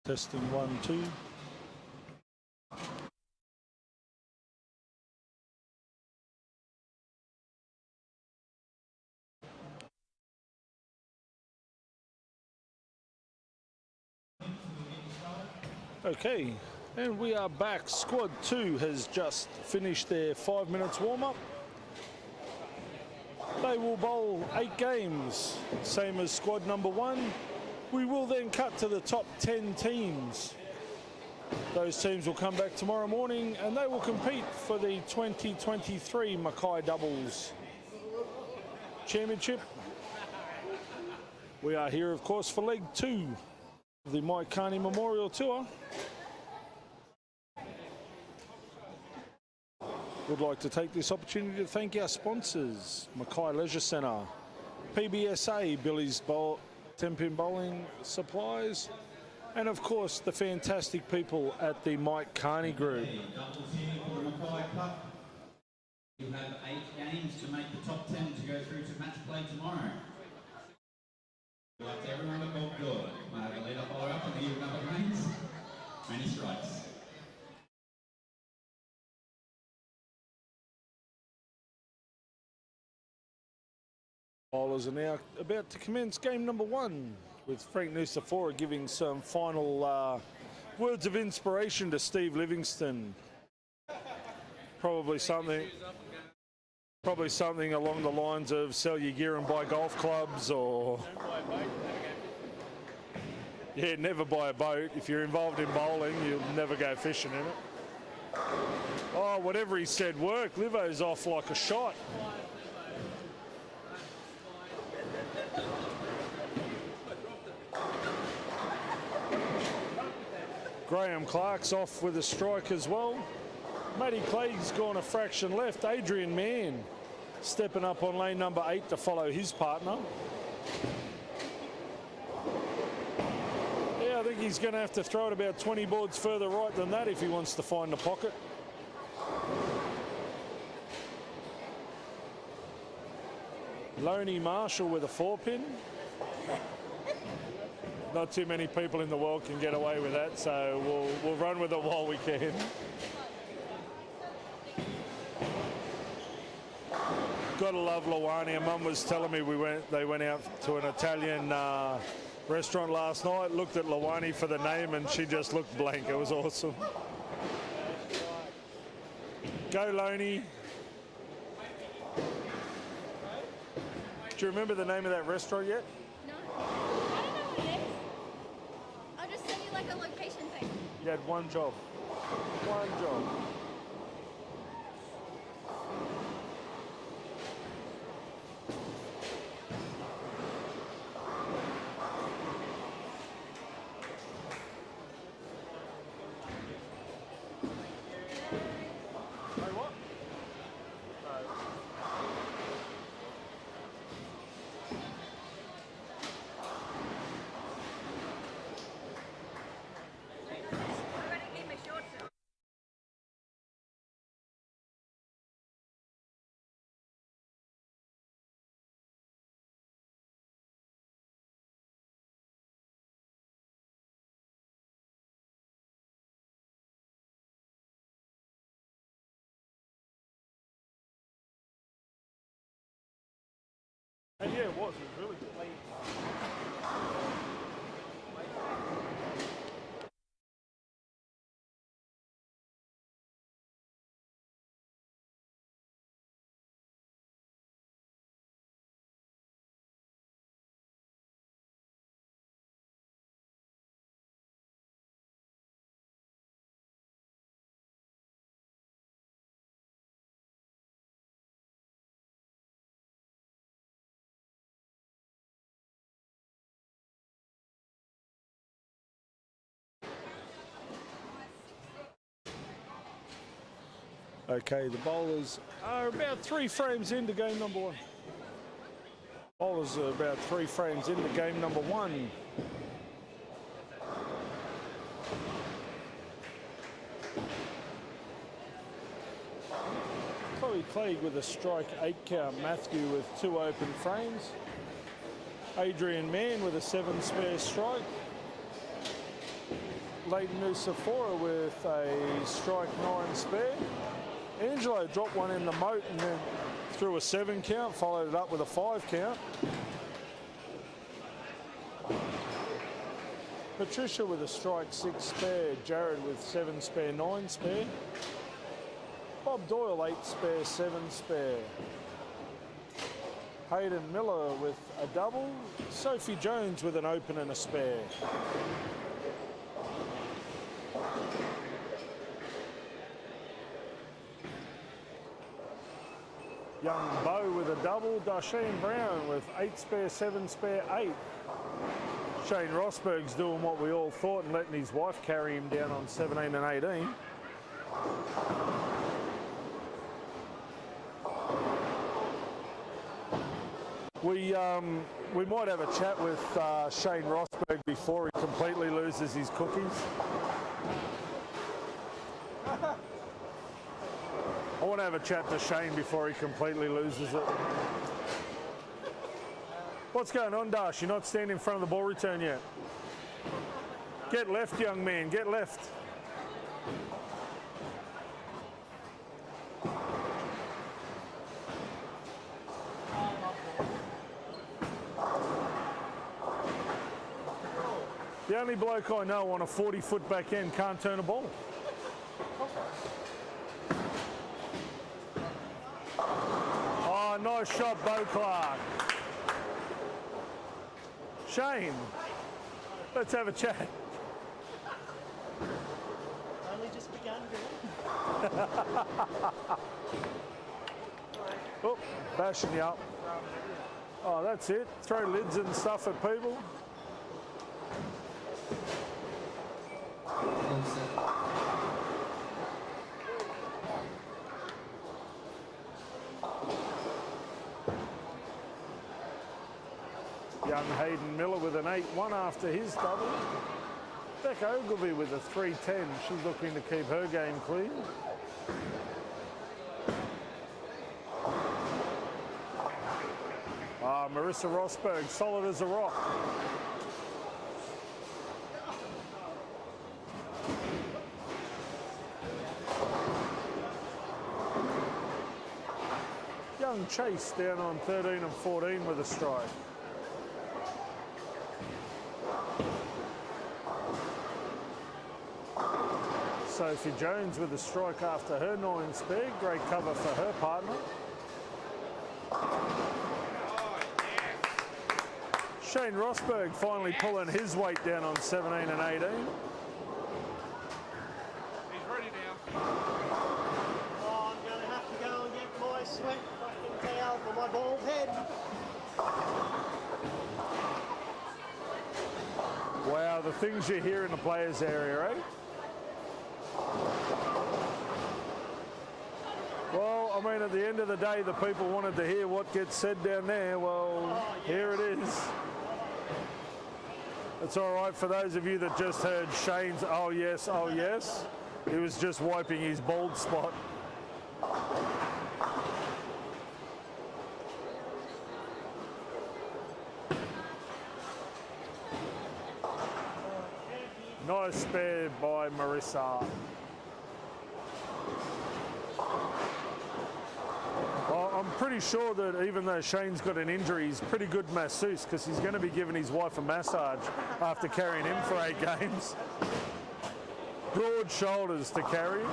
Testing 1, 2. Okay, and we are back. Squad 2 has just finished their 5 minutes warm-up. They will bowl 8 games, same as squad number 1. We will then cut to the top 10 teams. Those teams will come back tomorrow morning and they will compete for the 2023 Mackay Doubles Championship. We are here, of course, for leg 2 of the Mackay Memorial Tour. Would like to take this opportunity to thank our sponsors, Mackay Leisure Centre, PBSA, Billy's Ten-Pin Bowling Supplies, and of course the fantastic people at the Mike Carney Group. You have 8 games to make the top 10 to go through to match play tomorrow. Good luck to everyone at Bob Good. May have a lead up follow up and the even number reigns. Many strikes. Bowlers are now about to commence game number 1, with Frank Nusafora giving some final words of inspiration to Steve Livingston. Probably something along the lines of sell your gear and buy golf clubs, or yeah, never buy a boat. If you're involved in bowling, you'll never go fishing in it. Oh, whatever he said worked. Livo's off like a shot. Graham Clark's off with a strike as well. Matty Clegg's gone a fraction left. Adrian Mann stepping up on lane number 8 to follow his partner. Yeah, I think he's going to have to throw it about 20 boards further right than that if he wants to find the pocket. Loney Marshall with a 4-pin. Not too many people in the world can get away with that, so we'll run with it while we can. Gotta love Lawani. Mum was telling me they went out to an Italian restaurant last night, looked at Lawani for the name, and she just looked blank. It was awesome. Go Loney. Do you remember the name of that restaurant yet? Like a location thing. You had one job. One job. Hey, what? And yeah, it was really good. Okay, the bowlers are about 3 frames into game number 1. Bowlers are about 3 frames into game number 1. Chloe Clegg with a strike 8 count. Matthew with 2 open frames. Adrian Mann with a 7 spare strike. Leighton Nusafora with a strike 9 spare. Angelo dropped one in the moat and then threw a 7 count, followed it up with a 5 count. Patricia with a strike 6 spare. Jared with 7 spare, 9 spare. Bob Doyle 8 spare, 7 spare. Hayden Miller with a double. Sophie Jones with an open and a spare. Young Bo with a double. Darshane Brown with 8 spare, 7 spare, 8. Shane Rosberg's doing what we all thought and letting his wife carry him down on 17 and 18. We might have a chat with Shane Rosberg before he completely loses his cookies. I want to have a chat to Shane before he completely loses it. What's going on, Dash? You're not standing in front of the ball return yet. Get left, young man, get left. The only bloke I know on a 40-foot back end can't turn a ball. Oh, nice shot, Bo Clark. Shane, let's have a chat. Only just begun, Oh, bashing you up. Oh, that's it. Throw lids and stuff at people. Young Hayden Miller with an 8-1 after his double. Beck Ogilvie with a 3-10. She's looking to keep her game clean. Marissa Rosberg, solid as a rock. Young Chase down on 13 and 14 with a strike. Sophie Jones with a strike after her 9 spare. Great cover for her partner. Shane Rosberg finally pulling his weight down on 17 and 18. He's ready now. Oh, I'm going to have to go and get my sweat fucking towel for my bald head. Wow, the things you hear in the players' area, eh? Well, I mean, at the end of the day, the people wanted to hear what gets said down there. Well, here it is. It's all right for those of you that just heard Shane's oh yes, oh yes. He was just wiping his bald spot. Nice spare by Marissa. Well, I'm pretty sure that even though Shane's got an injury, he's a pretty good masseuse because he's going to be giving his wife a massage after carrying him for 8 games. Broad shoulders to carry.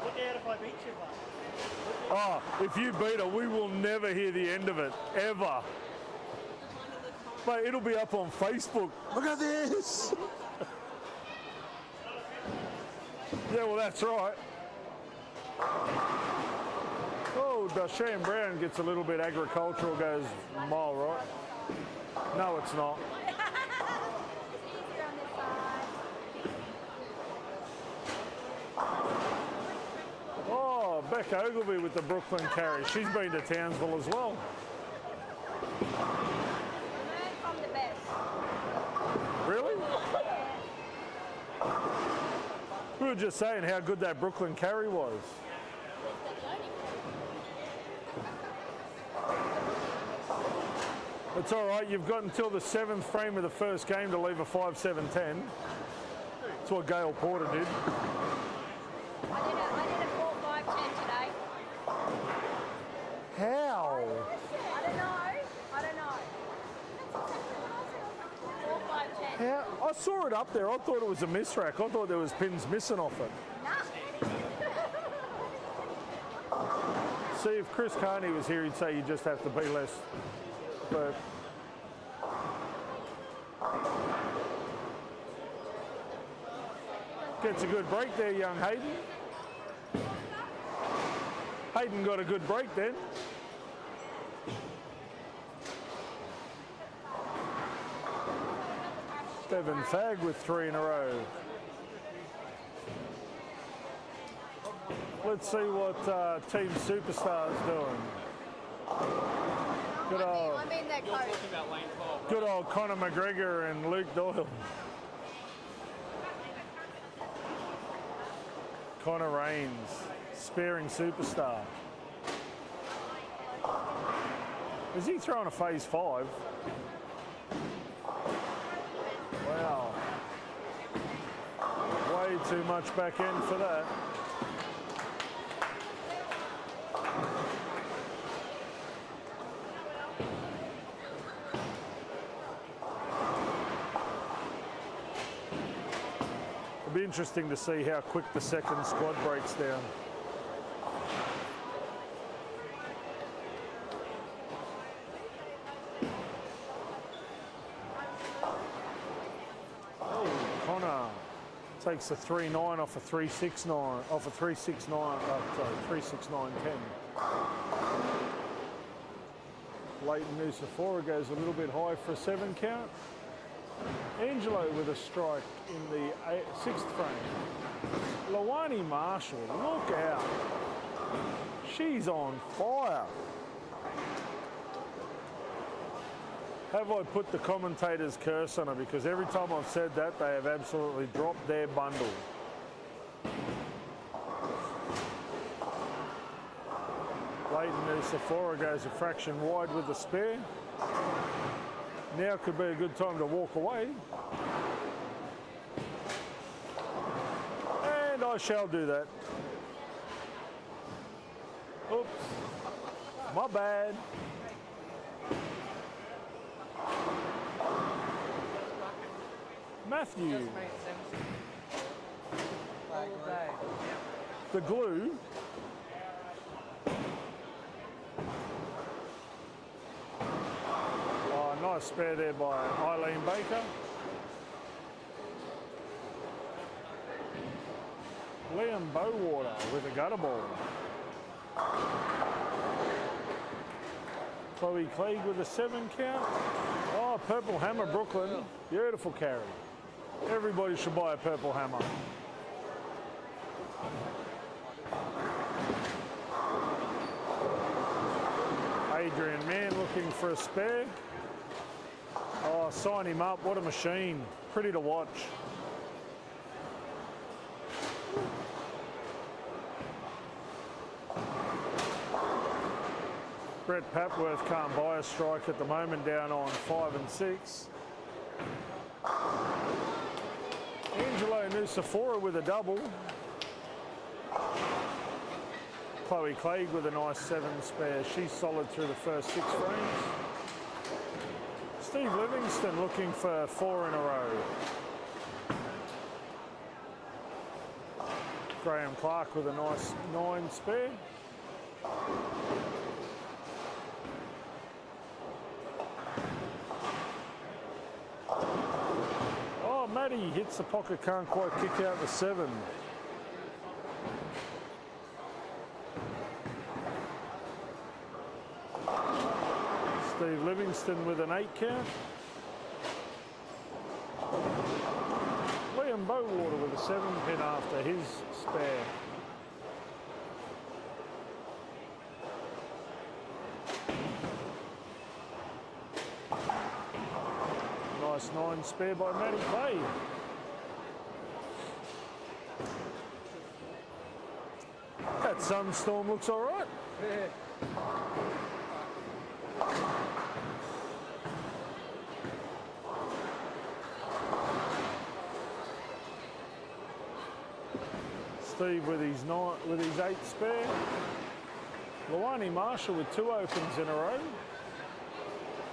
Look out if I beat you, bud. Oh, if you beat her, we will never hear the end of it, ever. Mate, it'll be up on Facebook. Look at this. Yeah, well, that's right. Oh, Darshane Brown gets a little bit agricultural, goes mile right. No, it's not. Oh, Beck Ogilvie with the Brooklyn carry. She's been to Townsville as well. Really? We were just saying how good that Brooklyn carry was. It's all right. You've got until the 7th frame of the first game to leave a 5-7-10. That's what Gail Porter did. I did a 4-5-10 today. How? I don't know. 4-5-10. How? I saw it up there. I thought it was a miss rack. I thought there was pins missing off it. Nah. See, if Chris Carney was here, he'd say you just have to be less. But gets a good break there, young Hayden. Hayden got a good break then. Devin Fagg with 3 in a row. Let's see what Team Superstar's doing. Good old, I mean that coach. good old Conor McGregor and Luke Doyle. Connor Raines, sparing Superstar. Is he throwing a phase 5? Wow. Way too much back end for that. It'll be interesting to see how quick the second squad breaks down. Oh, Connor takes a 3-9 off a 3-6-9, off a 3-6-9, sorry, 3-6-9-10. Leighton Nusafora goes a little bit high for a 7 count. Angelo with a strike in the 6th frame. Lawani Marshall, look out. She's on fire. Have I put the commentator's curse on her? Because every time I've said that, they have absolutely dropped their bundle. Leighton Nusafora goes a fraction wide with the spare. Now could be a good time to walk away. And I shall do that. Oops. My bad. Matthew. The glue. Nice spare there by Eileen Baker. Liam Bowater with a gutter ball. Chloe Clegg with a 7 count. Oh, Purple Hammer Brooklyn. Beautiful carry. Everybody should buy a Purple Hammer. Adrian Mann looking for a spare. Oh, sign him up. What a machine. Pretty to watch. Brett Papworth can't buy a strike at the moment, down on 5 and 6. Angelo Nusafora with a double. Chloe Clegg with a nice 7 spare. She's solid through the first 6 frames. Steve Livingston looking for 4 in a row. Graham Clark with a nice 9 spare. Oh, Matty hits the pocket, can't quite kick out the 7. Steve Livingston with an 8 count. Liam Bowater with a 7 pin after his spare. Nice 9 spare by Matty Clay. That Sunstorm looks all right. Steve with his 8 spare. Luani Marshall with 2 opens in a row.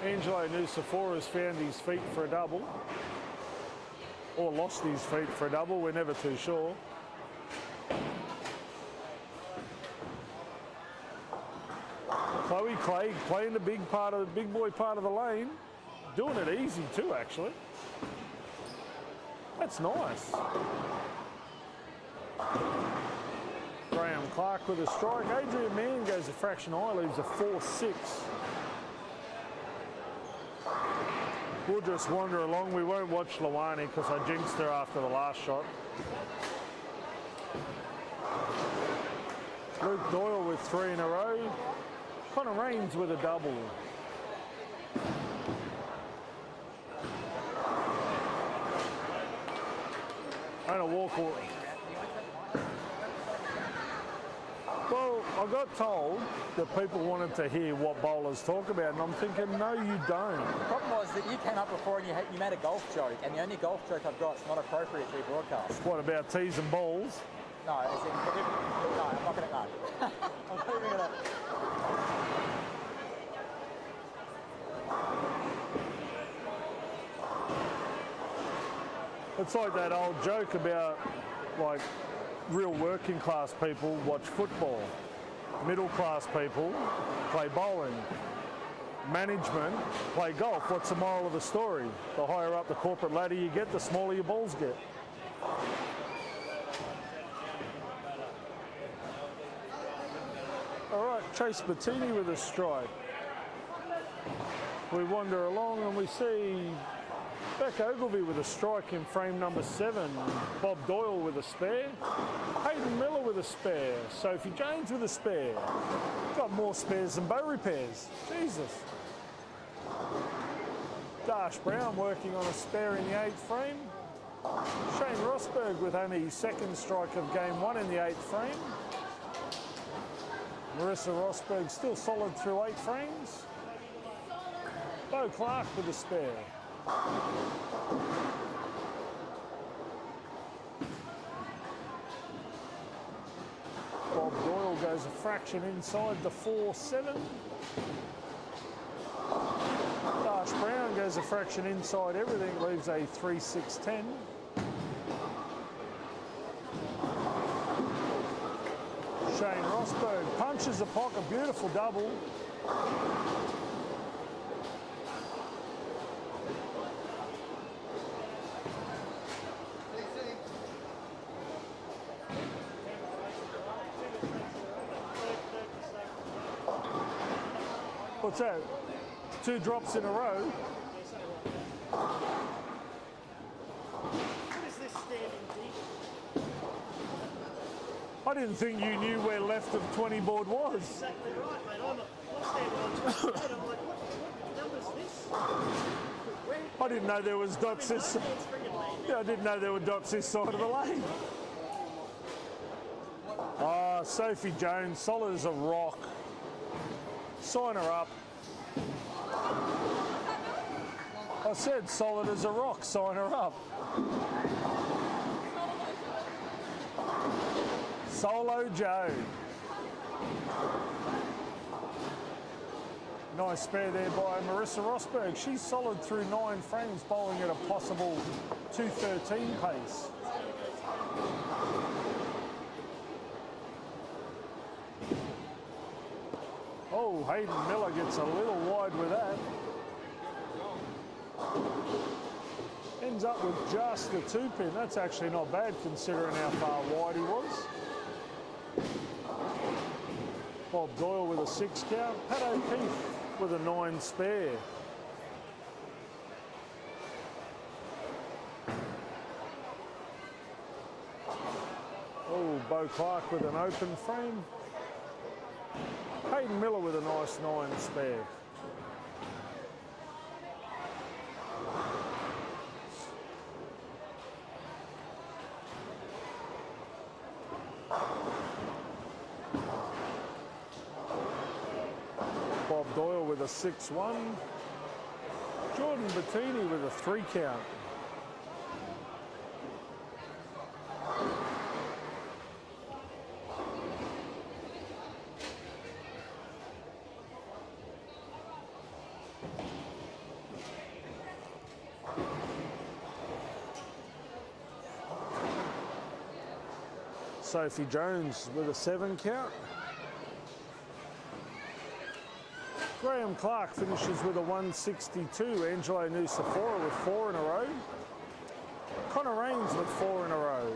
Angelo Nucifora's found his feet for a double. Or lost his feet for a double, we're never too sure. Chloe Craig playing the big boy part of the lane. Doing it easy too, actually. That's nice. Graham Clark with a strike. Adrian Mann goes a fraction high, leaves a 4-6. We'll just wander along. We won't watch Luani because I jinxed her after the last shot. Luke Doyle with 3 in a row. Connor Raines with a double. And a walk. Well, I got told that people wanted to hear what bowlers talk about, and I'm thinking, no, you don't. The problem was that you came up before and you made a golf joke, and the only golf joke I've got is not appropriate to be broadcast. What about tees and balls? No, as in, no, I'm not going to, no. I'm leaving it up. It's like that old joke about, like, real working class people watch football. Middle class people play bowling. Management play golf. What's the moral of the story? The higher up the corporate ladder you get, the smaller your balls get. All right, Chase Bettini with a strike. We wander along and we see Beck Ogilvie with a strike in frame number 7. Bob Doyle with a spare. Hayden Miller with a spare. Sophie James with a spare. Got more spares than bow repairs. Jesus. Darsh Brown working on a spare in the 8th frame. Shane Rosberg with only his 2nd strike of game 1 in the 8th frame. Marissa Rosberg still solid through 8 frames. Bo Clark with a spare. Bob Doyle goes a fraction inside the 4-7. Darsh Brown goes a fraction inside everything, leaves a 3-6-10. Shane Rosberg punches the pocket, beautiful double. What's that? 2 drops in a row. What is this standing deep? I didn't think you knew where left of 20 board was. Exactly right, mate. I'm standing on 28. I'm like, what number's this? Where? I didn't know there was dots this side. Yeah, I didn't know there were dots this side of the lane. Ah, Sophie Jones, solid as a rock. Sign her up. I said solid as a rock, sign her up. Solo Joe. Nice spare there by Marissa Rosberg. She's solid through 9 frames, bowling at a possible 2:13 pace. Oh, Hayden Miller gets a little wide with that. Ends up with just the 2-pin. That's actually not bad considering how far wide he was. Bob Doyle with a 6 count. Pat O'Keefe with a 9 spare. Oh, Bo Clark with an open frame. Hayden Miller with a nice 9 spare. Bob Doyle with a 6-1. Jordan Bettini with a 3 count. Sophie Jones with a 7 count. Graham Clark finishes with a 162. Angelo Nusafora with 4 in a row. Connor Rains with 4 in a row.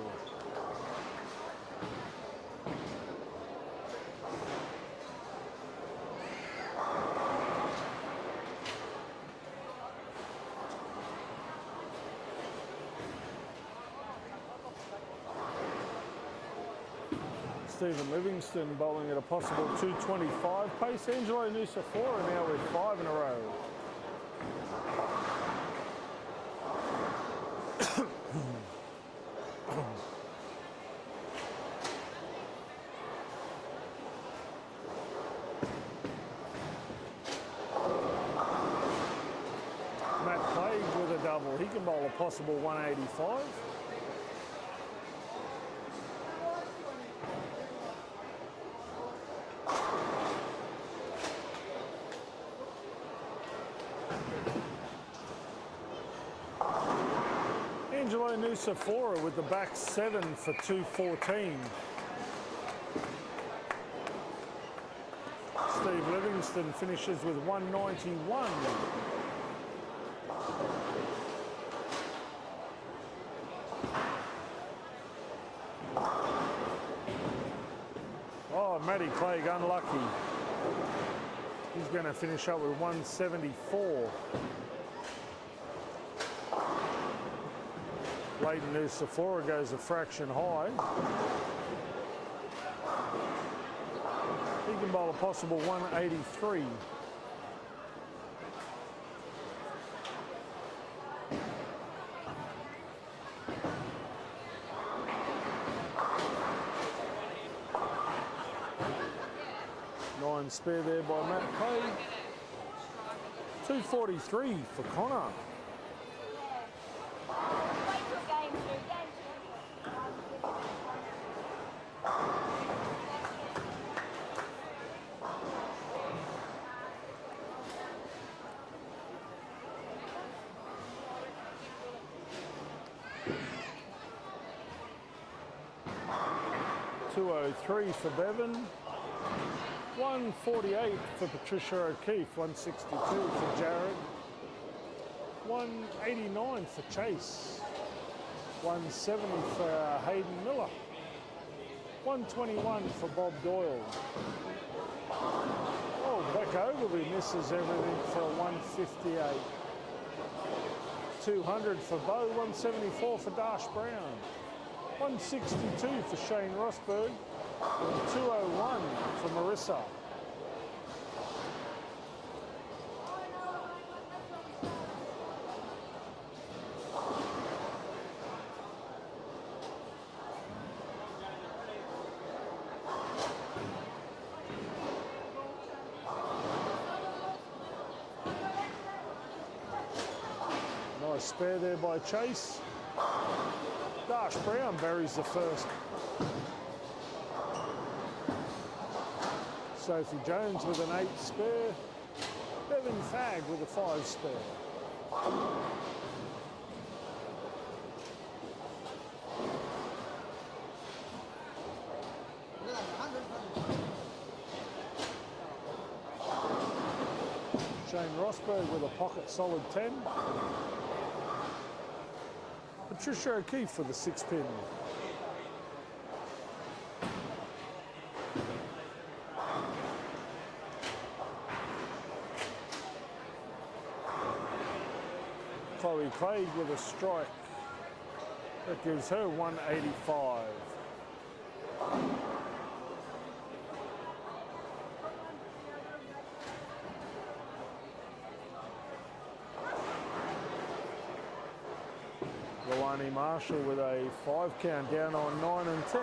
Stephen Livingston bowling at a possible 225 pace. Angelo Nusafora now with 5 in a row. Mackay with a double. He can bowl a possible 185. Angelo Nusafora with the back 7 for 214. Steve Livingston finishes with 191. Oh, Matty Clegg unlucky. He's going to finish up with 174. Leighton Nusafora goes a fraction high. He can bowl a possible 183. Nine spare there by Matt Pay. 243 for Connor. 203 for Bevan, 148 for Patricia O'Keefe, 162 for Jared, 189 for Chase, 170 for Hayden Miller, 121 for Bob Doyle. Oh, back Ogilvy misses everything for a 158. 200 for Bo, 174 for Dash Brown. 162 for Shane Rosberg, and 201 for Marissa. Nice spare there by Chase. Dash Brown buries the first. Sophie Jones with an 8 spare. Bevan Fagg with a 5 spare. Shane Rosberg with a pocket solid 10. Patricia O'Keefe for the 6 pin. Chloe Craig with a strike. That gives her 185. Luani Marshall with a 5 count down on 9 and 10.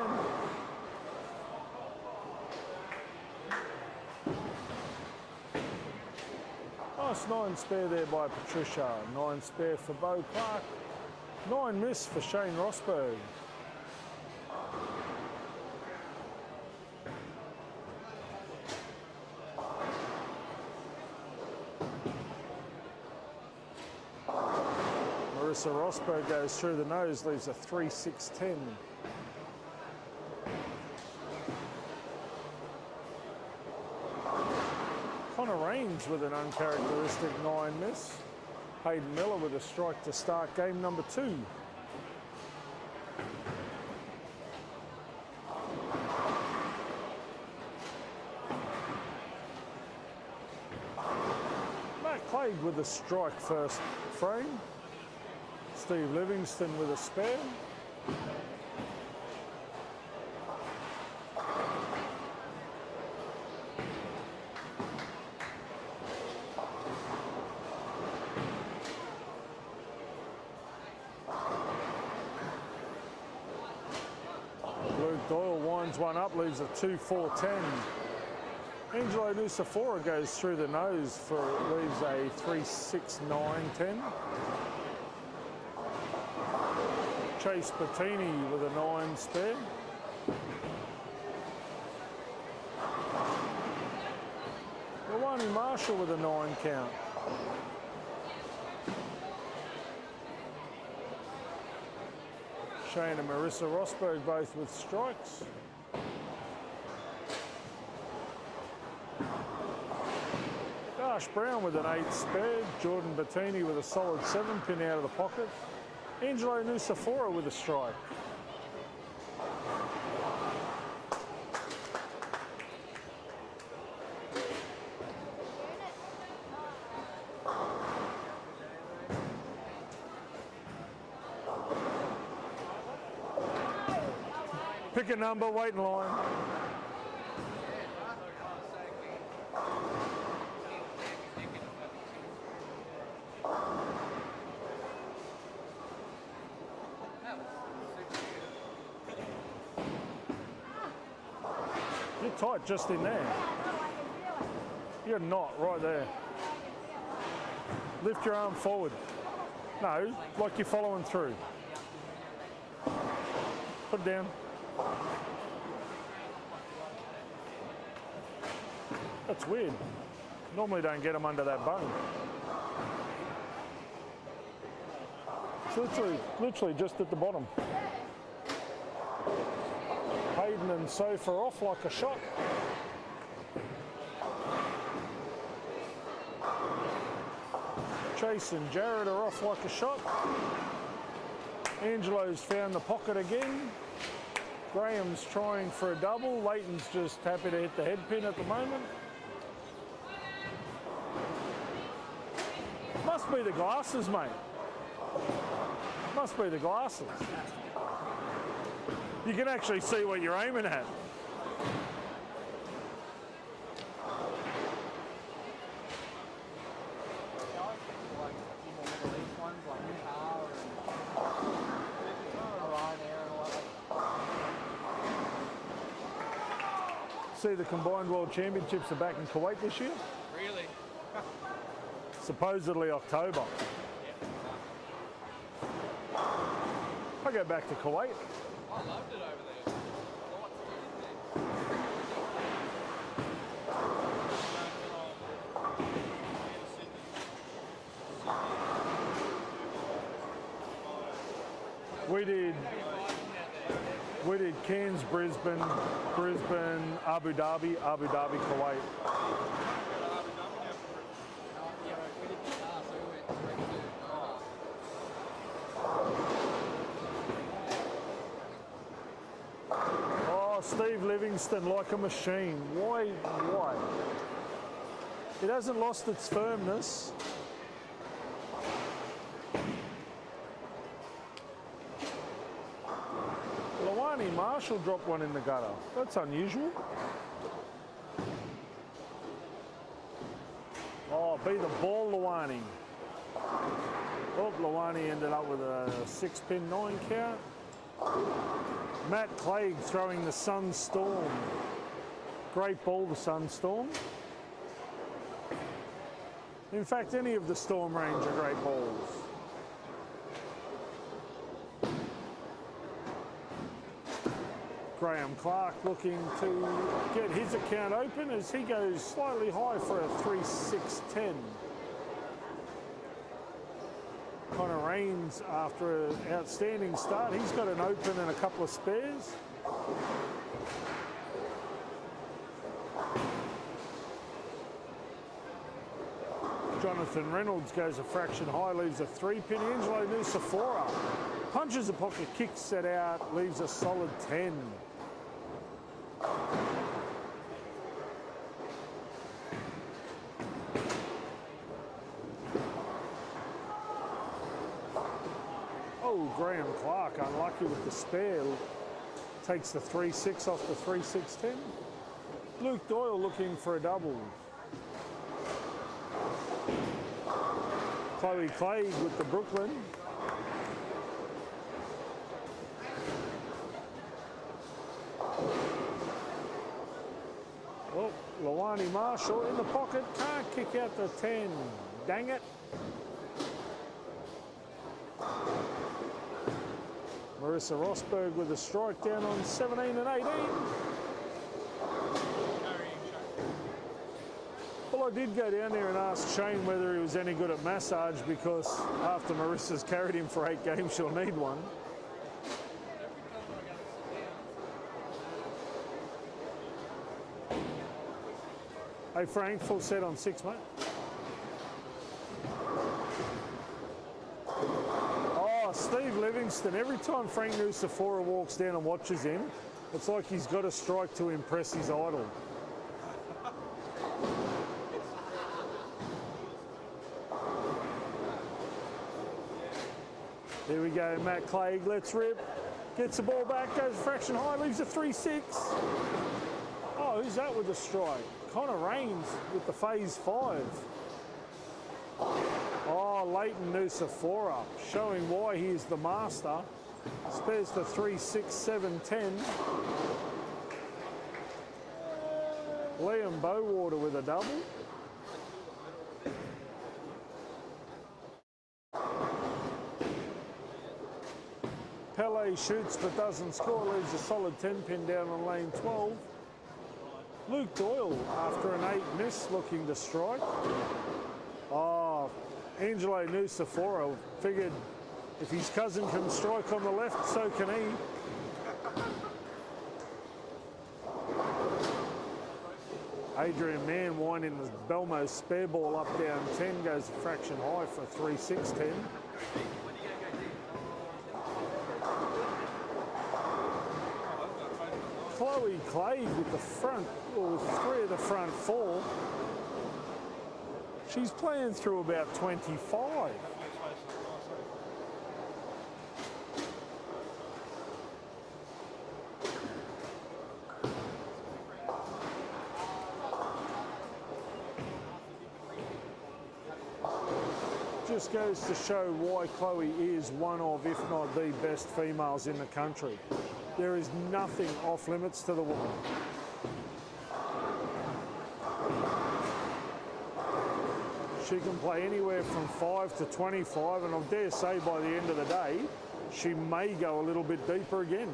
Nice 9 spare there by Patricia. 9 spare for Bo Clark. 9 miss for Shane Rosberg. Marissa Rosberg goes through the nose, leaves a 3-6-10. James with an uncharacteristic 9 miss. Hayden Miller with a strike to start game number 2. Mackay with a strike first frame. Steve Livingston with a spare. Luke Doyle winds one up, leaves a 2-4-10. Angelo Nucifora goes through the nose for leaves a 3-6-9-10. Chase Bettini with a 9 spare. Lawani Marshall with a 9 count. Shane and Marissa Rosberg both with strikes. Dash Brown with an 8 spare. Jordan Bettini with a solid 7 pin out of the pocket. Angelo Nucifora with a strike. Pick a number, wait in line. You're tight just in there. You're not, right there. Lift your arm forward. No, like you're following through. Put it down. That's weird. Normally don't get them under that bone. It's literally just at the bottom. Hayden and Sofa off like a shot. Chase and Jared are off like a shot. Angelo's found the pocket again. Graham's trying for a double. Leighton's just happy to hit the head pin at the moment. Must be the glasses, mate. Must be the glasses. You can actually see what you're aiming at. See, the Combined World Championships are back in Kuwait this year. Really? Supposedly October. I go back to Kuwait. I loved it over there. We did Cairns, Brisbane, Abu Dhabi, Kuwait. Oh, Steve Livingston like a machine. Why? It hasn't lost its firmness. Lawani Marshall dropped one in the gutter. That's unusual. Oh, be the ball, Lawani. Oh, Lawani ended up with a 6-pin 9 count. Matt Clegg throwing the Sunstorm. Great ball, the Sunstorm. In fact, any of the Storm range are great balls. Graham Clark looking to get his account open as he goes slightly high for a 3-6-10. Connor Rains, after an outstanding start, he's got an open and a couple of spares. Jonathan Reynolds goes a fraction high, leaves a 3-pin. Angelo Nusafora punches a pocket, kicks it out, leaves a solid 10. Oh, Graham Clark unlucky with the spare. Takes the 3-6 off the 3-6-10. Luke Doyle looking for a double. Chloe Clay with the Brooklyn. Oh, Lawani Marshall in the pocket, can't kick out the 10. Dang it. Marissa Rosberg with a strike down on 17 and 18. Well, I did go down there and ask Shane whether he was any good at massage, because after Marissa's carried him for 8 games, she'll need one. Hey Frank, full set on 6, mate. Oh, Steve Livingston. Every time Frank Nusafora walks down and watches him, it's like he's got a strike to impress his idol. Here we go, Matt Clegg, let's rip. Gets the ball back, goes fraction high, leaves a 3-6. Oh, who's that with the strike? Connor Rains with the phase 5. Oh, Leighton Nusafora showing why he is the master. Spares the 3-6-7-10. Liam Bowater with a double. Pele shoots but doesn't score, leaves a solid 10-pin down on lane 12. Luke Doyle, after an 8 miss, looking to strike. Oh, Angelo Nusafora figured if his cousin can strike on the left, so can he. Adrian Mann winding the Belmo spare ball up down 10, goes a fraction high for 3-6-10. Chloe Clay with the front, or with 3 of the front 4. She's playing through about 25. Just goes to show why Chloe is one of, if not the best females in the country. There is nothing off limits to the woman. She can play anywhere from 5 to 25, and I dare say by the end of the day, she may go a little bit deeper again.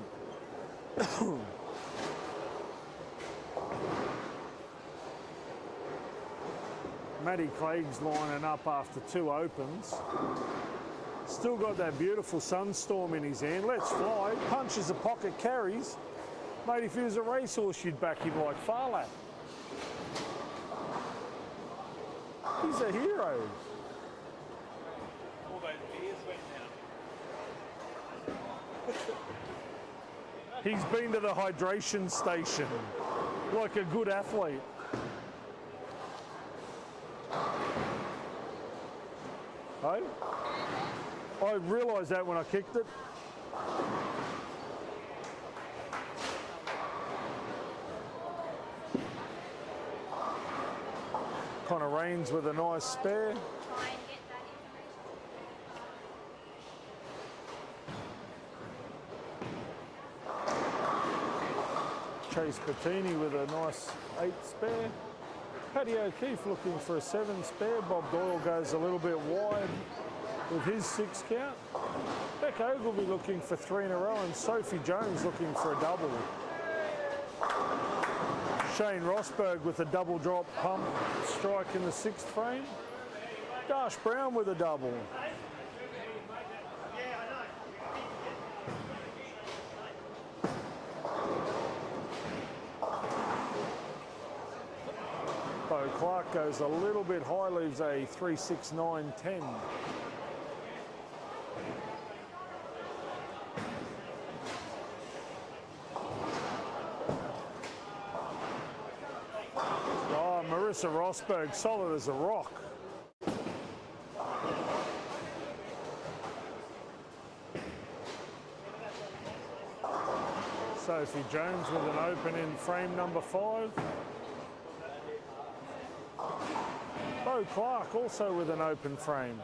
Matty Clegg's lining up after 2 opens. Still got that beautiful Sunstorm in his hand. Let's fly. Punches a pocket, carries. Mate, if he was a racehorse, you'd back him like Farlap. He's a hero. All those beers went down. He's been to the hydration station like a good athlete. Hey? I realised that when I kicked it. Connor Rains with a nice spare. Try and get that information. Chase Patini with a nice 8 spare. Paddy O'Keefe looking for a 7 spare. Bob Doyle goes a little bit wide with his 6 count. Beck Ogilvie looking for 3 in a row, and Sophie Jones looking for a double. Shane Rosberg with a double drop pump strike in the 6th frame. Dash Brown with a double. Bo Clark goes a little bit high, leaves a 3.69.10. Oh, Marissa Rosberg, solid as a rock. Sophie Jones with an open in frame number 5. Bo Clark also with an open frame.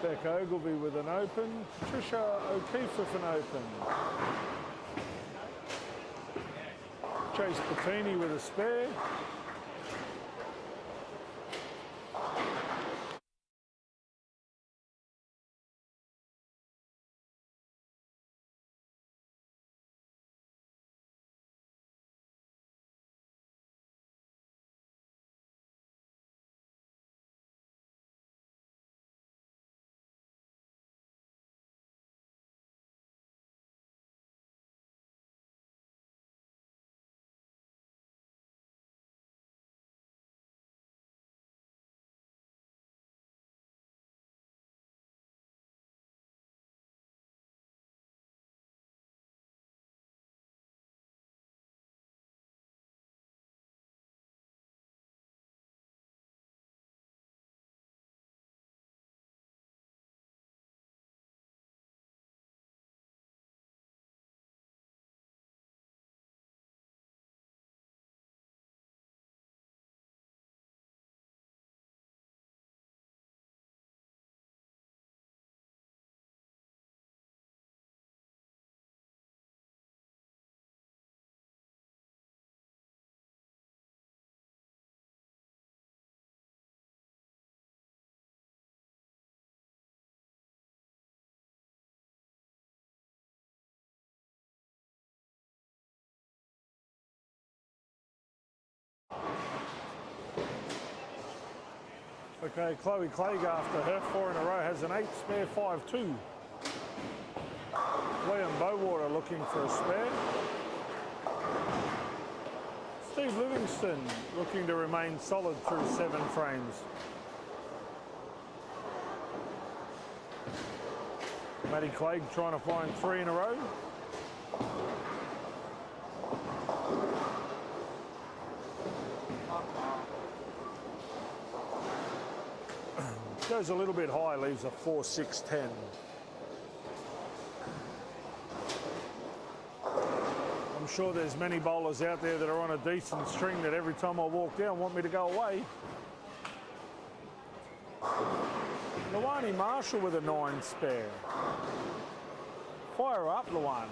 Beck Ogilvy with an open. Patricia O'Keefe with an open. Chase Patini with a spare. Okay, Chloe Clegg after her 4 in a row has an 8 spare 5-2. Liam Bowater looking for a spare. Steve Livingston looking to remain solid through 7 frames. Maddie Clegg trying to find 3 in a row. Goes a little bit high, leaves a 4.6.10. I'm sure there's many bowlers out there that are on a decent string that every time I walk down want me to go away. Luani Marshall with a 9 spare. Fire up, Luani.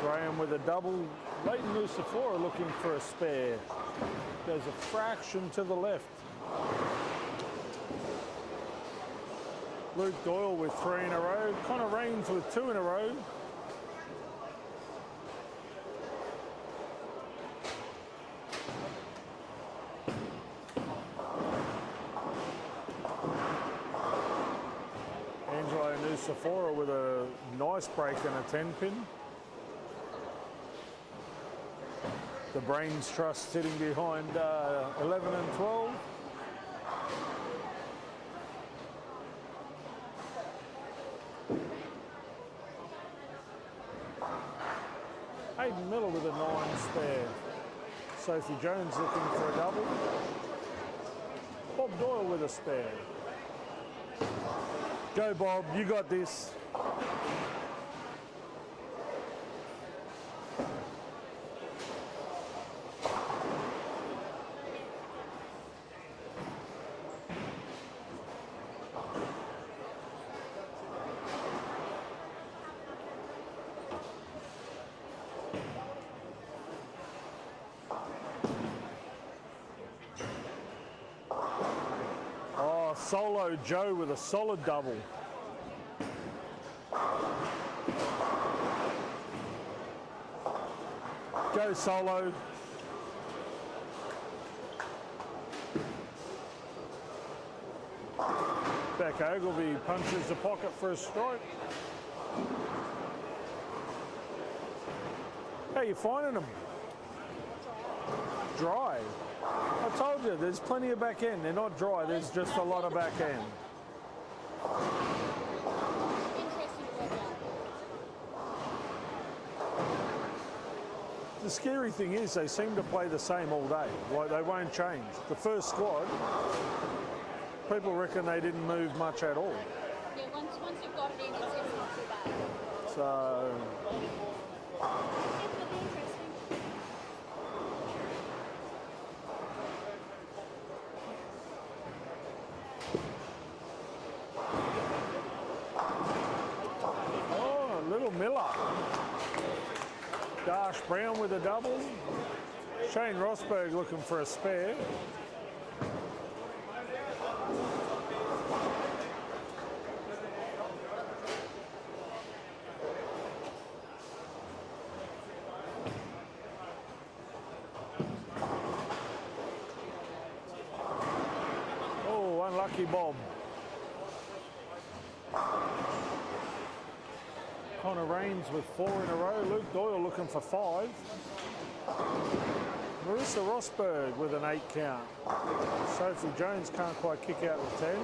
Graham with a double. Leighton Lucifora looking for a spare. Goes a fraction to the left. Luke Doyle with 3 in a row. Connor Rains with 2 in a row. Angelo Nusafora with a nice break and a 10 pin. The Brains Trust sitting behind 11 and 12. Hayden Miller with a 9 spare. Sophie Jones looking for a double. Bob Doyle with a spare. Go Bob, you got this. Solo Joe with a solid double. Go Solo. Beck Ogilvie punches the pocket for a strike. How you finding them? Dry. I told you, there's plenty of back end. They're not dry, there's just a lot of back end. Interesting to work out. The scary thing is they seem to play the same all day. Like they won't change. The first squad, people reckon they didn't move much at all. Yeah, once you've got it in, it's not too bad. So Definitely interesting. oh, little Miller. Darsh Brown with a double. Shane Rosberg looking for a spare. Oh, unlucky Bob. Connor Raines with 4 in a row. Luke Doyle looking for 5. Marissa Rosberg with an 8 count. Sophie Jones can't quite kick out the 10.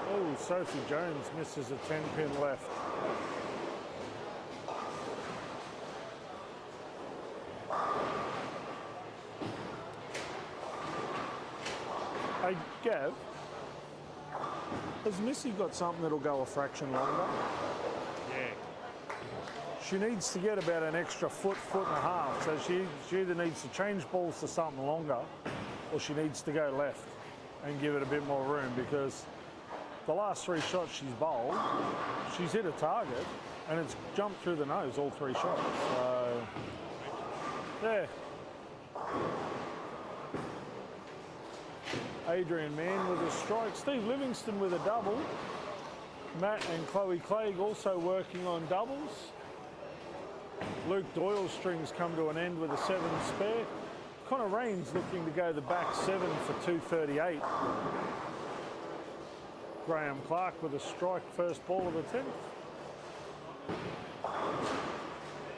Oh, Sophie Jones misses a 10-pin left. Hey, Gav, has Missy got something that'll go a fraction longer? Yeah. She needs to get about an extra foot and a half. So she either needs to change balls to something longer or she needs to go left and give it a bit more room, because the last 3 shots she's bowled, she's hit a target and it's jumped through the nose all 3 shots. So, yeah. Adrian Mann with a strike. Steve Livingston with a double. Matt and Chloe Clegg also working on doubles. Luke Doyle's strings come to an end with a 7 spare. Connor Raines looking to go the back 7 for 238. Graham Clark with a strike, first ball of the 10th.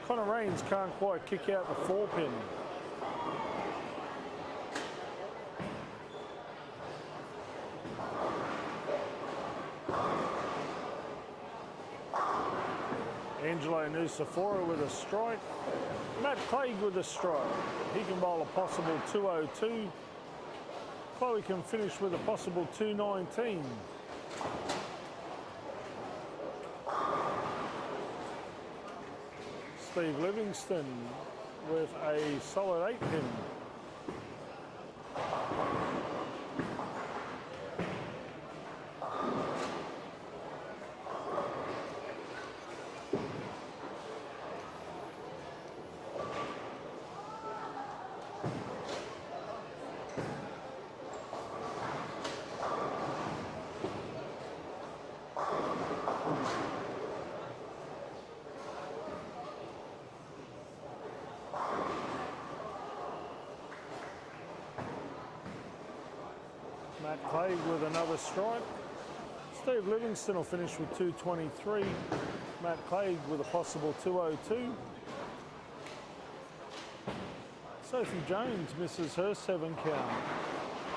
Connor Raines can't quite kick out the 4-pin. Angelo Nusafora with a strike. Matt Clegg with a strike. He can bowl a possible 202. Chloe can finish with a possible 219. Steve Livingston with a solid 8-pin. Matt Clegg with another strike. Steve Livingston will finish with 223. Matt Clegg with a possible 202. Sophie Jones misses her 7 count.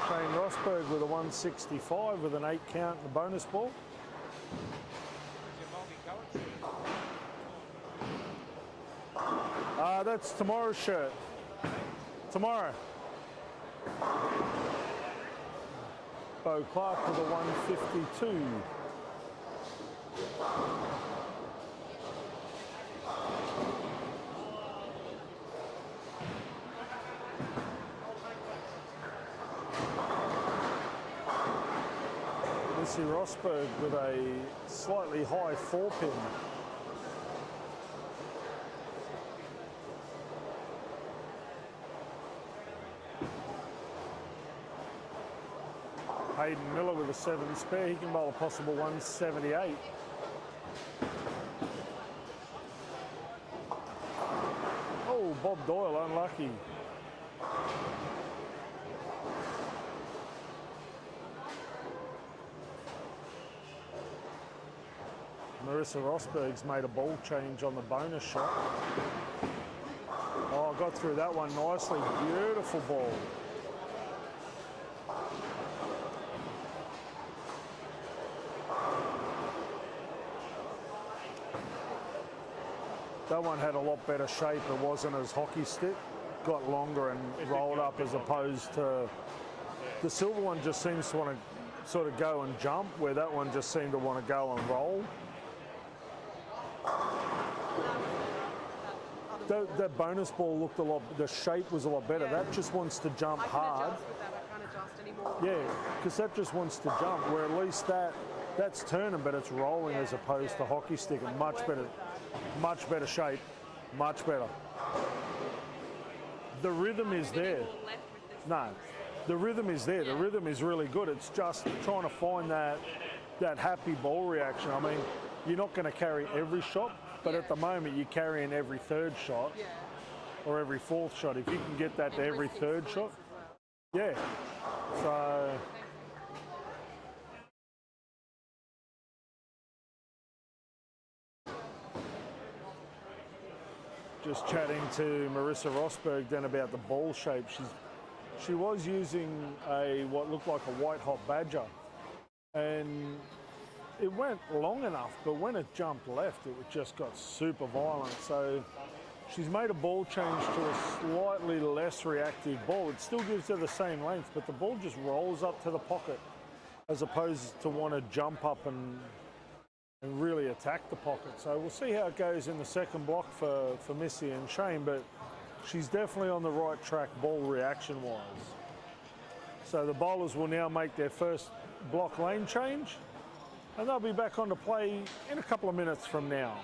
Shane Rosberg with a 165 with an 8 count in the bonus ball. That's tomorrow's shirt. Tomorrow. Bo Clark with a 152. Missy Rosberg with a slightly high 4-pin. Hayden Miller with a 7 spare. He can bowl a possible 178. Oh, Bob Doyle, unlucky. Marissa Rosberg's made a ball change on the bonus shot. Oh, got through that one nicely. Beautiful ball. That one had a lot better shape. It wasn't as hockey stick. Got longer and rolled up as opposed to the silver one just seems to want to sort of go and jump, where that one just seemed to want to go and roll. That bonus ball looked a lot, the shape was a lot better. That just wants to jump hard. I can't adjust anymore. Yeah, because that just wants to jump, where at least that's turning, but it's rolling as opposed to hockey stick. And much better shape, much better. The rhythm is there. No, the rhythm is there. The rhythm is really good. It's just trying to find that happy ball reaction. I mean, you're not going to carry every shot, but at the moment you're carrying every third shot or every fourth shot. If you can get that to every third shot, yeah. So. Just chatting to Marissa Rosberg then about the ball shape. She was using what looked like a white hot badger, and it went long enough, but when it jumped left, it just got super violent. So she's made a ball change to a slightly less reactive ball. It still gives her the same length, but the ball just rolls up to the pocket as opposed to want to jump up and really attack the pocket. So we'll see how it goes in the second block for Missy and Shane, but she's definitely on the right track ball reaction-wise. So the bowlers will now make their first block lane change, and they'll be back on to play in a couple of minutes from now.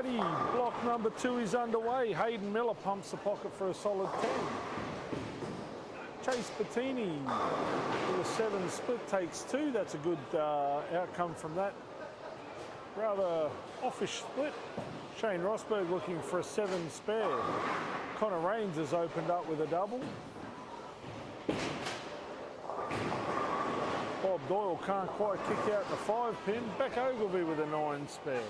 Alrighty, block number 2 is underway. Hayden Miller pumps the pocket for a solid 10. Chase Bettini with a 7 split takes 2. That's a good outcome from that rather offish split. Shane Rosberg looking for a 7 spare. Connor Rains has opened up with a double. Bob Doyle can't quite kick out the 5 pin. Beck Ogilvie with a 9 spare.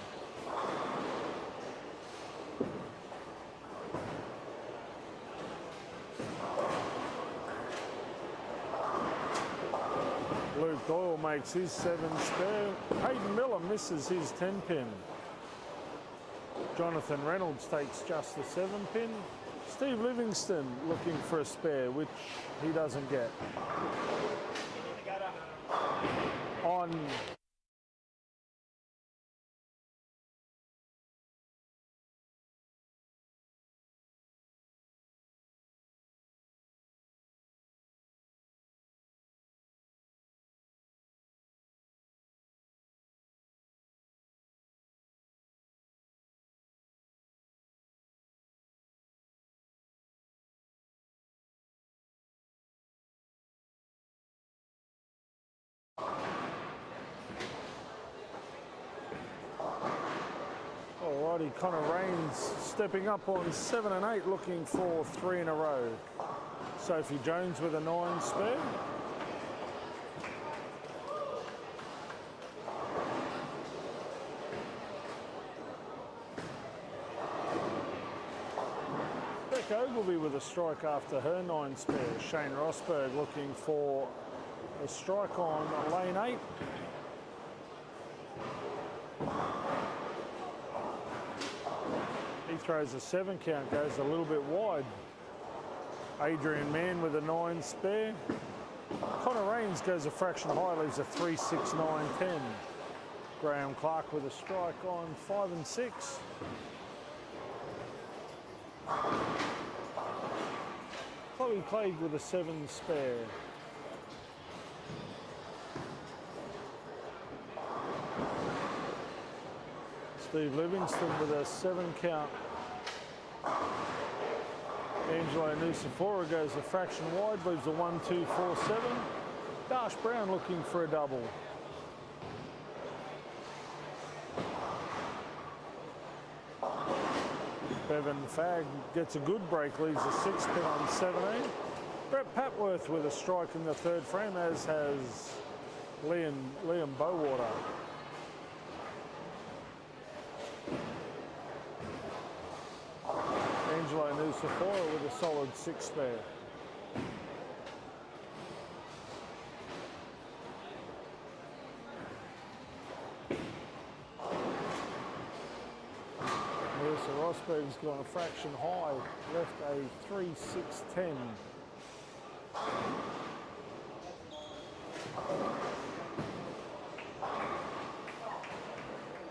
Luke Doyle makes his 7 spare. Hayden Miller misses his 10 pin. Jonathan Reynolds takes just the 7 pin. Steve Livingston looking for a spare, which he doesn't get. On Alrighty, Connor Rains stepping up on 7 and 8, looking for 3 in a row. Sophie Jones with a 9 spare. Beck Ogilvie with a strike after her 9 spare. Shane Rosberg looking for a strike on lane 8. He throws a 7 count, goes a little bit wide. Adrian Mann with a 9 spare. Connor Rains goes a fraction high, leaves a 3, 6, 9, 10. Graham Clark with a strike on 5 and 6. Chloe Clegg with a 7 spare. Steve Livingston with a 7 count. Angelo Nusifora goes a fraction wide, leaves a 1, 2, 4, 7. Dash Brown looking for a double. Bevan Fagg gets a good break, leaves a 6 pin on 17. Brett Patworth with a strike in the 3rd frame, as has Liam Bowater. Angelo Nusifora with a solid 6 spare. Melissa Rosberg's gone a fraction high, left a 3, 6, 10.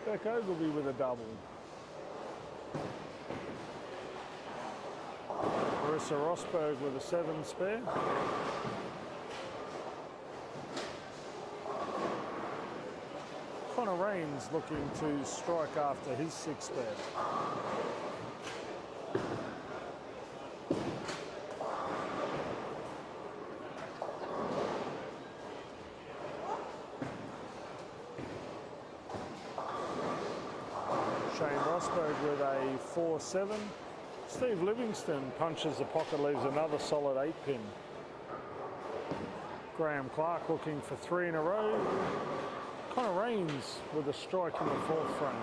Beck Ogilvie with a double. Marissa Rosberg with a 7 spare. Connor Rains looking to strike after his 6 spare. Shane Rosberg with a 4, 7. Steve Livingston punches the pocket, leaves another solid 8 pin. Graham Clark looking for 3 in a row. Connor Rains with a strike in the 4th frame.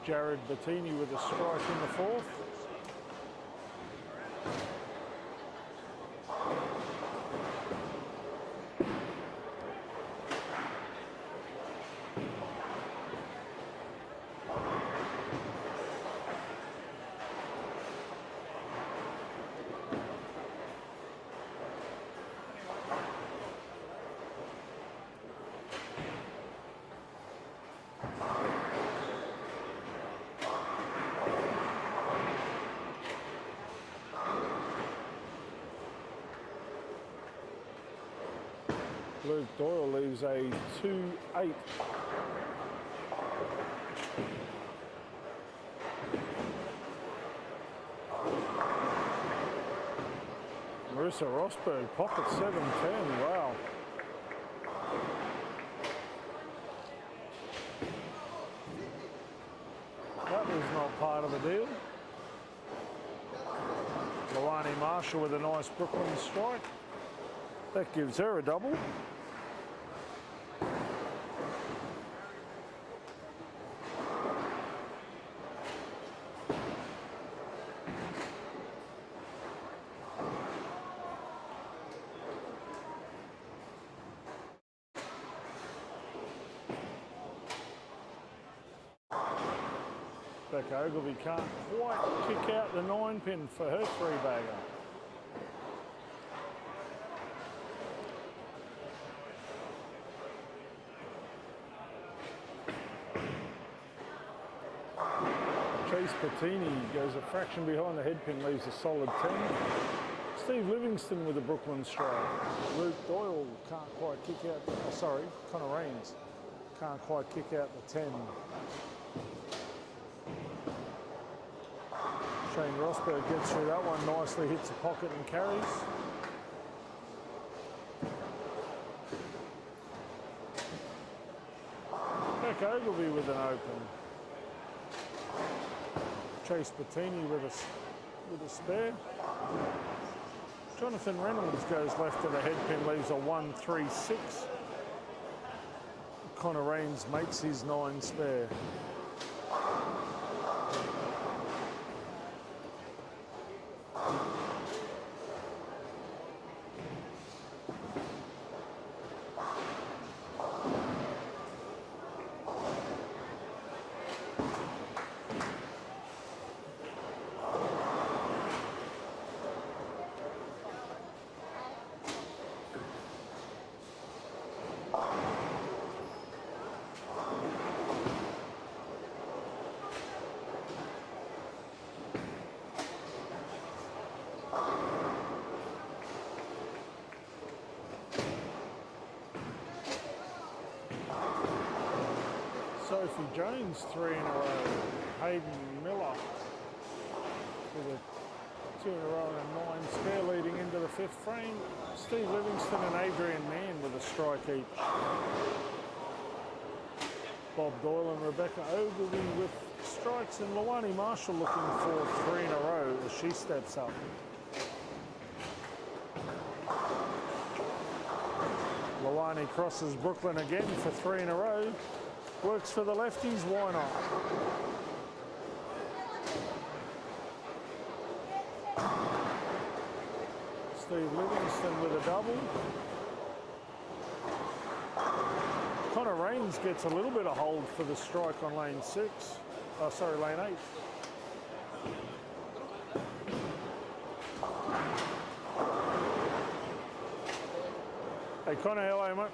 Jared Bettini with a strike in the 4th. Luke Doyle leaves a 2, 8. Marissa Rosberg, pocket 7-10, wow. That was not part of the deal. Luani Marshall with a nice Brooklyn strike. That gives her a double. Becca Ogilvie can't quite kick out the 9-pin for her 3-bagger. Chase Patini goes a fraction behind the head pin, leaves a solid 10. Steve Livingston with a Brooklyn strike. Luke Doyle can't quite kick out, Connor Raines can't quite kick out the 10. Shane Rosberg gets through that one nicely, hits the pocket and carries. Beck Ogilvie with an open. Chase Patini with a spare. Jonathan Reynolds goes left to the head pin, leaves a 1-3-6. Connor Raines makes his 9 spare. Sophie Jones 3 in a row. Hayden Miller with a 2 in a row and a 9 spare leading into the 5th frame. Steve Livingston and Adrian Mann with a strike each. Bob Doyle and Rebecca Ogilvie with strikes, and Luani Marshall looking for 3 in a row as she steps up. Luani crosses Brooklyn again for 3 in a row. Works for the lefties, why not? Steve Livingston with a double. Connor Raines gets a little bit of hold for the strike on lane 6. Lane 8. Hey Connor, hello mate.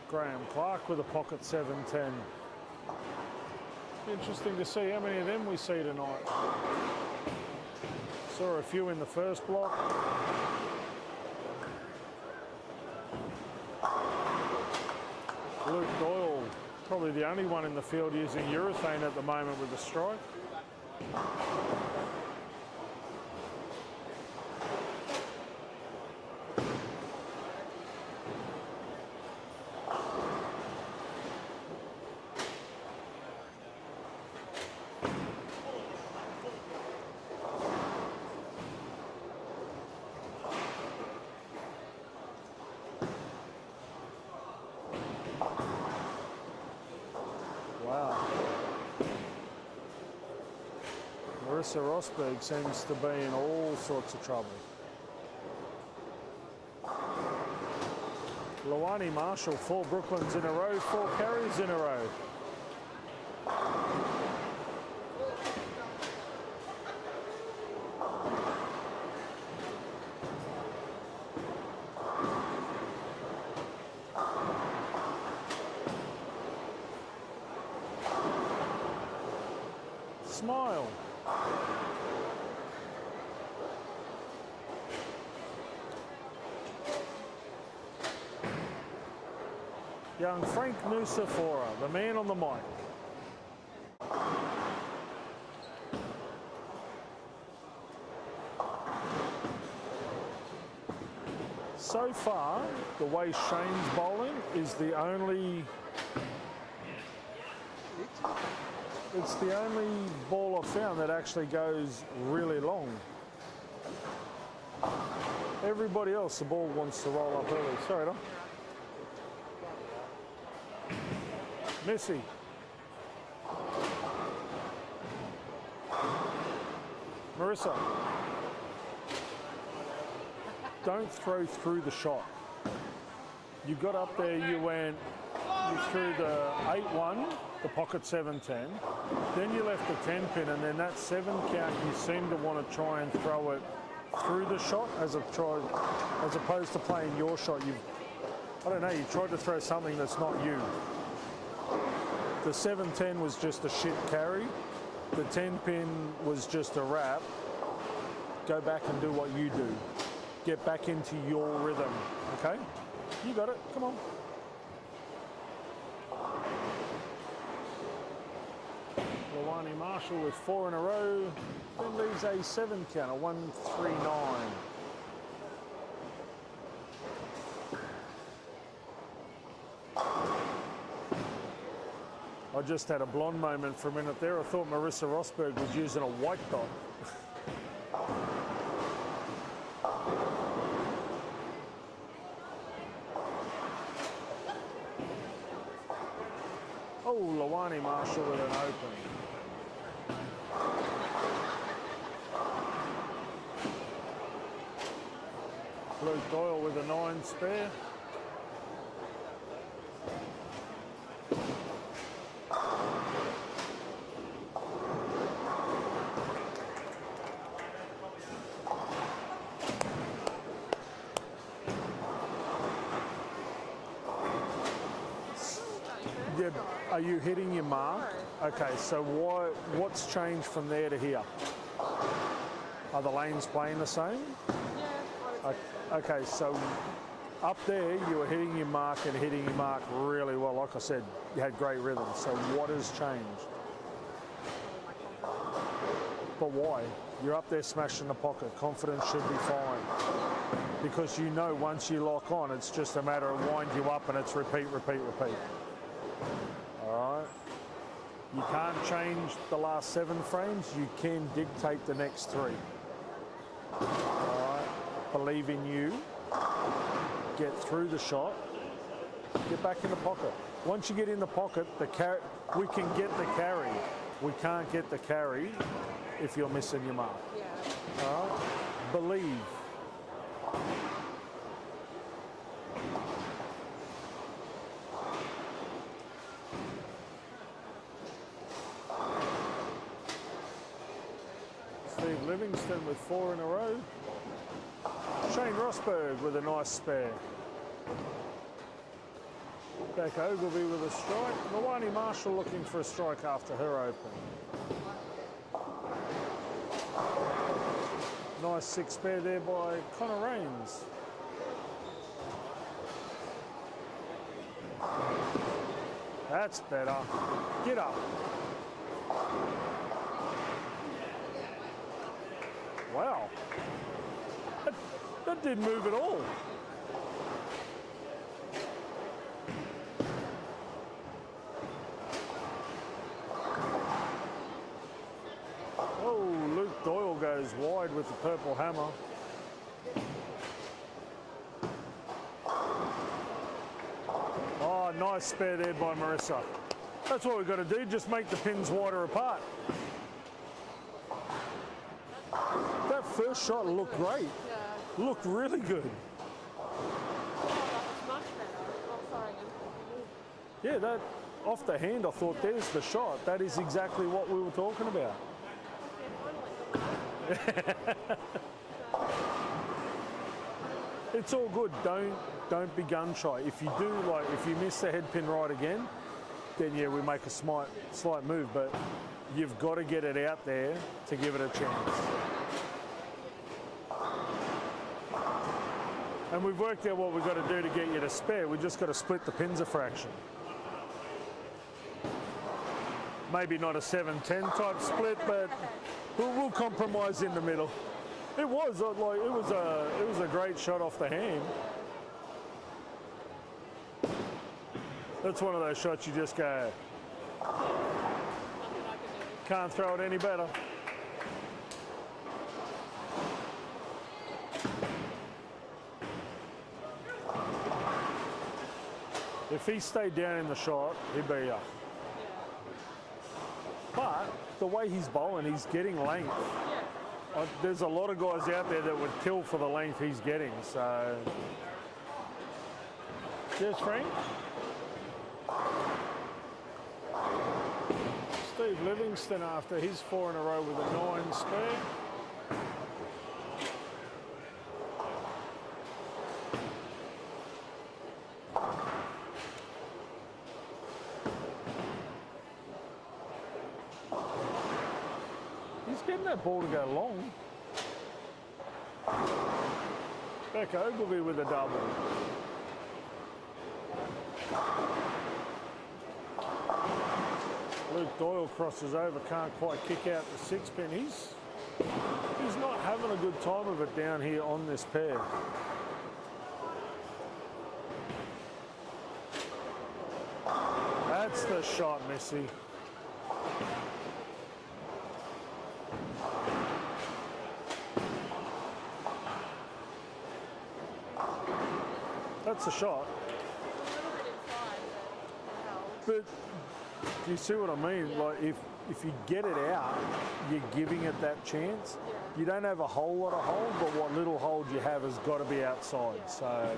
Graham Clark with a pocket 7-10. Interesting to see how many of them we see tonight. Saw a few in the first block. Luke Doyle, probably the only one in the field using urethane at the moment with the strike. Marissa Rosberg seems to be in all sorts of trouble. Luani Marshall, 4 Brooklyns in a row, 4 carries in a row. Smile. young Frank Nusafora, the man on the mic. So far, the way Shane's bowling is the only... It's the only ball I've found that actually goes really long. Everybody else, the ball wants to roll up early. Sorry, Dom. Missy. Marissa. Don't throw through the shot. You got up there, you threw the 8-1, the pocket 7-10, then you left the 10 pin, and then that 7 count, you seem to want to try and throw it through the shot as opposed to playing your shot. I don't know, you tried to throw something that's not you. The 7-10 was just a shit carry. The 10 pin was just a wrap. Go back and do what you do. Get back into your rhythm, okay? You got it, come on. Lawani Marshall with 4 in a row, then leaves a 7 count, a 1-3-9. I just had a blonde moment for a minute there. I thought Marissa Rosberg was using a white dot. Oh, Lawani Marshall with an open. Luke Doyle with a 9 spare. Are you hitting your mark? Okay, so what's changed from there to here? Are the lanes playing the same? Yeah. Okay, so up there you were hitting your mark and hitting your mark really well. Like I said, you had great rhythm. So what has changed? But why? You're up there smashing the pocket. Confidence should be fine. Because you know once you lock on, it's just a matter of wind you up and it's repeat, repeat, repeat. All right. You can't change the last 7 frames. You can dictate the next 3. All right. Believe in you. Get through the shot. Get back in the pocket. Once you get in the pocket, we can get the carry. We can't get the carry if you're missing your mark. Yeah. All right. Believe. Steve Livingston with 4 in a row. Shane Rosberg with a nice spare. Beck Ogilvie with a strike. Lawani Marshall looking for a strike after her open. Nice 6 spare there by Connor Rains. That's better. Get up. Wow. That didn't move at all. Oh, Luke Doyle goes wide with the purple hammer. Oh, nice spare there by Marissa. That's what we've got to do, just make the pins wider apart. That first shot looked great. Yeah. Looked really good. Oh, that was much better. Oh, sorry. Yeah, that off the hand, I thought there's the shot. That is exactly what we were talking about. It's all good. Don't be gun shy. If you do, like, if you miss the head pin right again, then yeah, we make a slight move. But you've got to get it out there to give it a chance. And we've worked out what we've got to do to get you to spare. We've just got to split the pins a fraction. Maybe not a 7-10 type split, but we'll compromise in the middle. It was like it was a great shot off the hand. That's one of those shots you just go, can't throw it any better. If he stayed down in the shot, he'd be up. But the way he's bowling, he's getting length. There's a lot of guys out there that would kill for the length he's getting. So, cheers, Frank. Steve Livingston after his 4 in a row with a 9 spare. He's getting that ball to go long. Beck Ogilvy with a double. Luke Doyle crosses over, can't quite kick out the 6 pin. He's not having a good time of it down here on this pair. That's the shot, Missy. That's a shot. But do you see what I mean? Like if you get it out, you're giving it that chance. You don't have a whole lot of hold, but what little hold you have has got to be outside. So,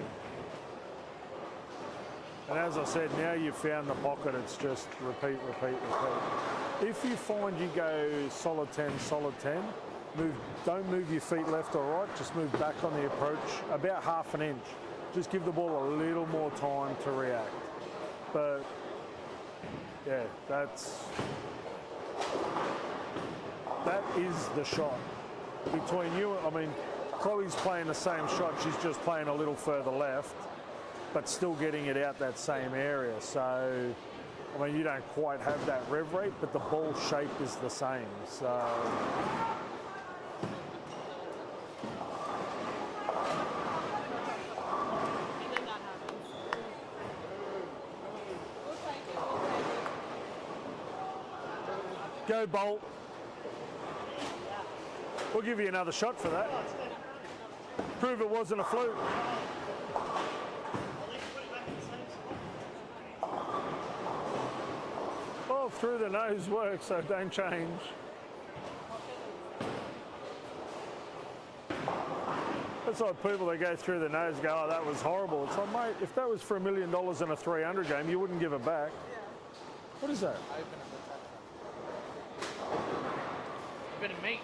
and as I said, now you've found the pocket, it's just repeat, repeat, repeat. If you find you go solid 10, don't move your feet left or right, just move back on the approach about half an inch. Just give the ball a little more time to react. But yeah, that is the shot. Between you, I mean, Chloe's playing the same shot, she's just playing a little further left, but still getting it out that same area. So, I mean, you don't quite have that rev rate, but the ball shape is the same. So. Go Bolt. We'll give you another shot for that. Prove it wasn't a fluke. Oh, through the nose works, so don't change. That's like people that go through the nose go, oh, that was horrible. It's like, mate, if that was for $1 million in a 300 game, you wouldn't give it back. What is that? Bit of meat.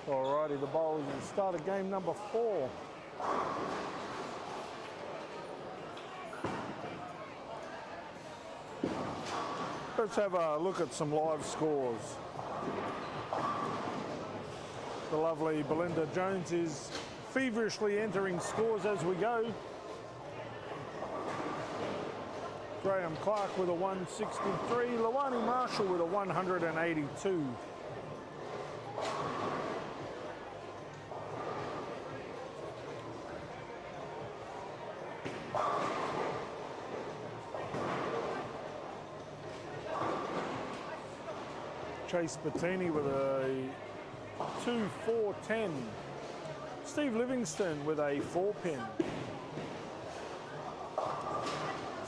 Alrighty, the bowlers will start of game number 4. Let's have a look at some live scores. The lovely Belinda Jones is feverishly entering scores as we go. Graham Clark with a 163, Lawani Marshall with a 182. Chase Bettini with a 2-4-10. Steve Livingston with a 4-pin.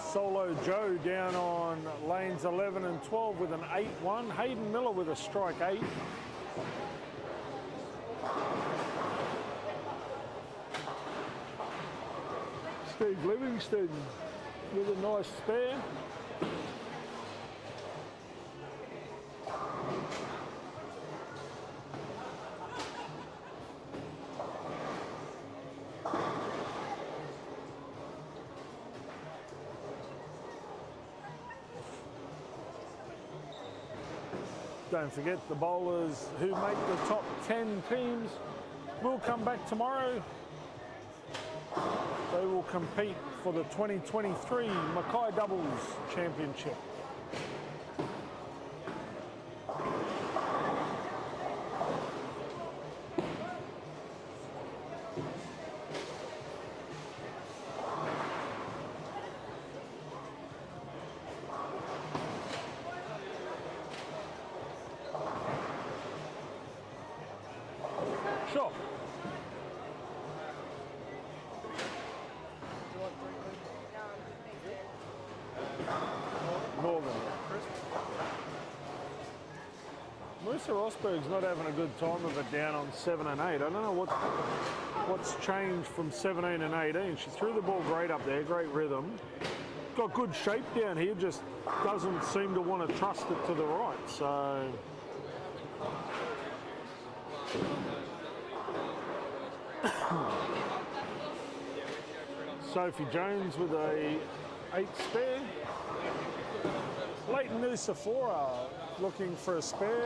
Solo Joe down on lanes 11 and 12 with an 8-1. Hayden Miller with a strike 8. Steve Livingston with a nice spare. Don't forget the bowlers who make the top 10 teams will come back tomorrow. They will compete for the 2023 Mackay Doubles Championship. Sure. Northern. Marissa Rosberg's not having a good time of it down on 7 and 8. I don't know what's changed from 17 and 18. She threw the ball great up there, great rhythm. Got good shape down here, just doesn't seem to want to trust it to the right. So Sophie Jones with a 8 spare. Leighton Nusafora looking for a spare.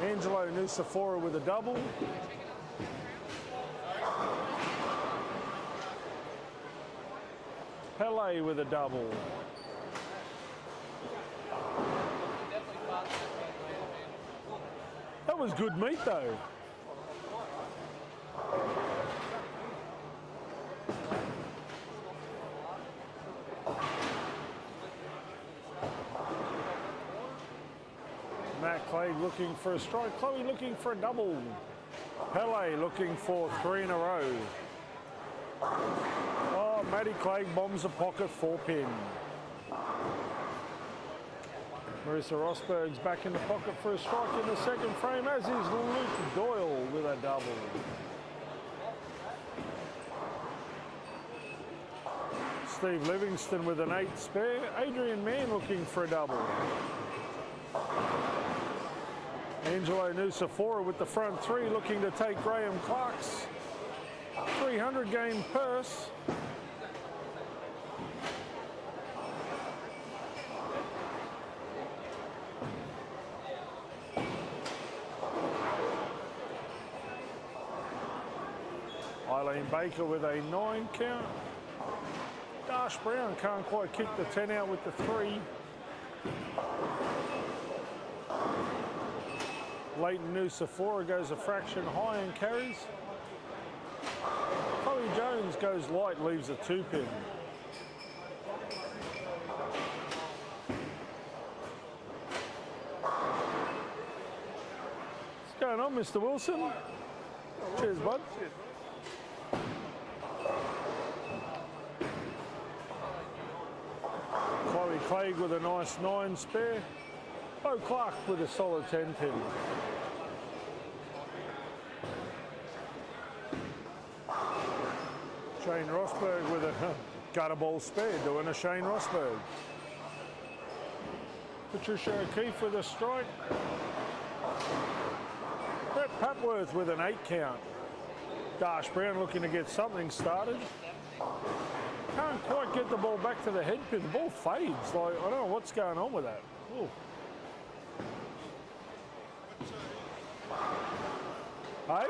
Angelo Nusafora with a double. Pele with a double. That was good meat though. Mackay looking for a strike. Chloe looking for a double. Pele looking for 3 in a row. Oh, Maddie Clegg bombs a pocket 4-pin. Marissa Rosberg's back in the pocket for a strike in the second frame, as is Luke Doyle with a double. Steve Livingston with an 8 spare. Adrian Mann looking for a double. Angelo Nusafora with the front 3 looking to take Graham Clark's 300 game purse. Eileen Baker with a 9 count. Dash Brown can't quite kick the 10 out with the 3. Leighton Nusafora goes a fraction high and carries. Chloe Jones goes light, leaves a 2-pin. What's going on, Mr. Wilson? Cheers, bud. Cheers. Chloe Clegg with a nice 9 spare. Bo Clark with a solid 10-pin. Shane Rosberg with a gutter ball spare, doing a Shane Rosberg. Patricia O'Keefe with a strike. Brett Papworth with an 8 count. Darsh Brown looking to get something started. Can't quite get the ball back to the head pin. The ball fades. Like, I don't know what's going on with that. Ooh. Hey?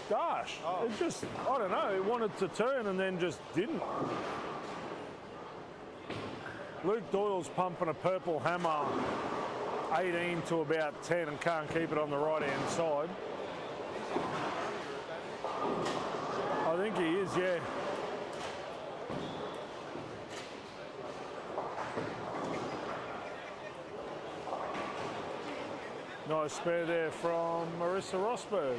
Gosh, it just, I don't know, it wanted to turn and then just didn't. Luke Doyle's pumping a purple hammer, 18 to about 10, and can't keep it on the right-hand side. I think he is, yeah. Nice spare there from Marissa Rosberg.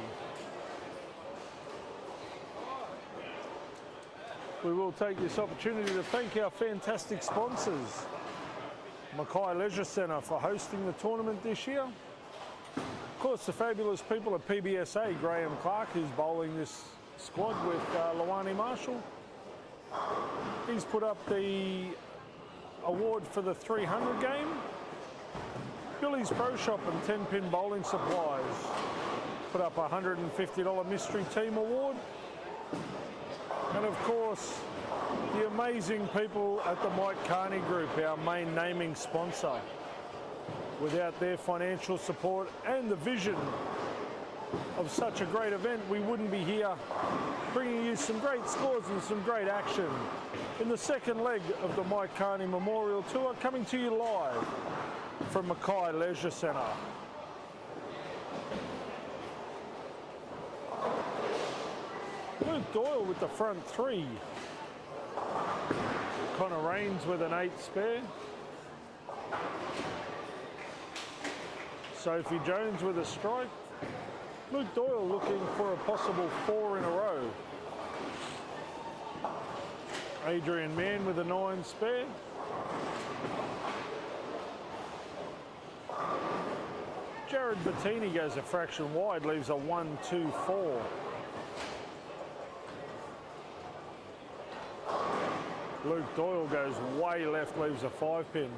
We will take this opportunity to thank our fantastic sponsors. Mackay Leisure Centre for hosting the tournament this year. Of course, the fabulous people at PBSA, Graham Clark, who's bowling this squad with Lawani Marshall. He's put up the award for the 300 game. Billy's Pro Shop and 10-pin bowling supplies put up a $150 mystery team award. And of course, the amazing people at the Mike Carney Group, our main naming sponsor. Without their financial support and the vision of such a great event, we wouldn't be here bringing you some great scores and some great action in the second leg of the Mike Carney Memorial Tour, coming to you live from Mackay Leisure Centre. Luke Doyle with the front 3. Connor Raines with an 8 spare. Sophie Jones with a strike. Luke Doyle looking for a possible 4 in a row. Adrian Mann with a 9 spare. Jared Bettini goes a fraction wide, leaves a 1-2-4. Luke Doyle goes way left, leaves a 5-pin.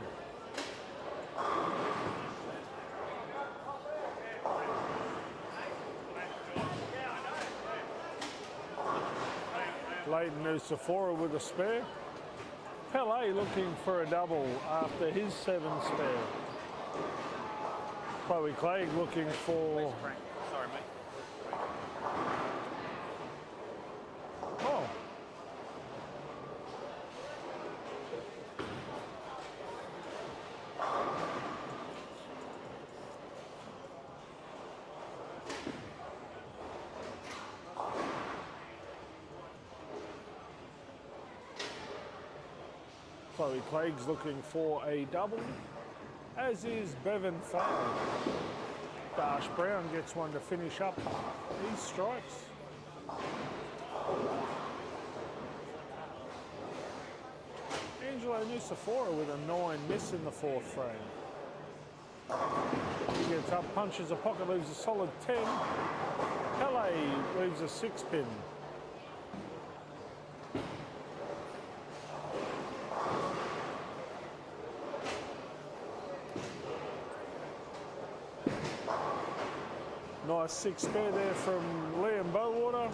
Leighton Nusafora with a spare. Pele looking for a double after his 7 spare. Chloe Clegg looking for... Sorry, mate. Oh. Chloe Clegg's looking for a double, as is Bevan Fay. Darsh Brown gets one to finish up these strikes. Angelo Nusafora with a 9 miss in the 4th frame. He gets up, punches a pocket, leaves a solid 10. Pele leaves a 6-pin. Nice 6 spare there from Liam Bowater.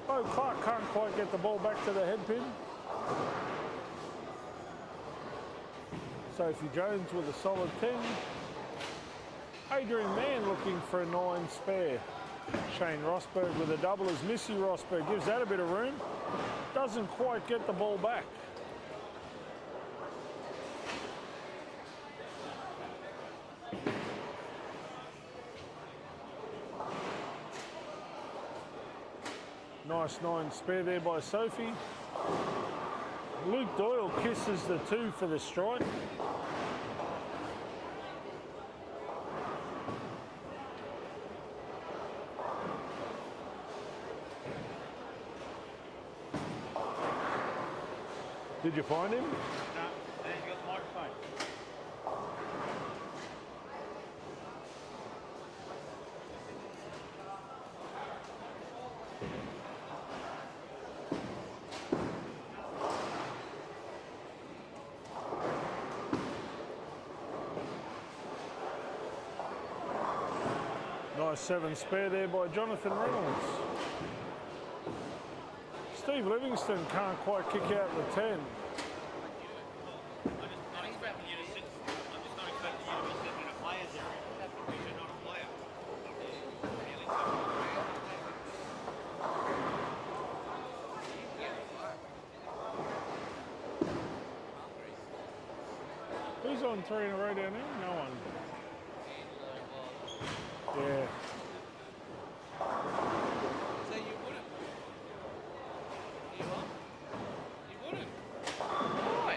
Bo Clark can't quite get the ball back to the head pin. Sophie Jones with a solid 10. Adrian Mann looking for a 9 spare. Shane Rosberg with a double as Missy Rosberg gives that a bit of room. Doesn't quite get the ball back. Nice 9 spare there by Sophie. Luke Doyle kisses the 2 for the strike. Did you find him? No, there you got the microphone. Nice 7 spare there by Jonathan Reynolds. Steve Livingston can't quite kick out the 10. I'm just not expecting you to sit. I'm just not expecting you to be sitting in a player's area because you're not a player. Really Who's on 3 in a row down there? No one. Yeah. So you wouldn't? You what? You wouldn't? Why?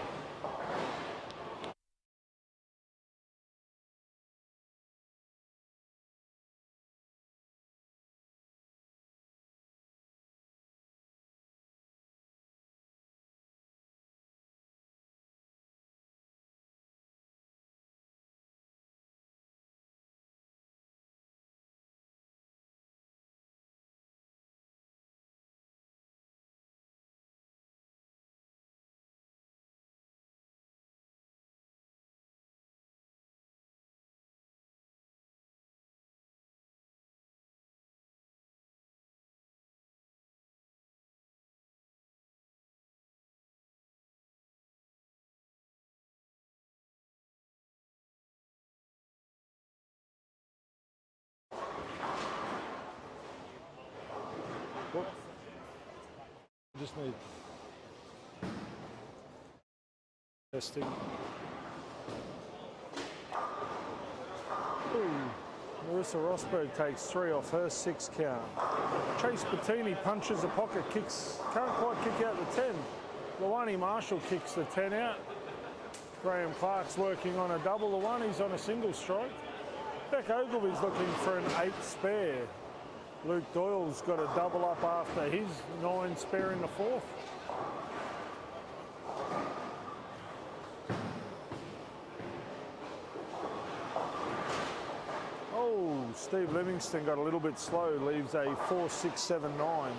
Whoop. Just need testing. Ooh. Marissa Rosberg takes 3 off her 6 count. Chase Bettini punches the pocket, kicks, can't quite kick out the 10. Luani Marshall kicks the 10 out. Graham Clark's working on a double. Luani's on a single strike. Beck Ogilvy's looking for an 8 spare. Luke Doyle's got a double up after his 9 spare in the 4th. Oh, Steve Livingston got a little bit slow, leaves a 4.679.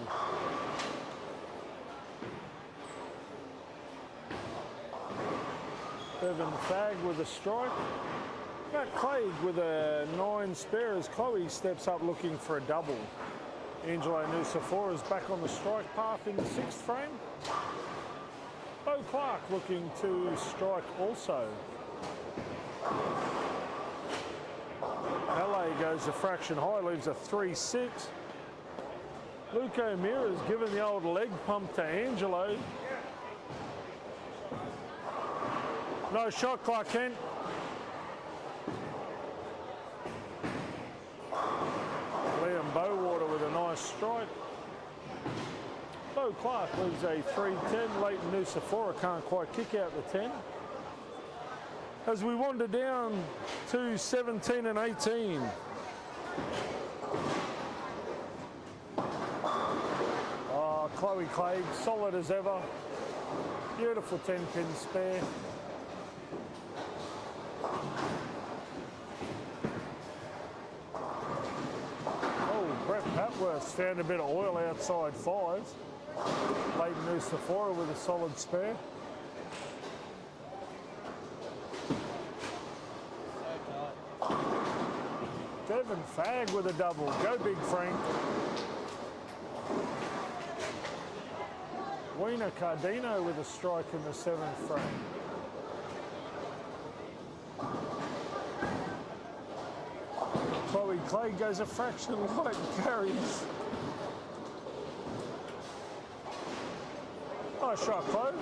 Evan Fagg with a strike. Matt Clegg with a 9 spare as Chloe steps up looking for a double. Angelo Nusafora is back on the strike path in the 6th frame. Bo Clark looking to strike also. LA goes a fraction high, leaves a 3.6. Luke O'Meara's given the old leg pump to Angelo. No shot, Clark Kent. Liam Bowater with a nice strike. Bo Clark leaves a 3.10. Leighton Nusafora can't quite kick out the 10. As we wander down to 17 and 18. Oh, Chloe Clegg, solid as ever. Beautiful 10-pin spare. Brett Patworth's found a bit of oil outside 5s. Leighton Nusafora with a solid spare. Devin Fagg with a double. Go big, Frank. Wiener Cardino with a strike in the 7th frame. Chloe Clegg goes a fraction light and carries. Nice shot, Chloe.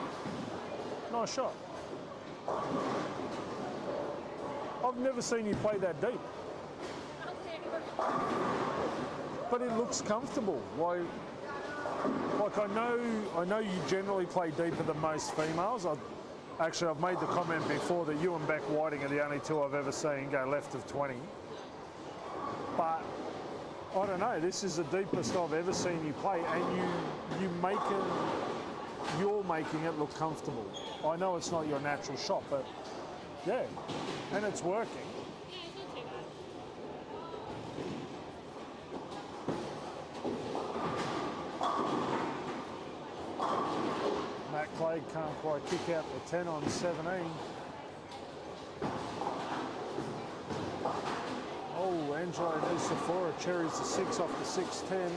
Nice shot. I've never seen you play that deep. But it looks comfortable. Like I know you generally play deeper than most females. I've made the comment before that you and Beck Whiting are the only 2 I've ever seen go left of 20. But I don't know, this is the deepest I've ever seen you play, and you're making it look comfortable. I know it's not your natural shot, but yeah, and it's working. Matt Clegg can't quite kick out the 10 on 17. Oh, Angelo Sephora cherries the 6 off the 610.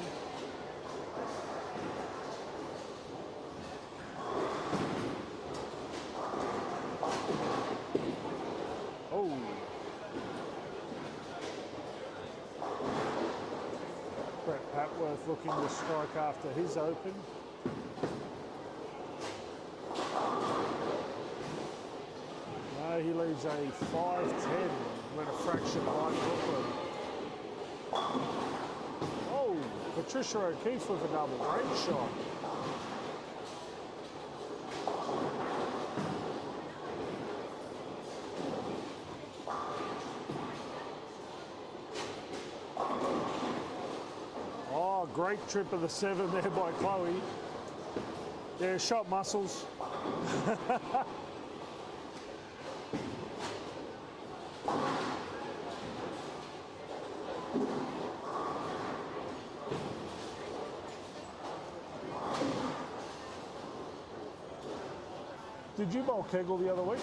Oh. Brett Patworth looking to strike after his open. No, he leaves a 5-10 when a fraction behind Brooklyn. Oh, Patricia O'Keefe with a double. Great shot. Oh, great trip of the 7 there by Chloe. Yeah, shot muscles. Did you bowl Kegel the other week?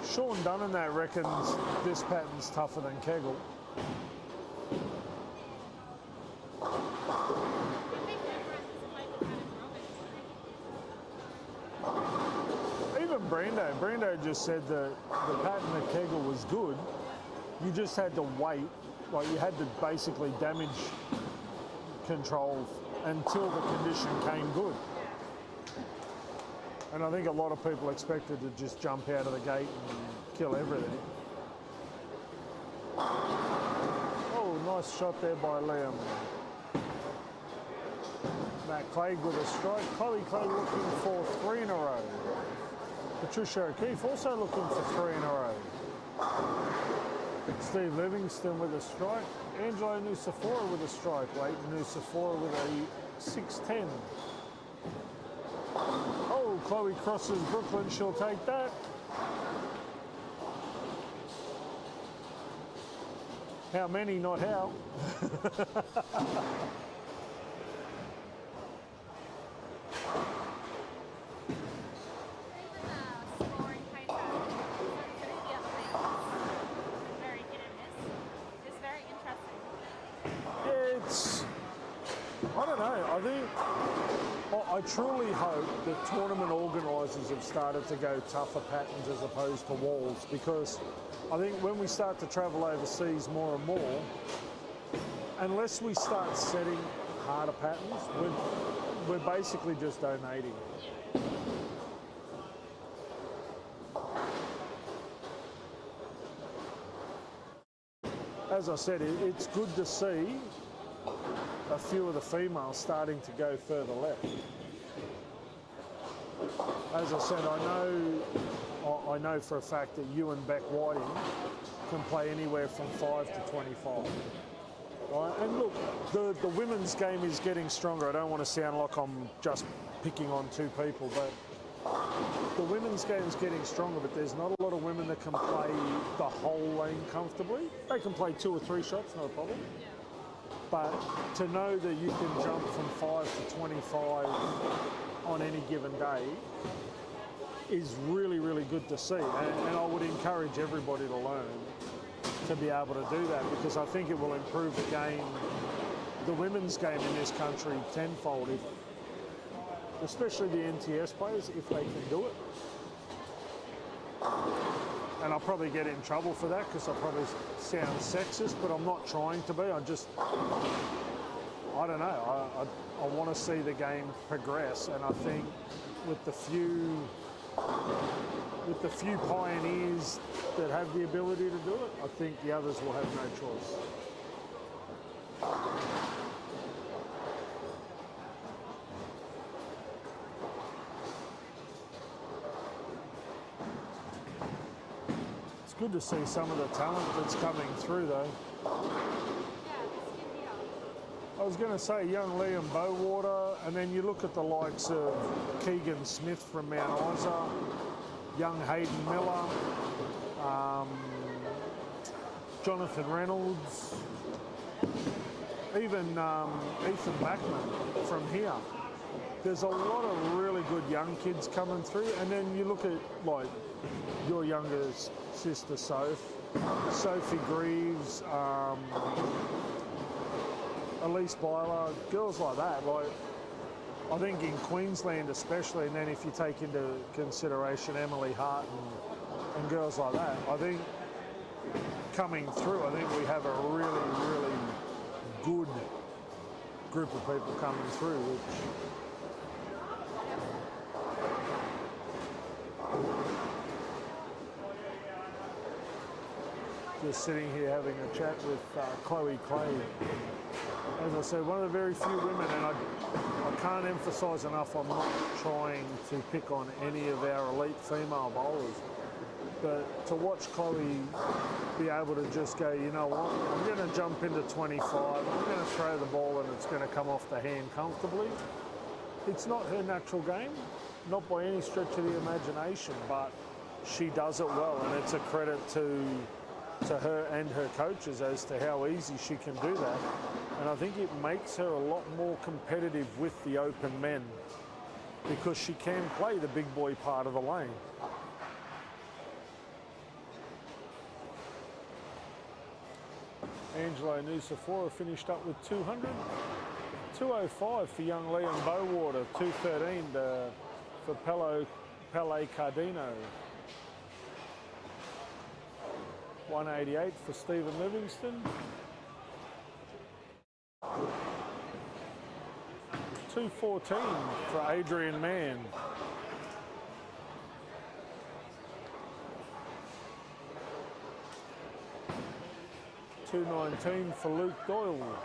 Sean Dunn that reckons this pattern's tougher than Kegel. Even Brando just said that the pattern of Kegel was good. You just had to wait, like you had to basically damage control until the condition came good. And I think a lot of people expected to just jump out of the gate and kill everything. Oh, nice shot there by Liam. Mackay with a strike. Chloe Clay looking for 3 in a row. Patricia O'Keefe also looking for 3 in a row. Steve Livingston with a strike. Angelo Nusafora with a strike. Leighton Nusafora with a 6-10. Oh, Chloe crosses Brooklyn. She'll take that. How many, not how. I don't know. I think I truly hope that tournament organisers have started to go tougher patterns as opposed to walls, because I think when we start to travel overseas more and more, unless we start setting harder patterns, we're basically just donating. As I said, it's good to see a few of the females starting to go further left. As I said, I know for a fact that you and Beck Whiting can play anywhere from 5 to 25. Right? And look, the women's game is getting stronger. I don't want to sound like I'm just picking on 2 people, but the women's game is getting stronger, but there's not a lot of women that can play the whole lane comfortably. They can play 2 or 3 shots, not a problem. But to know that you can jump from 5 to 25 on any given day is really, really good to see. And I would encourage everybody to learn to be able to do that, because I think it will improve the game, the women's game in this country tenfold, especially the NTS players, if they can do it. And I'll probably get in trouble for that because I probably sound sexist, but I'm not trying to be. I don't know. I want to see the game progress, and I think with the few pioneers that have the ability to do it, I think the others will have no choice. Good to see some of the talent that's coming through, though. I was going to say young Liam Bowater, and then you look at the likes of Keegan Smith from Mount Isa, young Hayden Miller, Jonathan Reynolds, even Ethan Backman from here. There's a lot of really good young kids coming through, and then you look at like your younger sister Soph, Sophie Greaves, Elise Byler, girls like that. Like, I think in Queensland especially, and then if you take into consideration Emily Hart and girls like that, I think coming through, I think we have a really, really good group of people coming through, which just sitting here having a chat with Chloe Clay. As I said, one of the very few women, and I can't emphasise enough, I'm not trying to pick on any of our elite female bowlers, but to watch Chloe be able to just go, you know what, I'm going to jump into 25, I'm going to throw the ball and it's going to come off the hand comfortably. It's not her natural game, not by any stretch of the imagination, but she does it well, and it's a credit to her and her coaches as to how easy she can do that. And I think it makes her a lot more competitive with the open men because she can play the big boy part of the lane. Angelo Nusafora finished up with 200. 205 for young Liam Bowater, 213 for Pele Cardino. 188 for Stephen Livingston. 214 for Adrian Mann. 219 for Luke Doyle.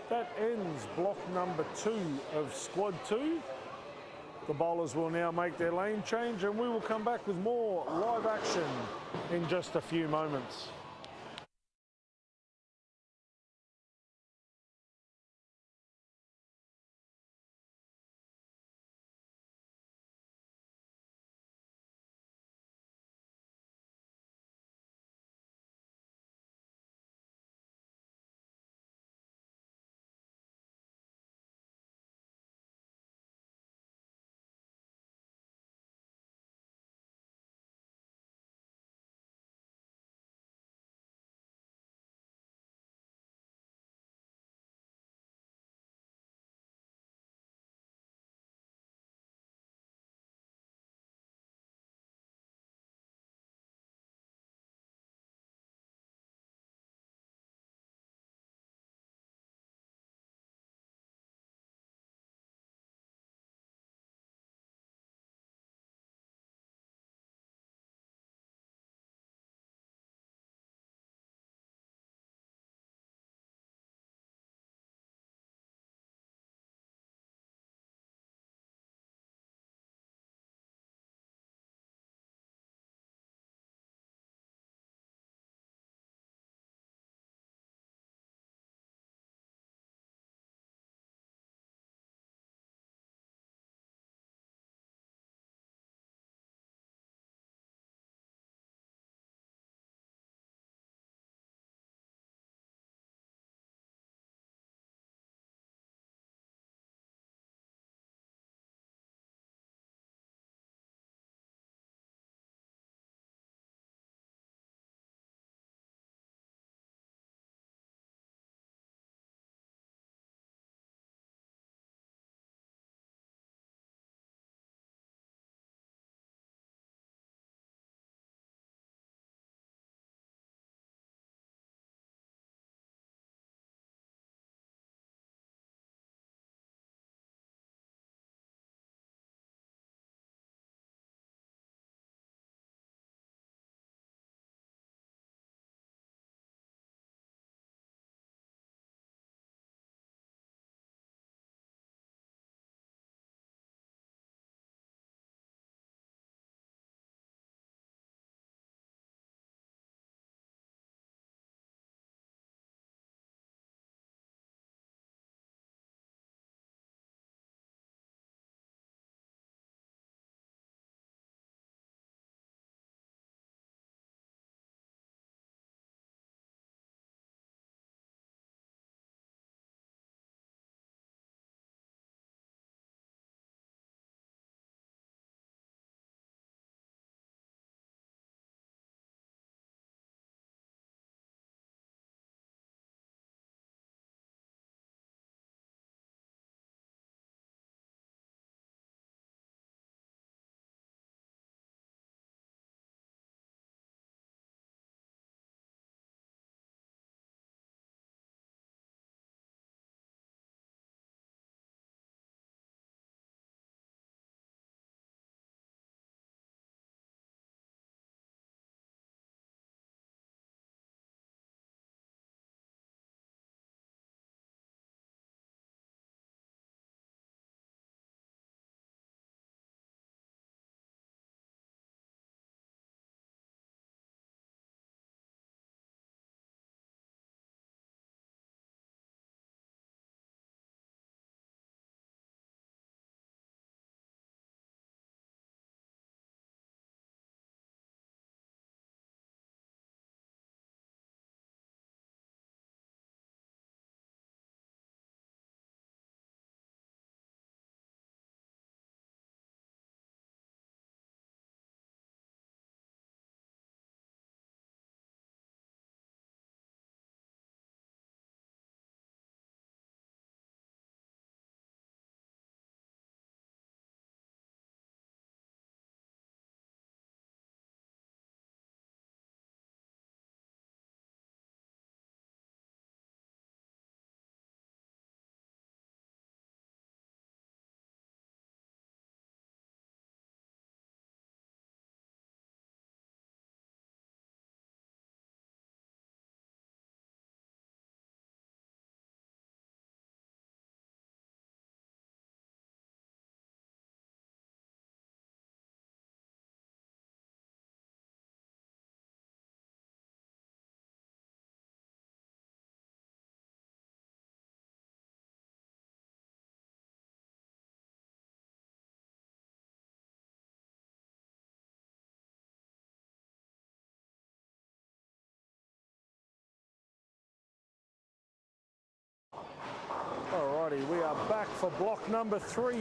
That ends block number 2 of squad 2. The bowlers will now make their lane change, and we will come back with more live action in just a few moments. everybody. We are back for block number 3,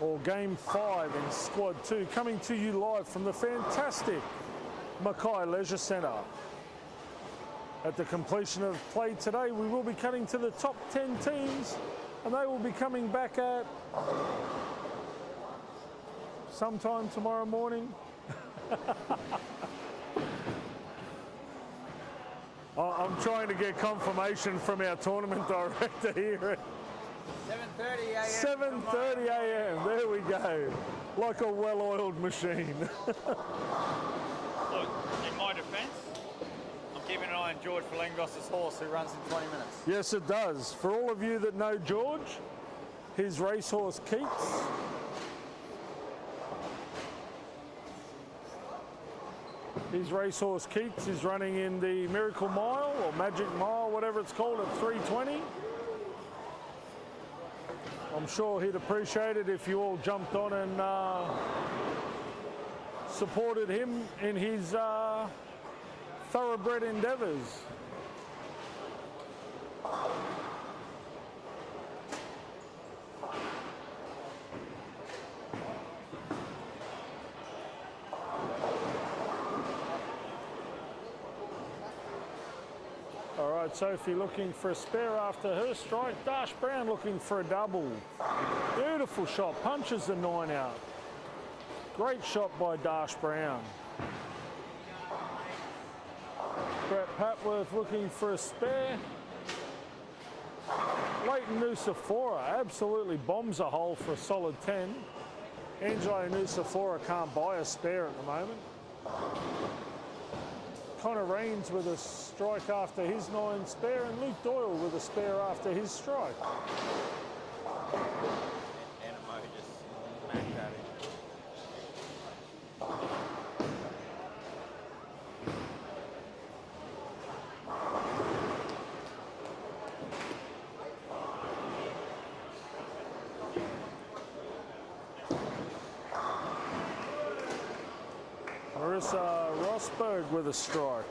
or game 5 in squad 2, coming to you live from the fantastic Mackay Leisure Centre. At the completion of play today, we will be cutting to the top 10 teams, and they will be coming back at sometime tomorrow morning. I'm trying to get confirmation from our tournament director here. 7:30 a.m. 7:30 a.m. There we go. Like a well-oiled machine. Look, in my defence, I'm keeping an eye on George Falengos's horse who runs in 20 minutes. Yes, it does. For all of you that know George, his racehorse Keats. His racehorse Keats is running in the Miracle Mile or Magic Mile, whatever it's called, at 3:20. I'm sure he'd appreciate it if you all jumped on and supported him in his thoroughbred endeavours. All right, Sophie looking for a spare after her strike. Dash Brown looking for a double. Beautiful shot, punches the 9 out. Great shot by Dash Brown. Brett Patworth looking for a spare. Leighton Nusafora absolutely bombs a hole for a solid 10. Angelo Nusafora can't buy a spare at the moment. Connor Rains with a strike after his 9 spare, and Luke Doyle with a spare after his strike. Animo just smacked at him. Marissa Rosberg with a strike.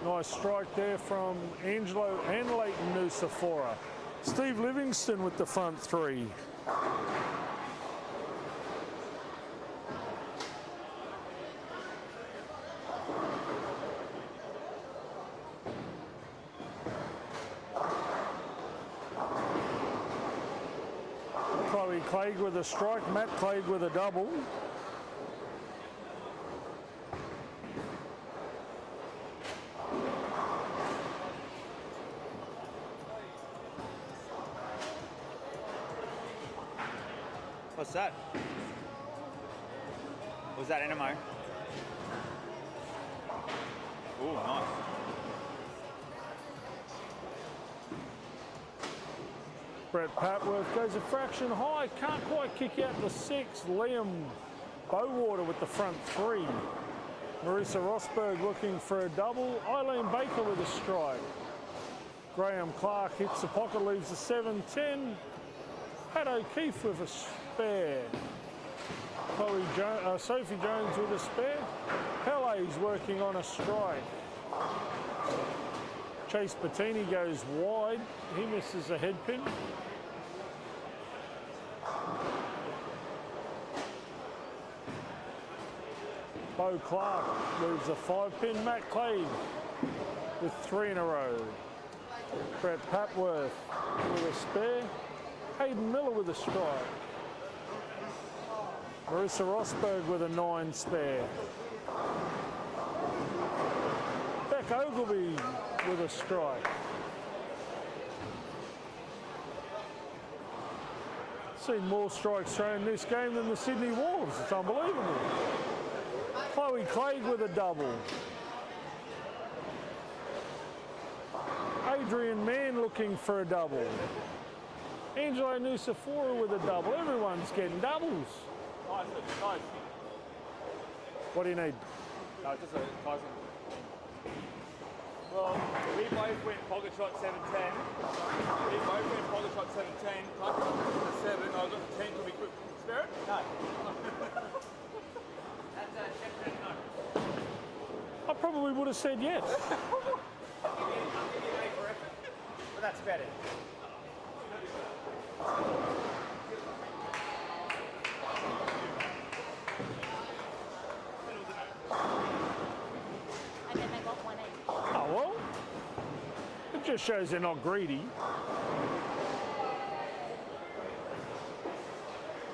Nice strike there from Angelo and Leighton Nusafora. Steve Livingston with the front 3. Chloe Clegg with a strike, Matt Clegg with a double. What's that? Was that Animo? Ooh, nice. Brett Patworth goes a fraction high, can't quite kick out the 6. Liam Bowater with the front 3. Marissa Rosberg looking for a double. Eileen Baker with a strike. Graham Clark hits the pocket, leaves the 7-10. Pat O'Keefe with a spare. Sophie Jones with a spare. Pele's working on a strike. Chase Bettini goes wide. He misses a head pin. Bo Clark leaves a 5-pin. Matt Clegg with 3 in a row. Brett Patworth with a spare. Hayden Miller with a strike. Marissa Rosberg with a 9 spare. Beck Ogilvie with a strike. Seen more strikes thrown in this game than the Sydney Wolves. It's unbelievable. Chloe Clegg with a double. Adrian Mann looking for a double. Angelo Nusafora with a double. Everyone's getting doubles. Nice. What do you need? No, just a Tyson. Well, we both went pocket shot 7-10. We both went pocket shot 7-10. I got the 7, I got the 10. Can we quick spare it? No. That's a check no. I probably would have said yes. I'll give you an A for effort. But that's about it. And then they got 1 each. Oh, well, it just shows they're not greedy.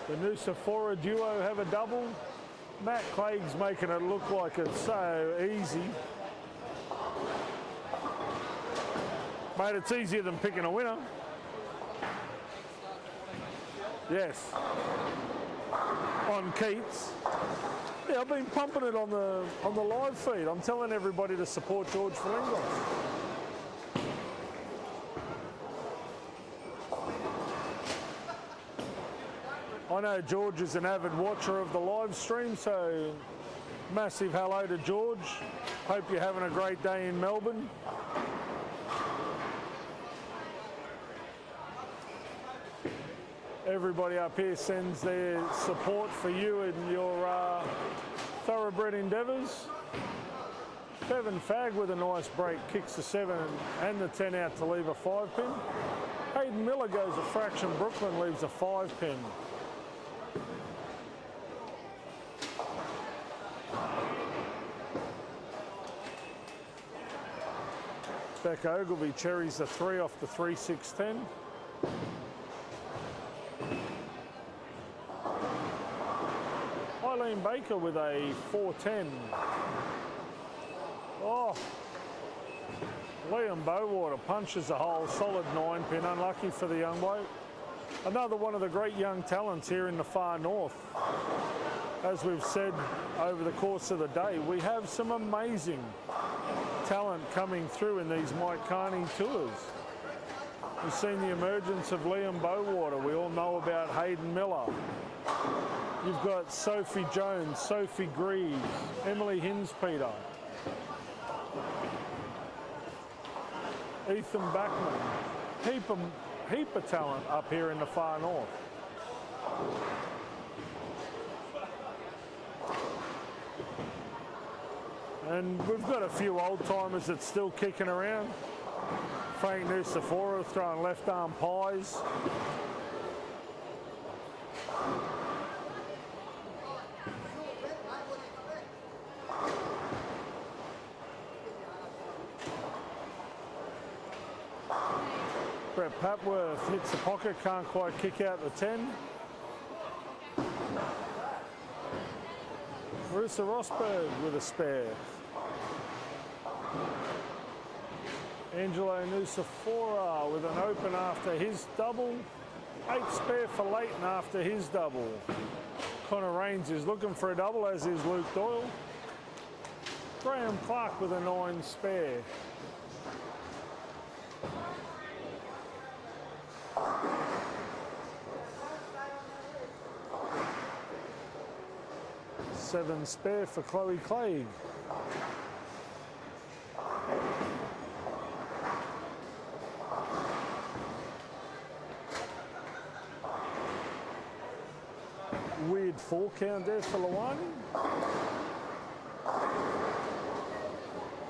The Nusafora duo have a double. Matt Clegg's making it look like it's so easy. Mate, it's easier than picking a winner. Yes. On Keats. Yeah, I've been pumping it on the live feed. I'm telling everybody to support George Falingos. I know George is an avid watcher of the live stream, so massive hello to George. Hope you're having a great day in Melbourne. Everybody up here sends their support for you in your thoroughbred endeavours. Bevan Fag with a nice break, kicks the 7 and the 10 out to leave a 5-pin. Hayden Miller goes a fraction, Brooklyn leaves a 5-pin. Becca Ogilvie cherries the 3 off the 3-6-10. Eileen Baker with a 4-10. Oh, Liam Bowater punches a hole, solid 9-pin, unlucky for the young bloke. Another one of the great young talents here in the far north. As we've said over the course of the day, we have some amazing talent coming through in these Mike Carney tours. We've seen the emergence of Liam Bowater. We all know about Hayden Miller. You've got Sophie Jones, Sophie Greaves, Emily Hinspeter, Ethan Backman. Heap of talent up here in the far north. And we've got a few old timers that's still kicking around. Frank Nusafora throwing left arm pies. Brett Papworth hits the pocket, can't quite kick out the 10. Marissa Rosberg with a spare. Angelo Nusafora with an open after his double. 8 spare for Leighton after his double. Connor Rains is looking for a double, as is Luke Doyle. Graham Clark with a 9 spare. Seven spare for Chloe Clegg. Weird 4 count there for Lawani.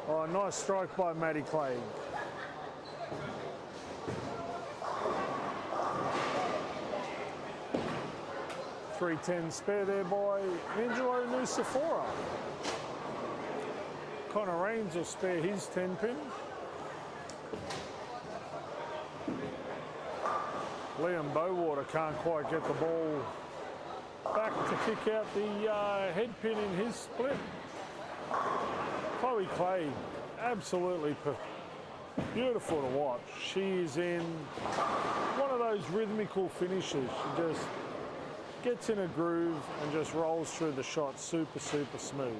Oh, nice strike by Maddie Clegg. .310 spare there by Angelo Nusafora. Connor Rains will spare his 10-pin. Liam Bowater can't quite get the ball back to kick out the head pin in his split. Chloe Clegg, absolutely beautiful to watch. She is in one of those rhythmical finishes. She just gets in a groove and just rolls through the shot super, super smooth.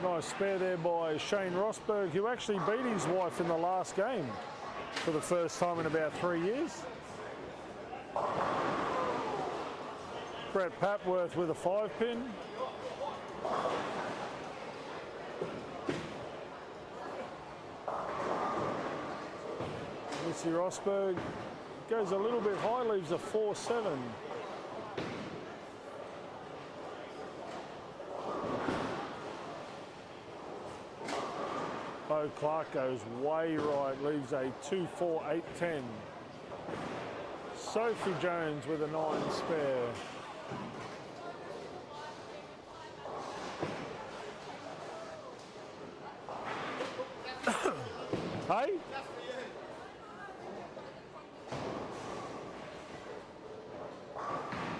Nice spare there by Shane Rosberg, who actually beat his wife in the last game for the first time in about 3 years. Brett Papworth with a 5-pin. Missy Rosberg goes a little bit high, leaves a 4-7. Bo Clark goes way right, leaves a 2-4-8-10. Sophie Jones with a 9 spare. Hey?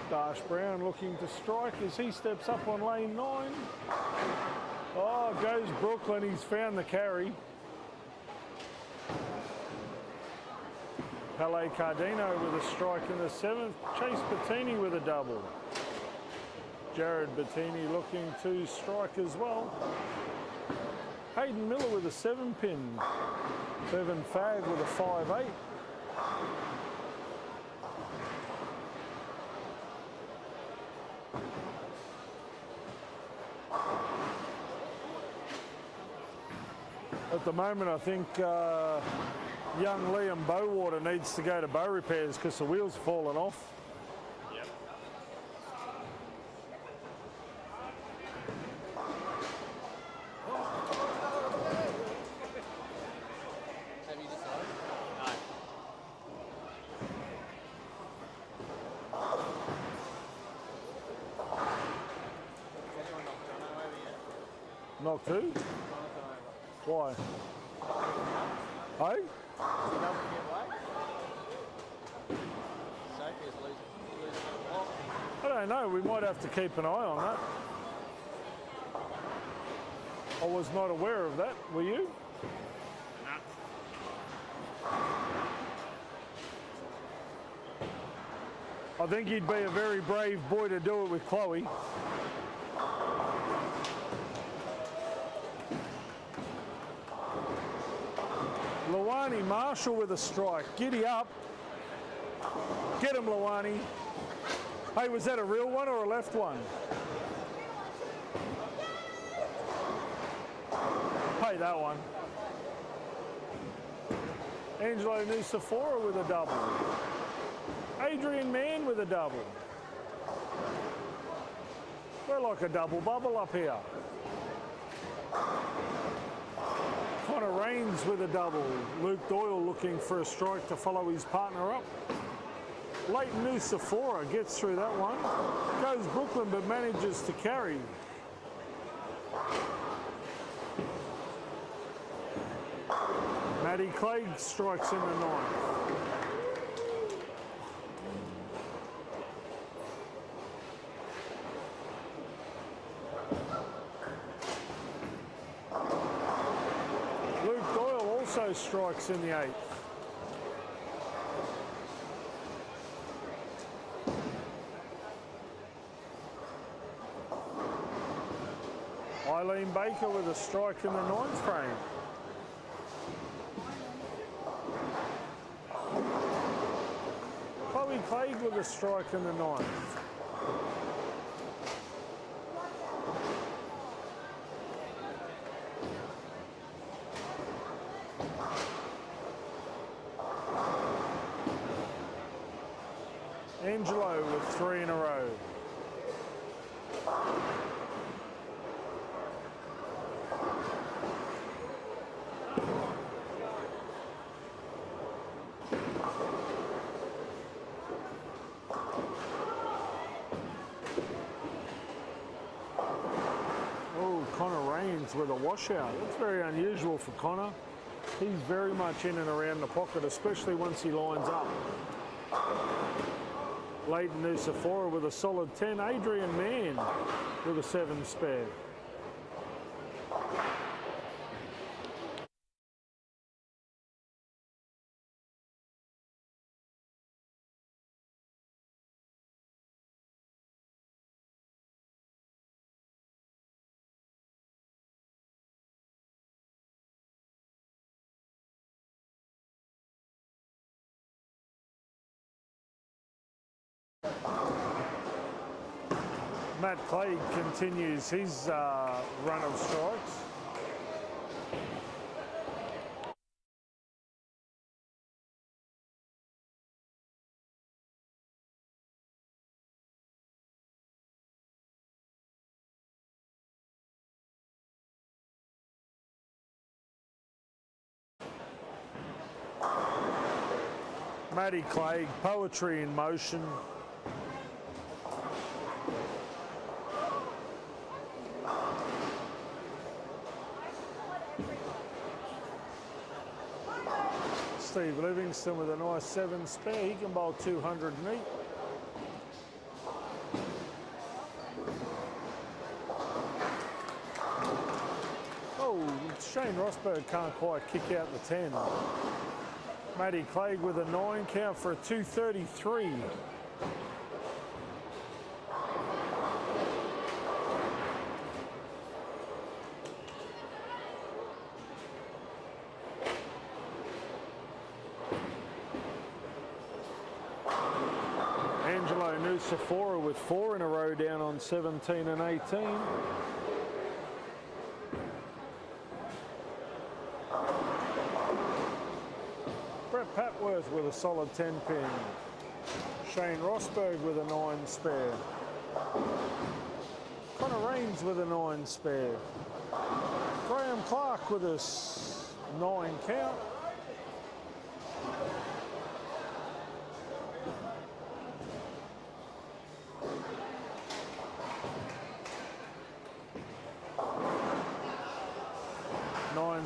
Dash Brown looking to strike as he steps up on lane 9. Oh, goes Brooklyn. He's found the carry. Pele Cardino with a strike in the 7th. Chase Bettini with a double. Jared Bettini looking to strike as well. Hayden Miller with a 7-pin. Bevan Fagg with a 5-8. At the moment, I think young Liam Bowater needs to go to bow repairs because the wheel's fallen off. Yep. Have you decided? No. Has anyone knocked Jono over yet? Knocked who? Jono's gone over. Why? Hey? Is he helping get away? Sophie is losing the ball. I don't know. We might have to keep an eye on that. I was not aware of that. Were you? I think he'd be a very brave boy to do it with Chloe. Luani Marshall with a strike. Giddy up. Get him, Luani. Hey, was that a real one or a left one? Hey, that one. Angelo Nusafora with a double. Adrian Mann with a double. We're like a double bubble up here. Connor Rains with a double. Luke Doyle looking for a strike to follow his partner up. Leighton Nusafora gets through that one. Goes Brooklyn but manages to carry. Matty Clegg strikes in the 9th. Luke Doyle also strikes in the 8th. Eileen Baker with a strike in the 9th frame. Chloe Clegg with a strike in the 9th. Angelo with 3 in a row. Oh, Connor Rains with a washout. That's very unusual for Connor. He's very much in and around the pocket, especially once he lines up. Leighton Nusafora with a solid 10. Adrian Mann with a 7 spare. Matt Clay continues his run of strikes. Matty Clay, poetry in motion. Steve Livingston with a nice 7 spare. He can bowl 200 neat. Oh, Shane Rosberg can't quite kick out the 10. Matty Clegg with a 9 count for a 233. Angelo Nusafora with 4 in a row down on 17 and 18. Brett Patworth with a solid 10 pin. Shane Rosberg with a 9 spare. Connor Raines with a 9 spare. Graham Clark with a 9 count.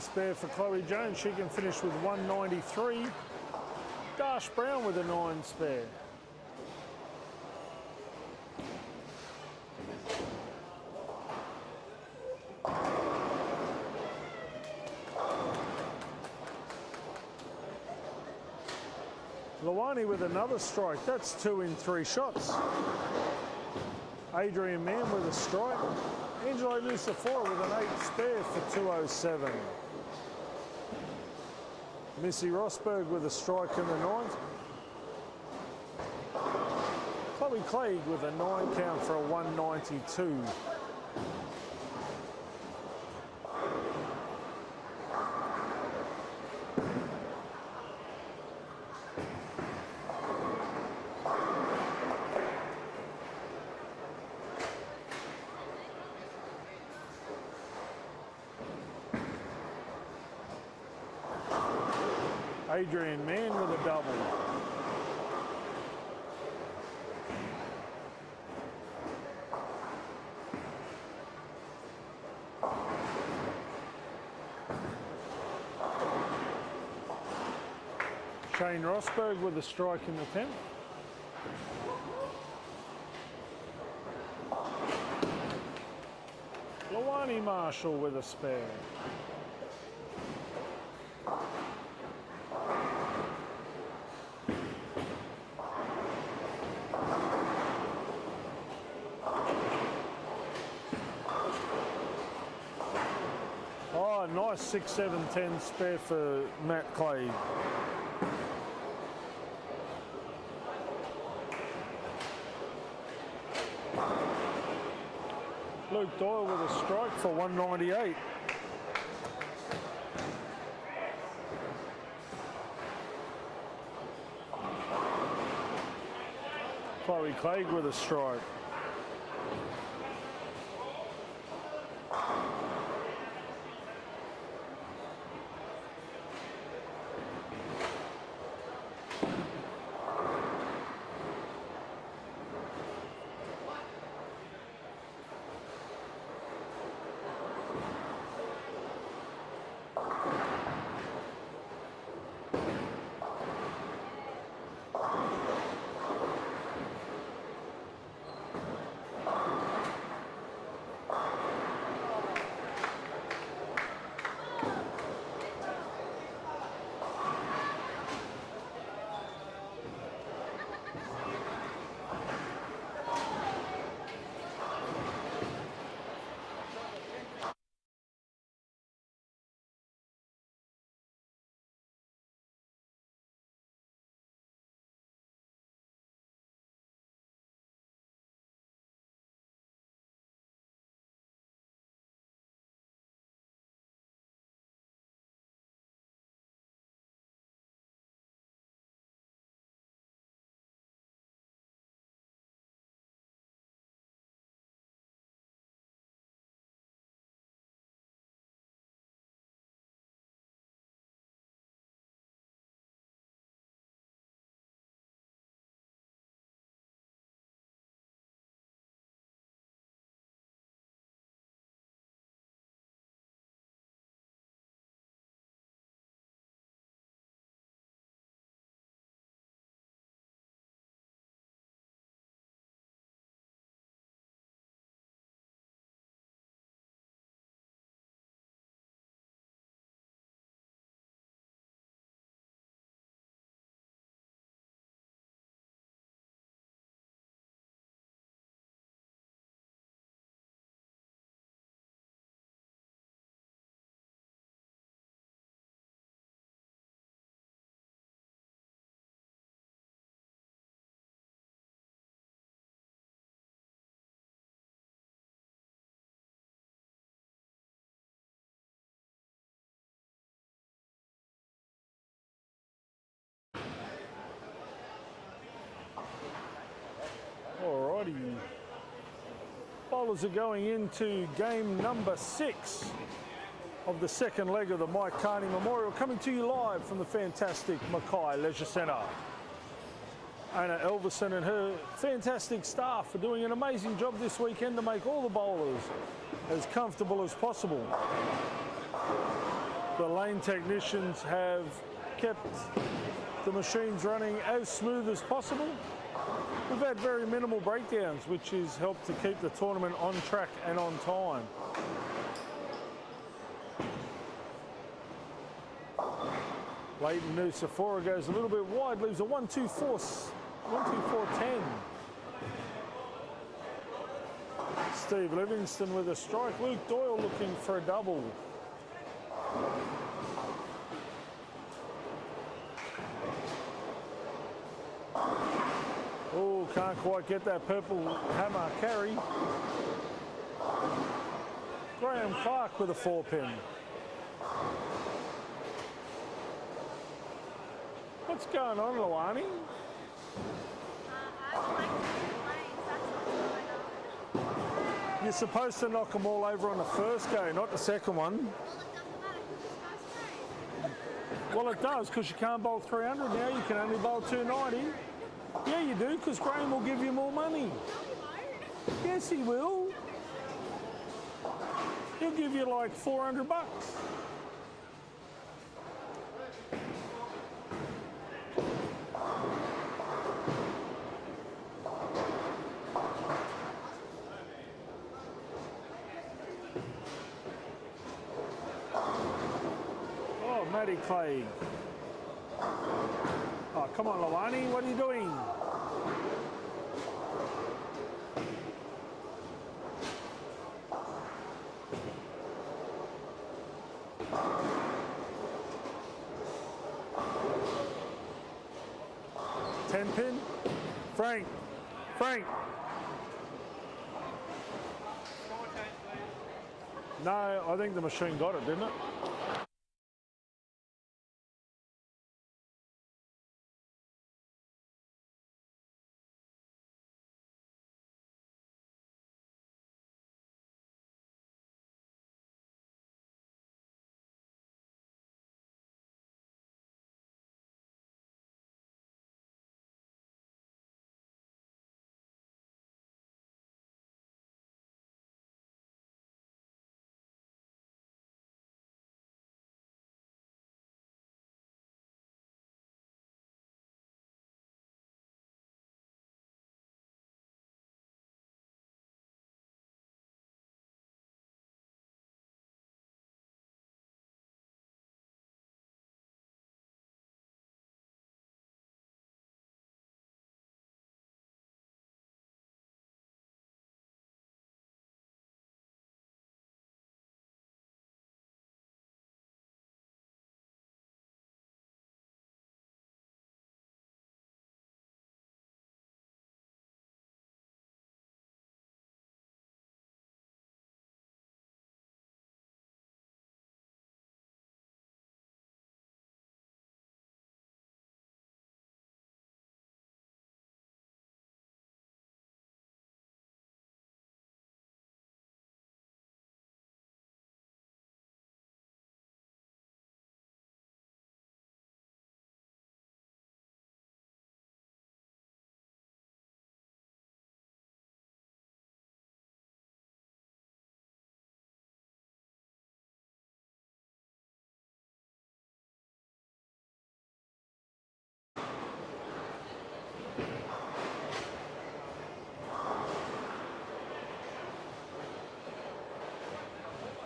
Spare for Chloe Jones. She can finish with 193. Dash Brown with a 9 spare. Lawani with another strike. That's 2 in 3 shots. Adrian Mann with a strike. Angelo Nusafora with an 8 spare for 207. Missy Rosberg with a strike in the 9th. Chloe Clegg with a 9 count for a 192. Adrian Mann with a double. Shane Rosberg with a strike in the 10th. Lawani Marshall with a spare. Nice 6, 7, 10 spare for Matt Clay. Luke Doyle with a strike for 198. Chloe Clegg with a strike. bowlers are going into game number 6 of the second leg of the Mike Carney Memorial, coming to you live from the fantastic Mackay Leisure Centre. Anna Elverson and her fantastic staff are doing an amazing job this weekend to make all the bowlers as comfortable as possible. The lane technicians have kept the machines running as smooth as possible. We've had very minimal breakdowns, which has helped to keep the tournament on track and on time. Leighton Nusafora goes a little bit wide, leaves a 1-2-4-10. Steve Livingston with a strike. Luke Doyle looking for a double. Oh, can't quite get that purple hammer carry. Graham Clark with a 4-pin. What's going on, Luani? You're supposed to knock them all over on the first go, not the second one. Well, it does, because you can't bowl 300 now. You can only bowl 290. Yeah, you do, because Graham will give you more money. Yes, he will. He'll give you like 400 bucks. Oh, Matty Clay. Oh, come on, Lawani, what are you doing? Ten-pin? Frank. No, I think the machine got it, didn't it?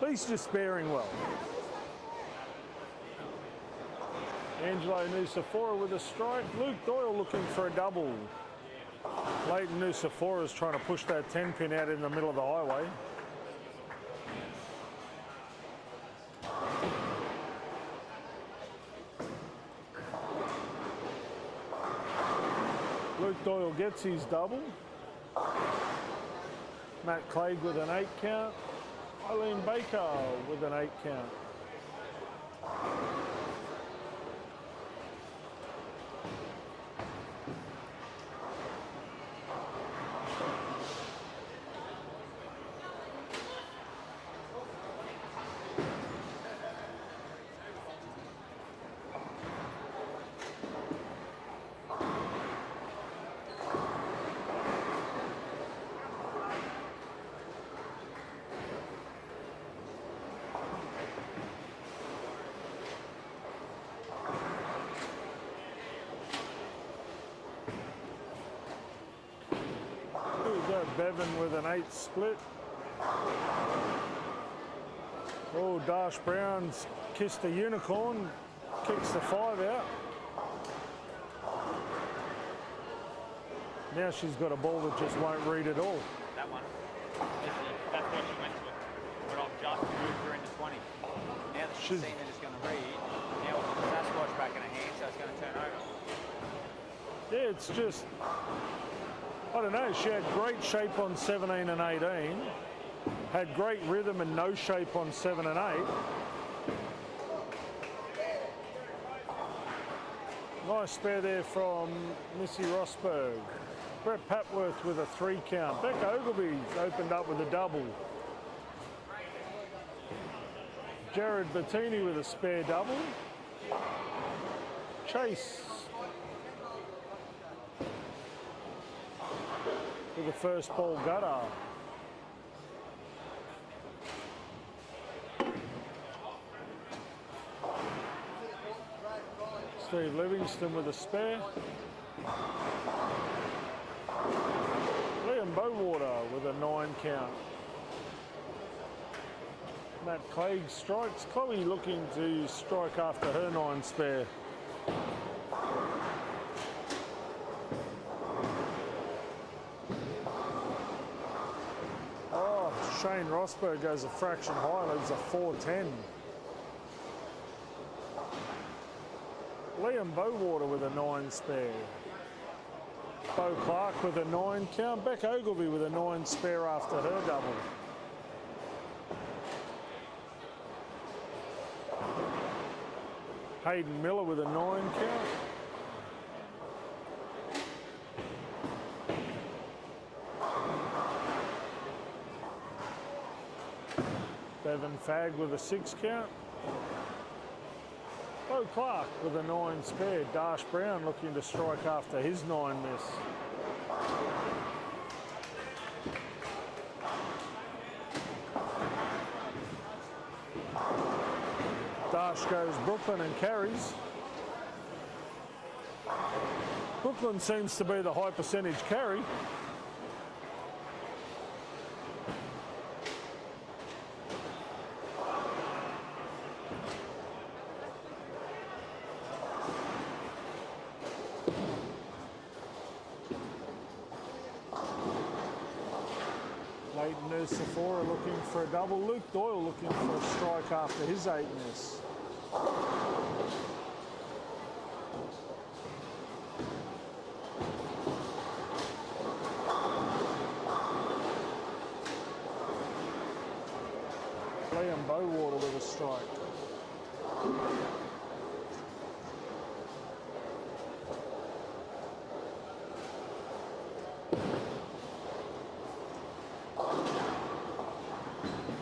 He's just bearing well. Angelo Nusafora with a strike. Luke Doyle looking for a double. Leighton Nusafora is trying to push that 10-pin out in the middle of the highway. Luke Doyle gets his double. Matt Clegg with an 8 count. Eileen Baker with an 8 count. Bevan with an 8 split. Oh, Dash Brown's kissed a unicorn, kicks the 5 out. Now she's got a ball that just won't read at all. That one. That's what she went to. But I've just moved her into 20. Now that she's seen that it's going to read, now it's got the Sasquatch back in her hand, so it's going to turn over. Yeah, it's just, I don't know, she had great shape on 17 and 18, had great rhythm and no shape on 7 and 8. Nice spare there from Missy Rosberg. Brett Papworth with a 3 count. Becca Ogilvy's opened up with a double. Jared Bettini with a spare double. Chase with the first ball gutter. Steve Livingston with a spare. Liam Bowater with a 9 count. Matt Clegg strikes. Chloe looking to strike after her 9 spare. Oh, Shane Rosberg goes a fraction high, leaves a 4-10. Liam Bowater with a 9 spare. Bo Clark with a 9 count. Beck Ogilvy with a 9 spare after her double. Hayden Miller with a 9 count. Bevan Fagg with a 6 count. Bo Clark with a 9 spare. Dash Brown looking to strike after his 9 miss. Dash goes Brooklyn and carries. Brooklyn seems to be the high percentage carry. Leighton Nursafora looking for a double. Luke Doyle looking for a strike after his 8 miss. Liam Bowater with a strike.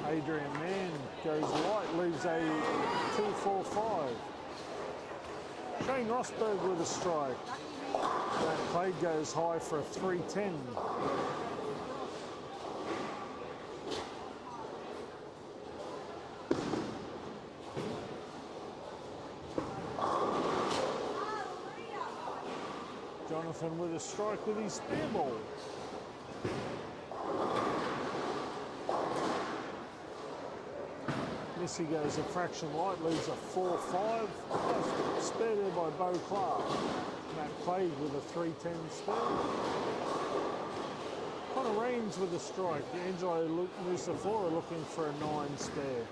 Adrian Mann goes light, leaves a 2-4-5. Shane Rosberg with a strike. That Clay goes high for a 3-10. Jonathan with a strike with his spare ball. Missy goes a fraction light, leaves a 4-5. Spare there by Bo Clark. Matt Clegg with a 3-10 spare. Connor Reams with a strike. Angelo Nucifora looking for a 9 spare.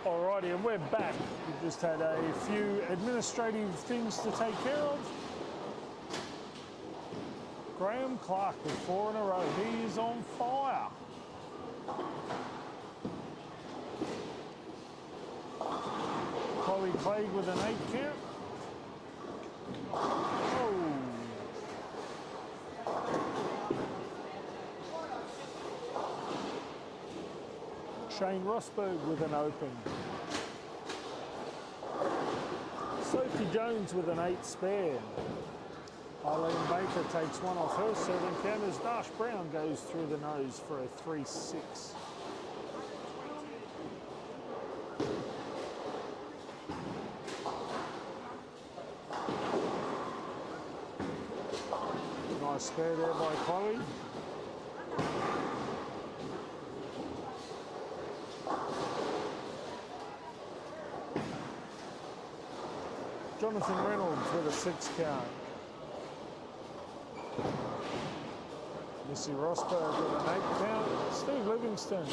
Alrighty, and we're back. We've just had a few administrative things to take care of. Graham Clark with 4 in a row. He is on fire. Chloe Clegg with an 8 count. Oh. Shane Rosberg with an open. Sophie Jones with an 8 spare. Eileen Baker takes one off her 7 count as Dash Brown goes through the nose for a 3-6. Nice spare there by Chloe. Jonathan Reynolds with a 6 count. Missy Rosberg with an 8 count. Steve Livingston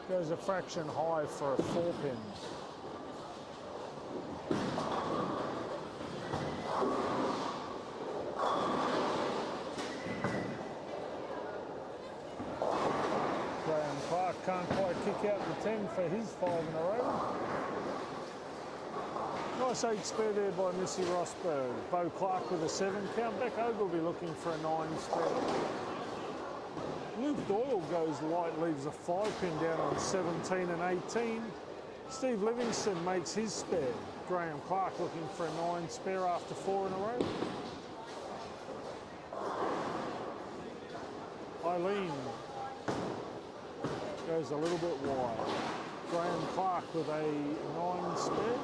goes a fraction high for a 4 pin. Graham Clark can't quite kick out the 10 for his 5 in a row. Nice 8 spare there by Missy Rosberg. Bo Clark with a 7 count. Beck Ogilvy looking for a 9 spare. Luke Doyle goes light, leaves a 5 pin down on 17 and 18. Steve Livingston makes his spare. Graham Clark looking for a 9 spare after 4 in a row. Eileen goes a little bit wide. Graham Clark with a 9 spare.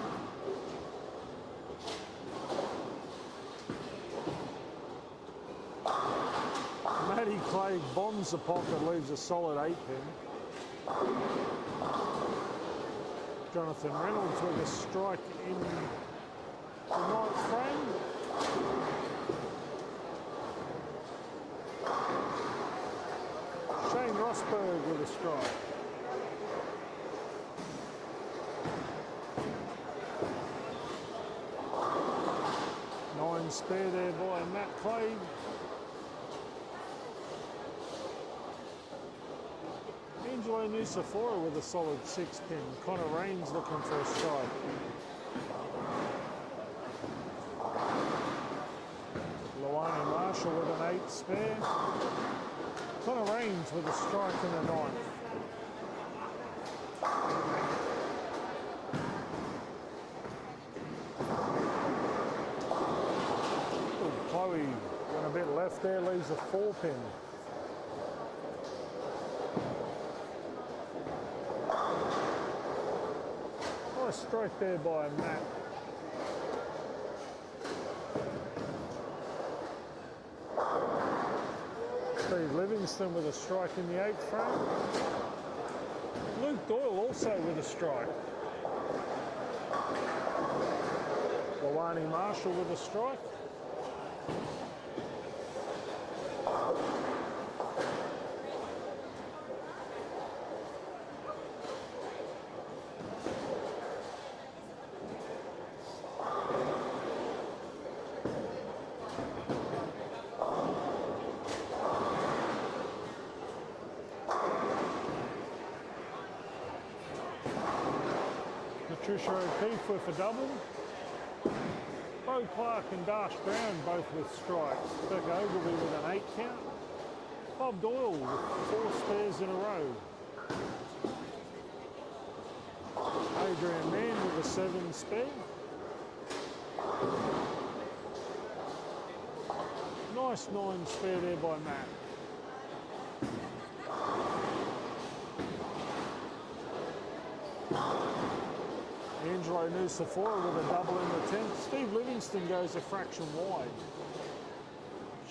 Maddie Clegg bombs the pocket, leaves a solid 8 pin. Jonathan Reynolds with a strike in the 9th frame. Shane Rosberg with a strike. Nine spare there by Matt Clegg. Angelo Nusafora with a solid 6 pin. Connor Raines looking for a strike. Luani Marshall with an 8 spare. Connor Raines with a strike in the 9th. Chloe got a bit left there, leaves a 4 pin. Nice strike there by Matt. Steve Livingston with a strike in the 8th frame. Luke Doyle also with a strike. Luani Marshall with a strike. Patricia O'Keefe with a double. Bo Clark and Dash Brown both with strikes. Beck Ogilvy with an 8 count. Bob Doyle with 4 spares in a row. Adrian Mann with a 7 spare. Nice 9 spare there by Matt. Angelo Nusafora with a double in the 10th. Steve Livingston goes a fraction wide.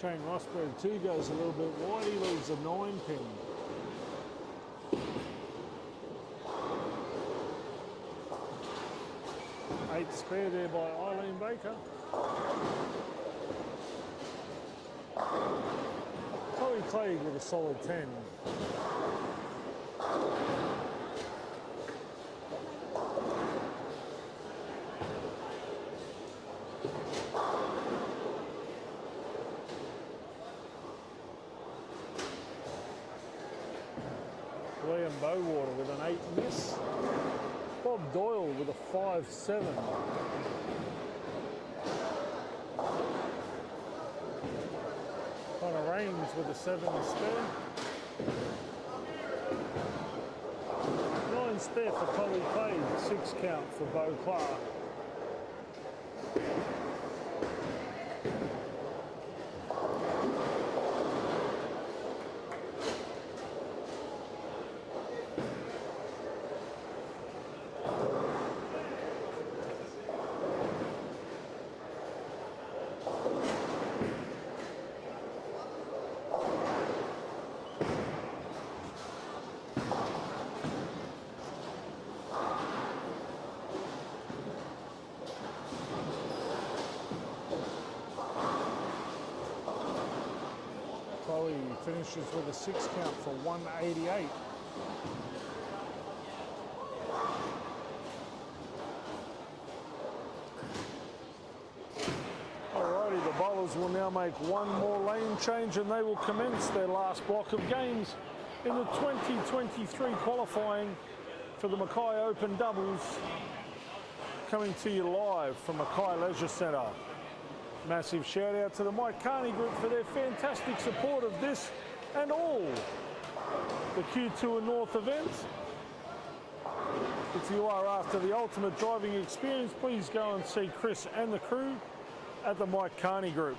Shane Rosberg too goes a little bit wide. He leaves a 9 pin. Eight spare there by Eileen Baker. Chloe Clegg with a solid 10. Bowater with an 8 miss. Bob Doyle with a 5-7. Connor Raines with a 7 spare. 9 spare for Collie Page, 6 count for Bo Clark. Chloe finishes with a 6 count for 188. Alrighty, the bowlers will now make one more lane change and they will commence their last block of games in the 2023 qualifying for the Mackay Open Doubles, coming to you live from Mackay Leisure Centre. Massive shout out to the Mike Carney Group for their fantastic support of this and all the Q2 North events. If you are after the ultimate driving experience, please go and see Chris and the crew at the Mike Carney Group.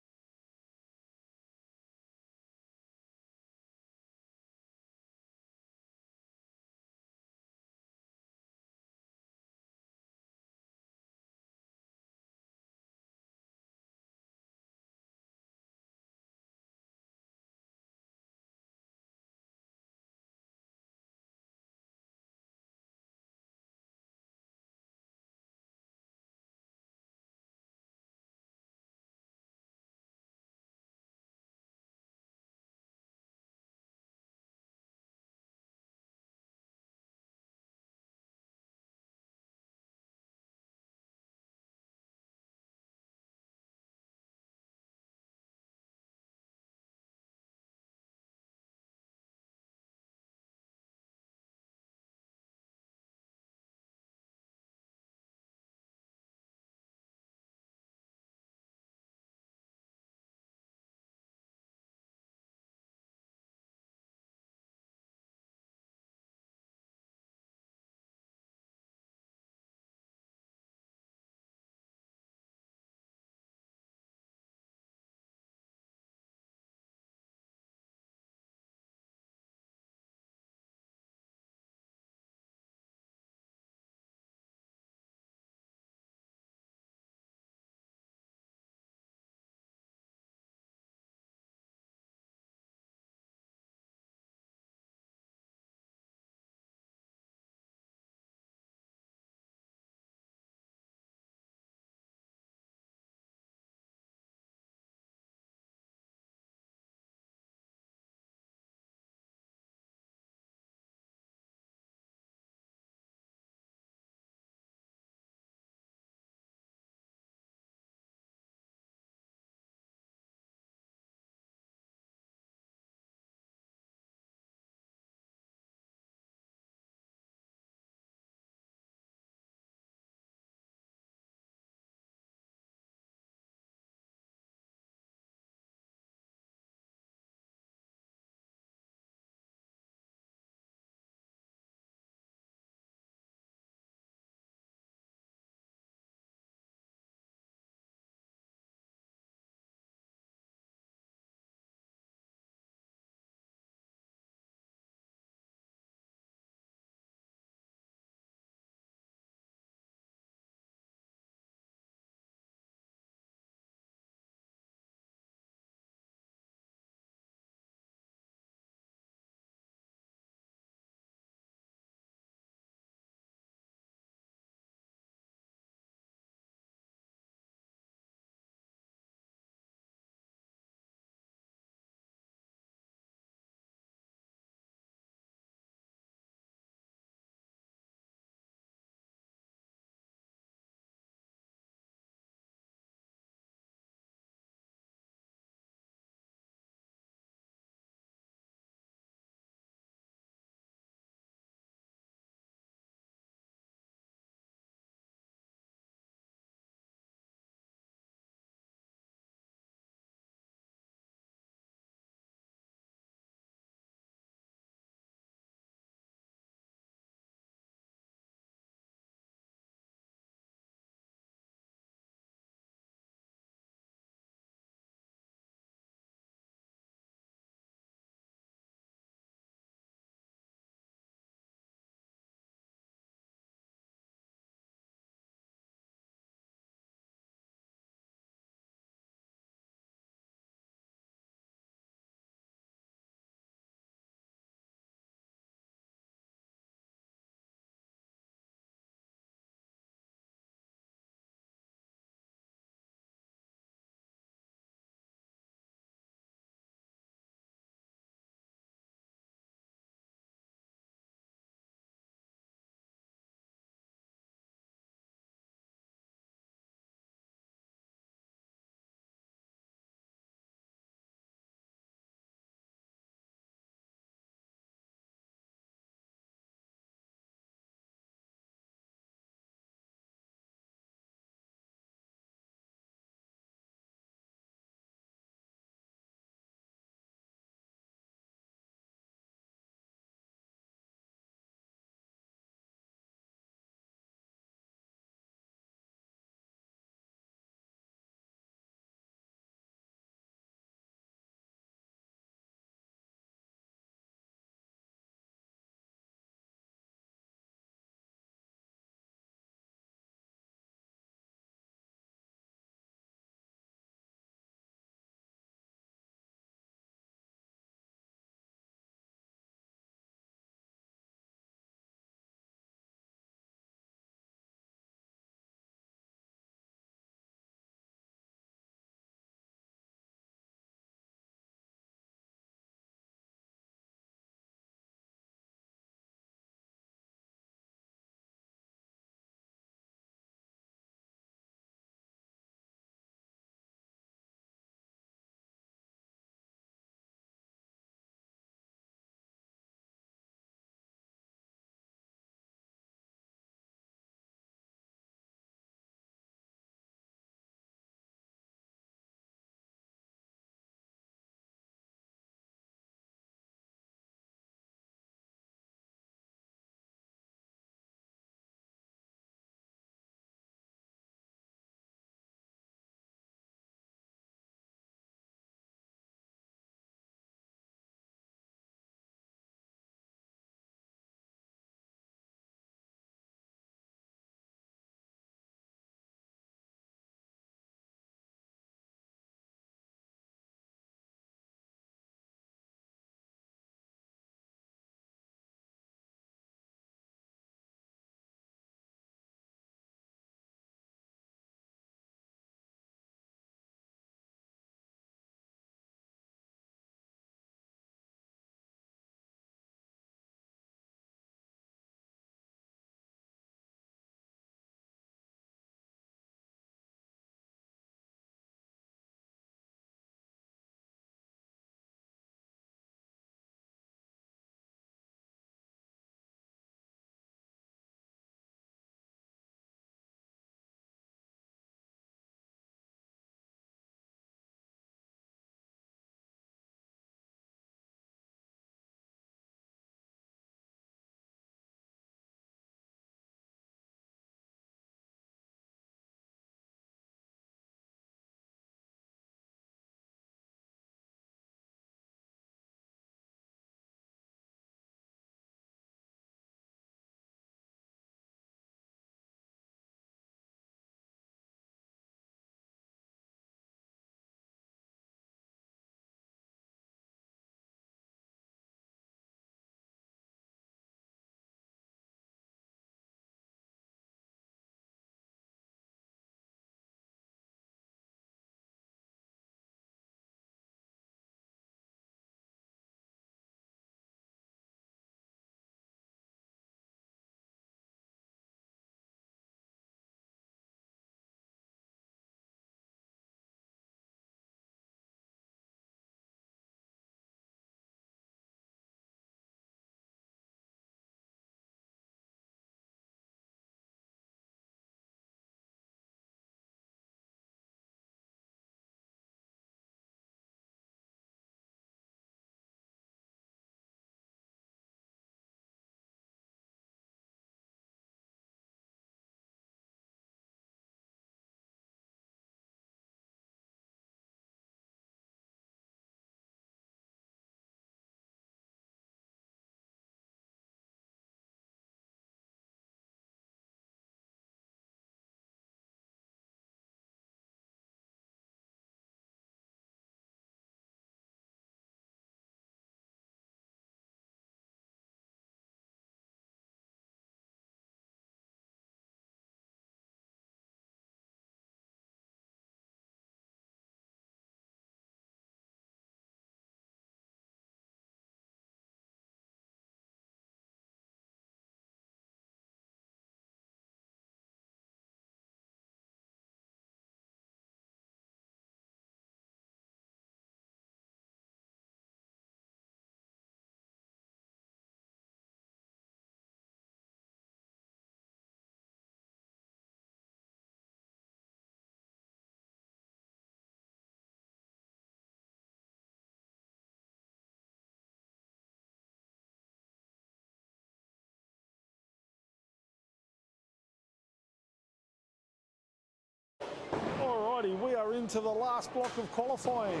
Alrighty, we are into the last block of qualifying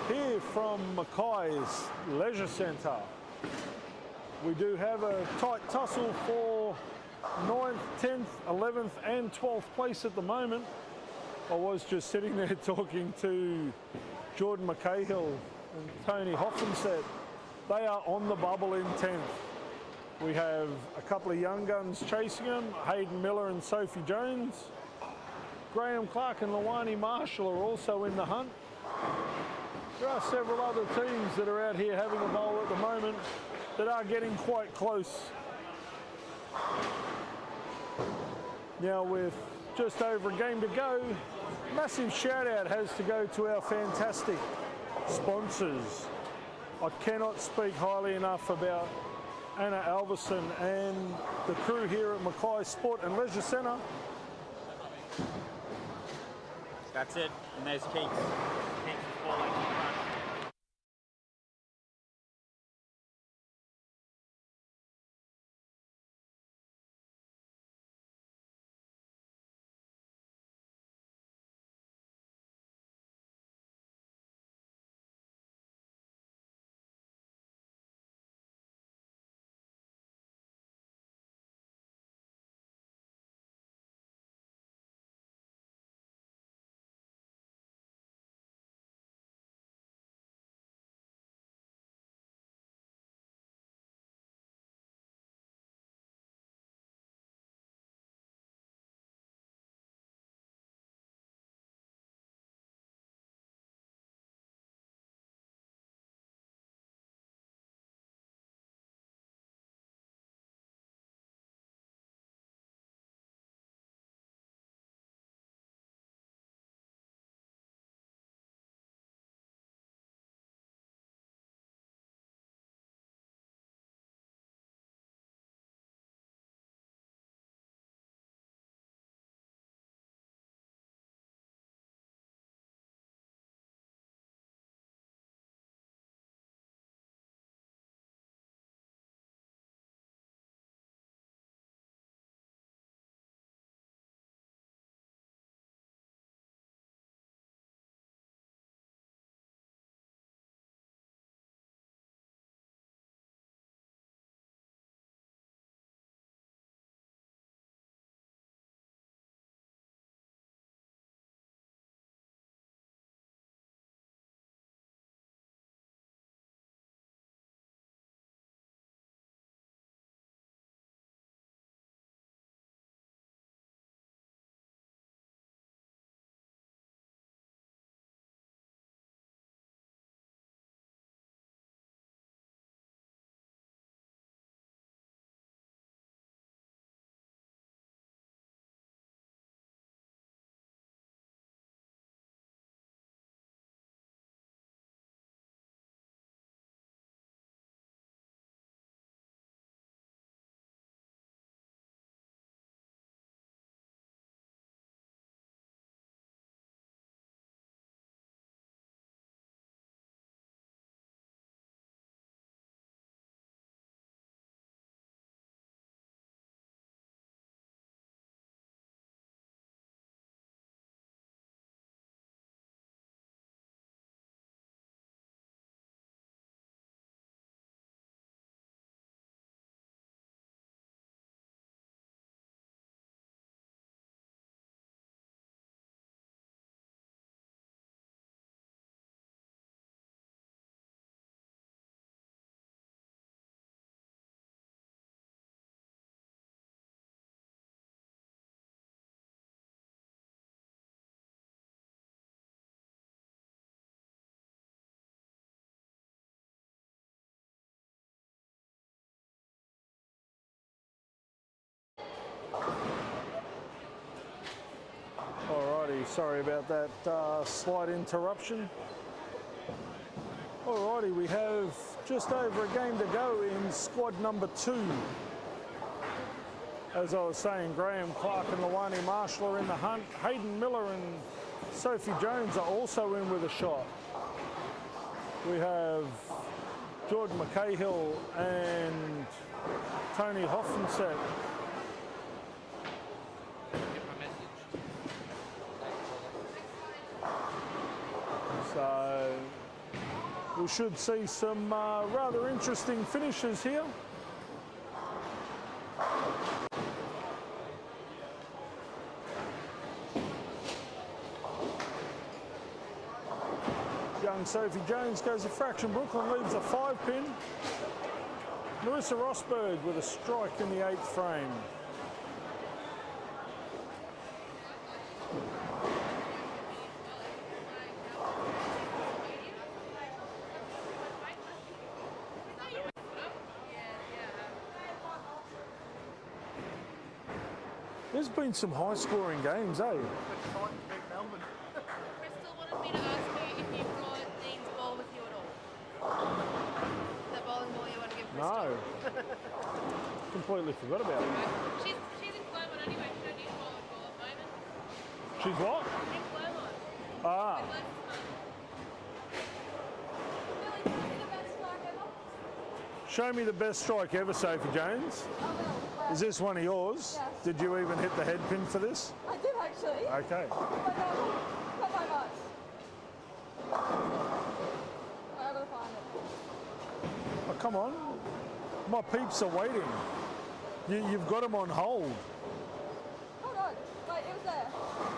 here from Mackay's Leisure Centre. We do have a tight tussle for 9th, 10th, 11th and 12th place at the moment. I was just sitting there talking to Jordan McCahill and Tony Hoffenstedt. They are on the bubble in 10th. We have a couple of young guns chasing them, Hayden Miller and Sophie Jones. Graham Clark and Lawani Marshall are also in the hunt. There are several other teams that are out here having a bowl at the moment that are getting quite close. Now with just over a game to go, massive shout out has to go to our fantastic sponsors. I cannot speak highly enough about Anna Alverson and the crew here at Mackay Sport and Leisure Centre. That's it, and there's Keeks. Keeks is 4 lengths in front. Alrighty, sorry about that slight interruption. Alrighty, we have just over a game to go in squad number 2. As I was saying, Graham Clark and Lawani Marshall are in the hunt. Hayden Miller and Sophie Jones are also in with a shot. We have Jordan McCahill and Tony Hoffenstedt. Get my message. we should see some rather interesting finishes here. Young Sophie Jones goes a fraction. Brooklyn leaves a 5-pin. Marissa Rosberg with a strike in the 8th frame. There's been some high-scoring games, eh? Crystal wanted me to ask you if you brought Dean's ball with you at all. The bowling ball you want to give Crystal. No. Completely forgot about it. She's in Clermont anyway. She don't need a bowling ball at the moment. She's what? In Clermont. Ah. With lessons money. Billy, can I see the best strike ever? Show me the best strike ever, Sophie Jones. I will. Is this one of yours? Yes. Did you even hit the head pin for this? I did actually. Okay. But not by much. I gotta find it. Oh, come on. My peeps are waiting. You've got them on hold. Hold on. Wait, it was there.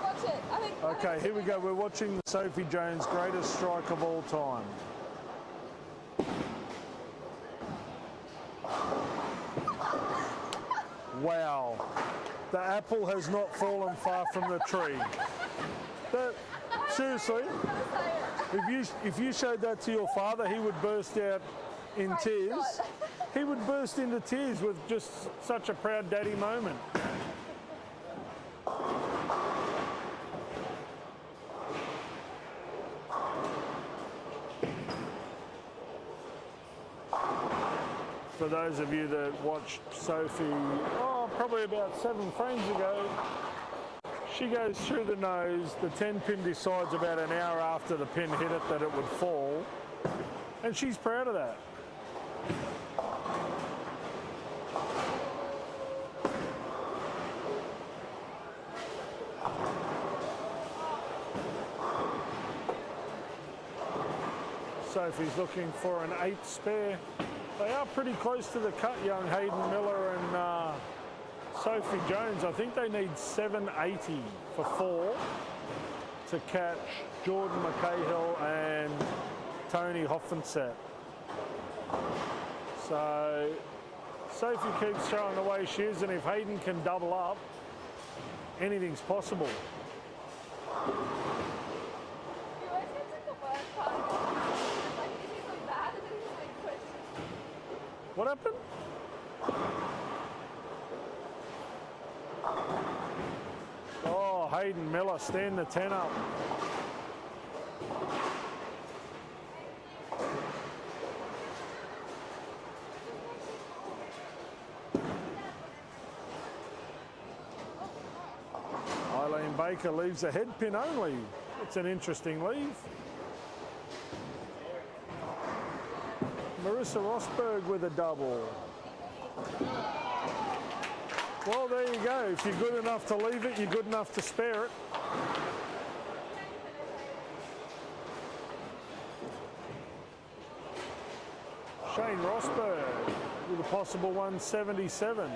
Watch it. I think. Okay, here we go. We're watching the Sophie Jones greatest strike of all time. Wow. The apple has not fallen far from the tree. Seriously, if you showed that to your father, he would burst out in tears. He would burst into tears with just such a proud daddy moment. For those of you that watched Sophie, probably about 7 frames ago, she goes through the nose. The 10-pin decides about an hour after the pin hit it that it would fall, and she's proud of that. Sophie's looking for an 8th spare. They are pretty close to the cut, young Hayden Miller and Sophie Jones. I think they need 780 for 4 to catch Jordan McCahill and Tony Hoffenset. So Sophie keeps throwing the way she is, and if Hayden can double up, anything's possible. What happened? Oh, Hayden Miller, stand the 10 up. Eileen Baker leaves a head pin only. It's an interesting leave. Marissa Rosberg with a double. Well, there you go. If you're good enough to leave it, you're good enough to spare it. Shane Rosberg with a possible 177.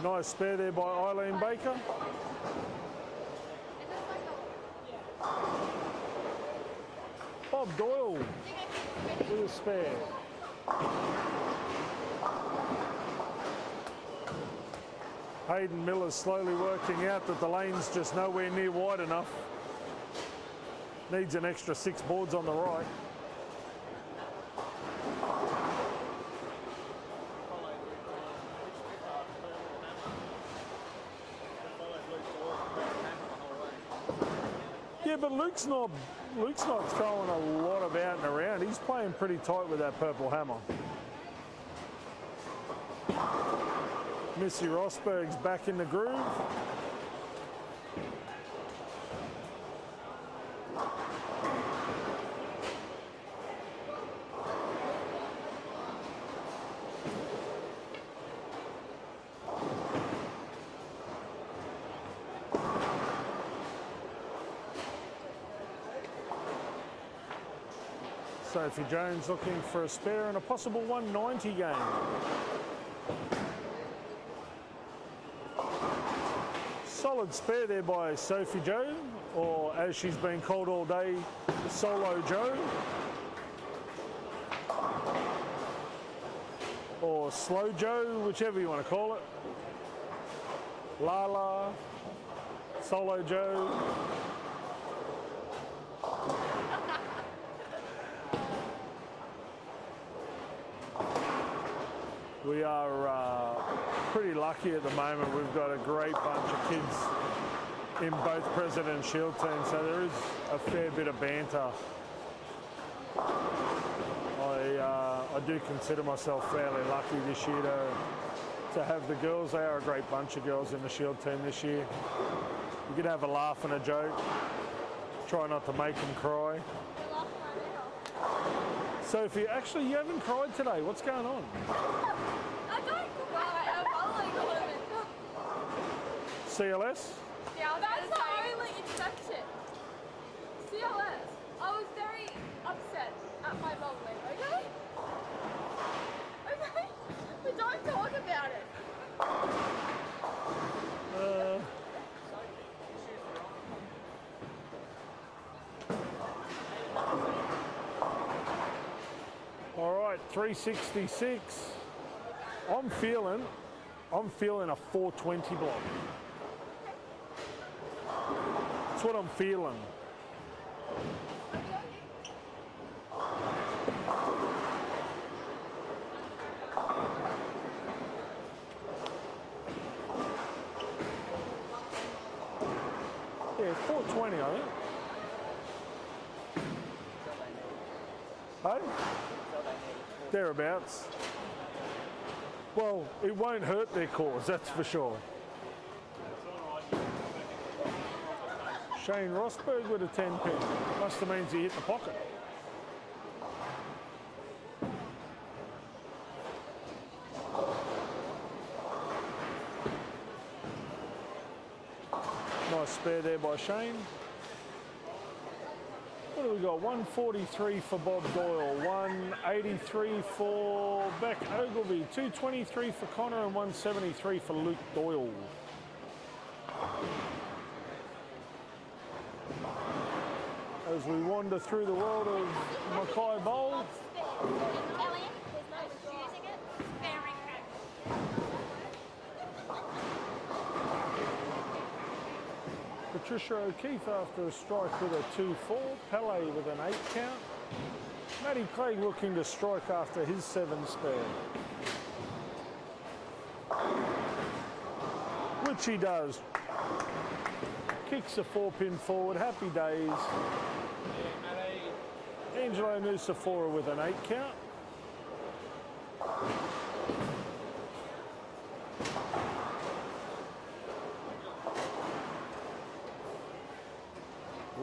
Nice spare there by Eileen Baker. Bob Doyle with a spare. Hayden Miller's slowly working out that the lane's just nowhere near wide enough. Needs an extra 6 boards on the right. Yeah, but Luke's not throwing a lot about and around. He's playing pretty tight with that purple hammer. Missy Rosberg's back in the groove. Sophie Jones looking for a spare and a possible 190 game. Solid spare there by Sophie Joe, or as she's been called all day, Solo Joe. Or Slow Joe, whichever you want to call it. Lala, Solo Joe. We are pretty lucky at the moment. We've got a great bunch of kids in both President Shield teams, so there is a fair bit of banter. I do consider myself fairly lucky this year to have the girls. They are a great bunch of girls in the Shield team this year. You can have a laugh and a joke. Try not to make them cry. Sophie, actually, you haven't cried today. What's going on? I don't cry. I'm following the limit. CLS? Yeah, that's the only exception. CLS. I was very upset at my bowling, okay? Okay? But don't talk about it. All right, 366. I'm feeling a 420 block. That's what I'm feeling. Yeah, 420, I think. Hey? Thereabouts. Well, it won't hurt their cause, that's for sure. Shane Rosberg with a 10 pin. Must have means he hit the pocket. Nice spare there by Shane. What do we got? 143 for Bob Doyle, 183 for Beck Ogilvie, 223 for Connor and 173 for Luke Doyle. As we wander through the world of Mackay Bowl. Elliot, there's no refusing it. Very good. Patricia O'Keefe after a strike with a 2-4. Pele with an 8 count. Matty Clegg looking to strike after his 7 spare. Which he does. Kicks a 4-pin forward. Happy days. Angelo Nusafora with an 8 count.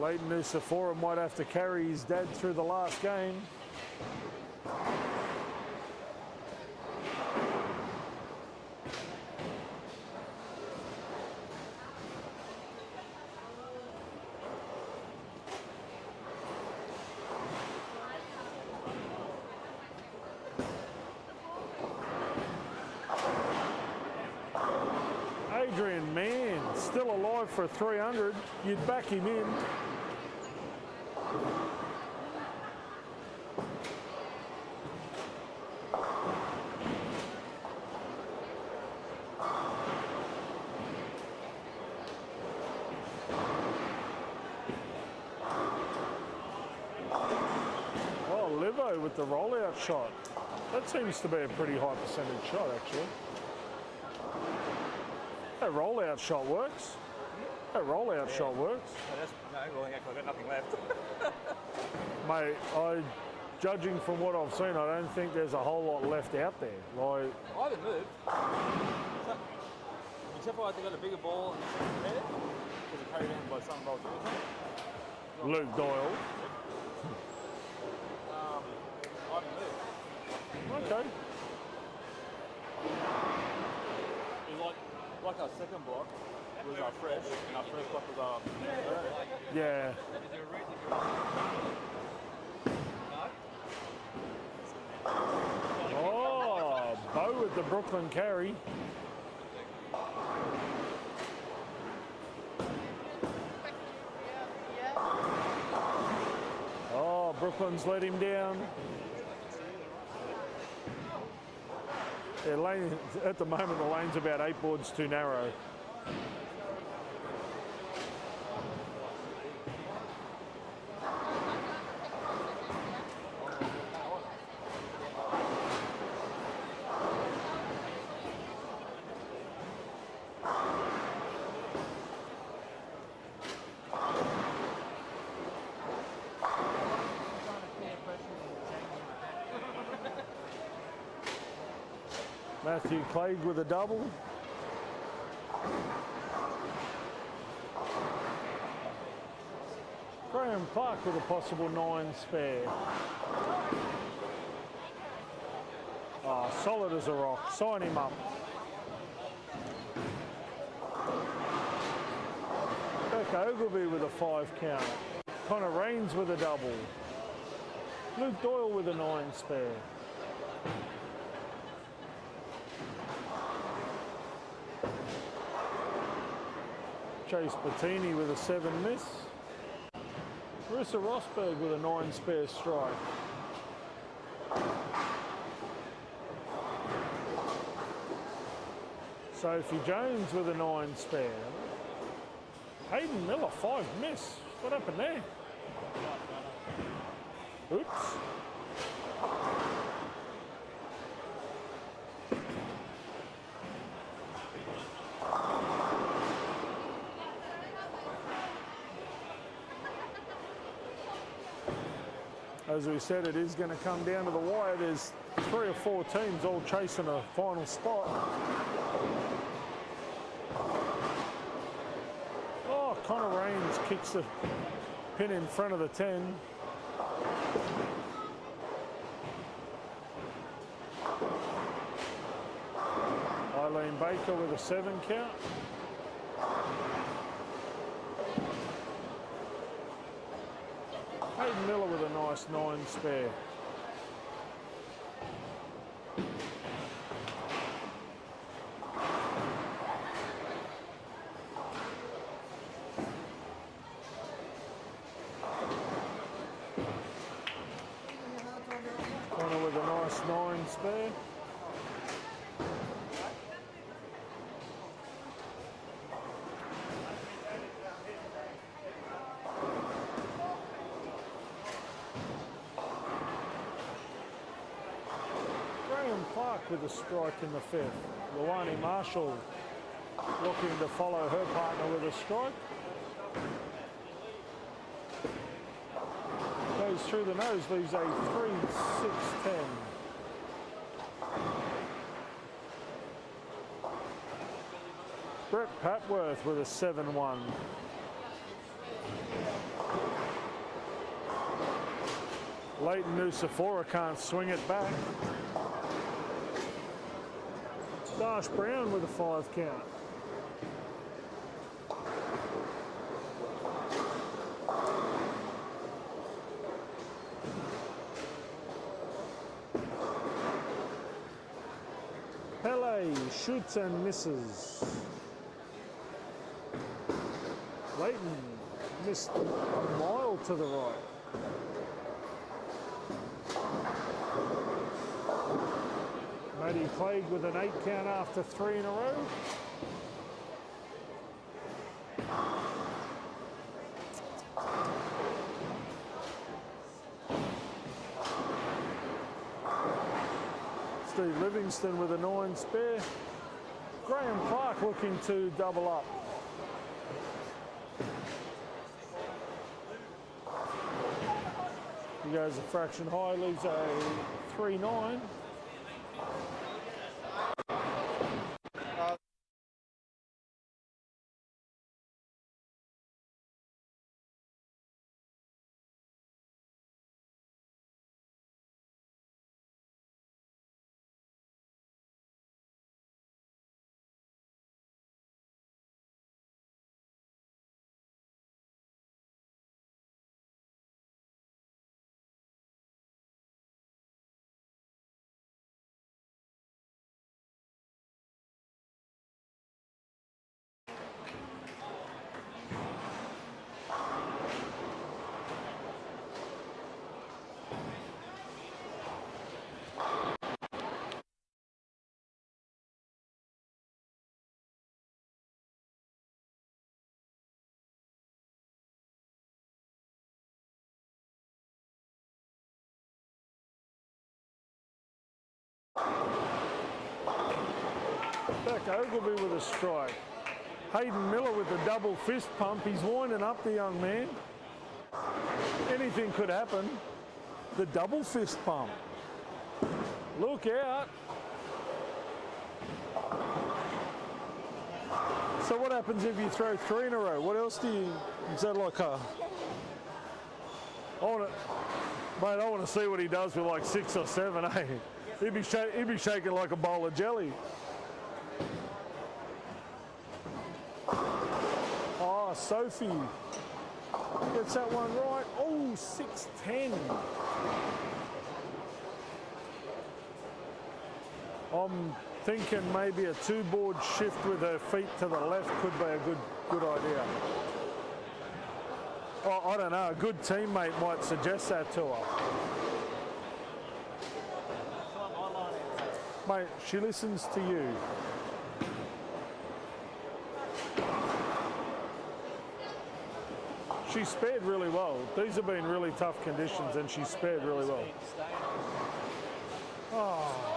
Leighton Nusafora might have to carry his dad through the last game. Adrian Mann, still alive for 300. You'd back him in. Oh, Livo with the rollout shot. That seems to be a pretty high percentage shot, actually. That rollout shot works. That rollout shot works. I've got nothing left. Mate, judging from what I've seen, I don't think there's a whole lot left out there. Like, I haven't moved. So, except for I think I got a bigger ball in the second pair, because it carried in by some ball too. Luke Doyle. I haven't moved. Okay. It was like our second block was fresh, and our first block was Yeah. the Brooklyn carry. Oh, Brooklyn's let him down. Yeah, lane, at the moment, the lane's about 8 boards too narrow. Matthew Clegg with a double. Graham Clark with a possible 9 spare. Oh, solid as a rock. Sign him up. Beck Ogilvy with a 5 count. Connor Rains with a double. Luke Doyle with a 9 spare. Chase Bettini with a 7 miss. Marissa Rosberg with a 9 spare strike. Sophie Jones with a 9 spare. Hayden Miller, 5 miss. What happened there? Oops. As we said, it is going to come down to the wire. There's 3 or 4 teams all chasing a final spot. Oh, Connor Rains kicks the pin in front of the 10. Eileen Baker with a 7 count. Hayden Miller with a nice 9 spare. Connor with a nice 9 spare. Clark with a strike in the 5th. Luani Marshall looking to follow her partner with a strike. Goes through the nose, leaves a 3-6-10. Brett Papworth with a 7-1. Leighton Nusafora can't swing it back. Dash Brown with a 5 count. Pele shoots and misses. Leighton missed a mile to the right. Maddie Clegg with an 8 count after 3 in a row. Steve Livingston with a 9 spare. Graham Clark looking to double up. He goes a fraction high, leaves a 3-9. Back Ogilvy with a strike. Hayden Miller with the double fist pump. He's winding up the young man. Anything could happen. The double fist pump. Look out. So what happens if you throw 3 in a row? What else do you, is that like a, mate, I want to see what he does with like 6 or 7, eh? He'd be shaking like a bowl of jelly. Oh, Sophie gets that one right. Oh, 6-10. I'm thinking maybe a 2-board shift with her feet to the left could be a good idea. Oh, I don't know. A good teammate might suggest that to her. Mate, she listens to you. She spared really well. These have been really tough conditions and she spared really well. Oh.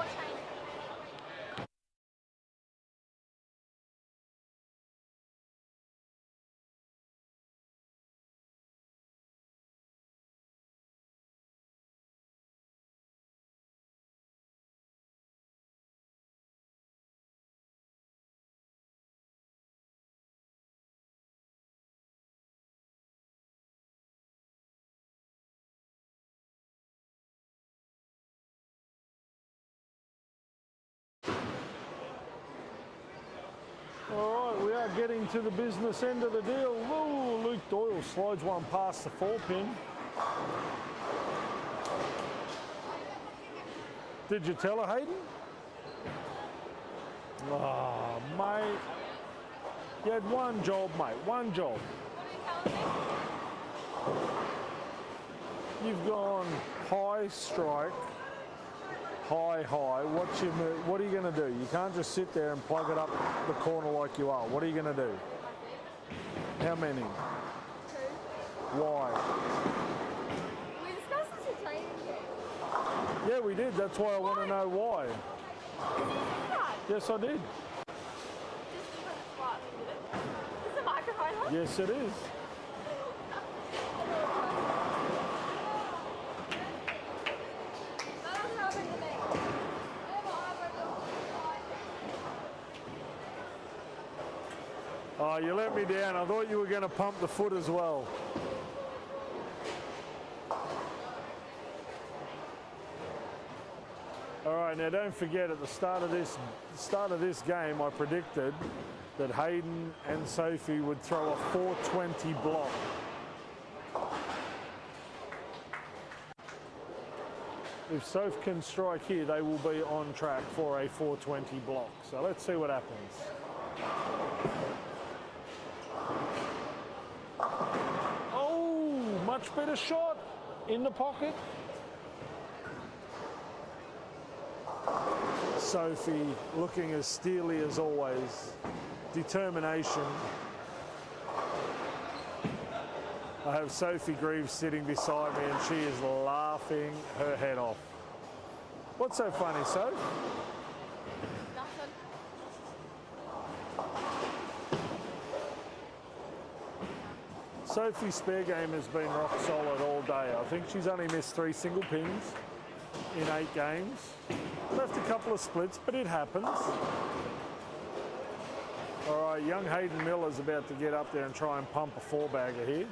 All right, we are getting to the business end of the deal. Ooh, Luke Doyle slides one past the 4-pin. Did you tell her, Hayden? Oh, mate. You had one job, mate. One job. You've gone high strike. High. What are you going to do? You can't just sit there and plug it up the corner like you are. What are you going to do? How many? 2. Why? We discussed this in training game. Yeah, we did. That's why I want to know why. Yes, I did. Just because it's slightly lit. Is the microphone on? Yes, it is. Oh, you let me down. I thought you were going to pump the foot as well. All right, now don't forget at the start of this game, I predicted that Hayden and Sophie would throw a 420 block. If Soph can strike here, they will be on track for a 420 block. So let's see what happens. Much better shot in the pocket. Sophie looking as steely as always. Determination. I have Sophie Greaves sitting beside me and she is laughing her head off. What's so funny, Soph? Nothing. Sophie's spare game has been rock solid all day. I think she's only missed 3 single pins in 8 games. Left a couple of splits, but it happens. All right, young Hayden Miller's about to get up there and try and pump a 4-bagger here.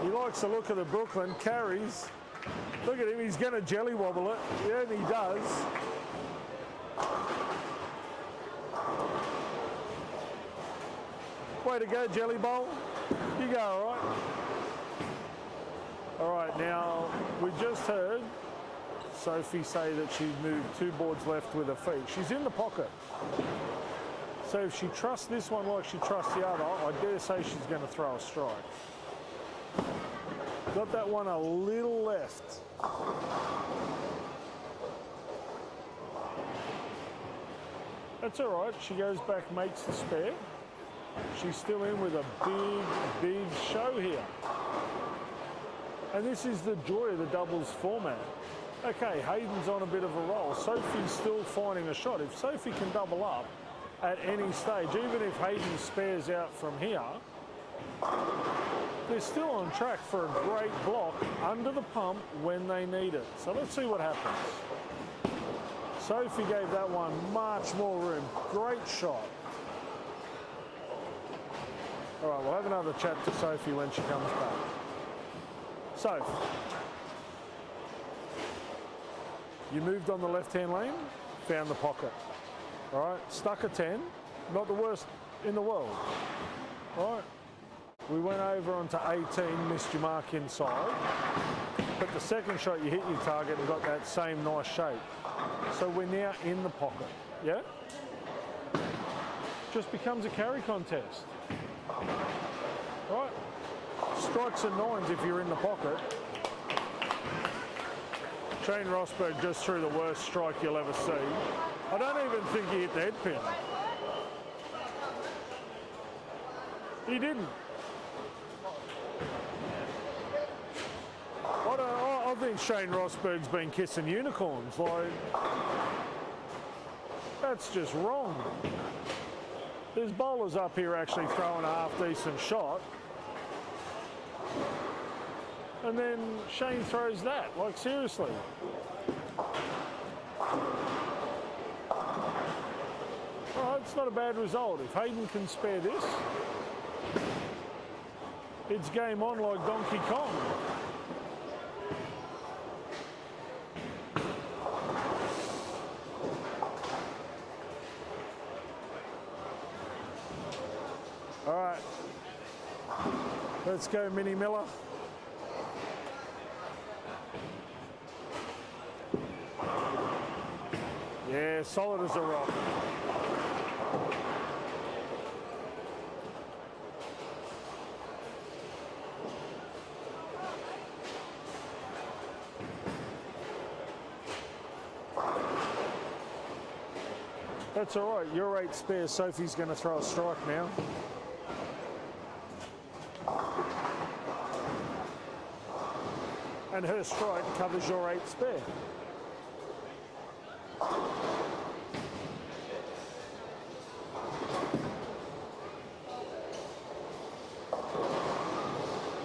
He likes the look of the Brooklyn, carries. Look at him, he's going to jelly wobble it. Yeah, and he does. Way to go, Jelly Bowl. You go, all right? All right, now, we just heard Sophie say that she moved 2 boards left with her feet. She's in the pocket. So if she trusts this one like she trusts the other, I dare say she's going to throw a strike. Got that one a little left. That's all right. She goes back, makes the spare. She's still in with a big show here. And this is the joy of the doubles format. Okay, Hayden's on a bit of a roll. Sophie's still finding a shot. If Sophie can double up at any stage, even if Hayden spares out from here, they're still on track for a great block under the pump when they need it. So let's see what happens. Sophie gave that one much more room. Great shot. All right, we'll have another chat to Sophie when she comes back. Soph, you moved on the left-hand lane, found the pocket. All right, stuck a 10, not the worst in the world. All right, we went over onto 18, missed your mark inside, but the second shot you hit your target and got that same nice shape. So we're now in the pocket, yeah? Just becomes a carry contest. Right? Strikes and nines if you're in the pocket. Shane Rosberg just threw the worst strike you'll ever see. I don't even think he hit the head pin. He didn't. I think Shane Rosberg's been kissing unicorns. Like, that's just wrong. There's bowlers up here actually throwing a half-decent shot. And then Shane throws that. Like, seriously. All right, it's not a bad result. If Hayden can spare this, it's game on like Donkey Kong. All right, let's go, Minnie Miller. Yeah, solid as a rock. That's all right, your 8 spare. Sophie's going to throw a strike now. And her strike covers your 8 spare.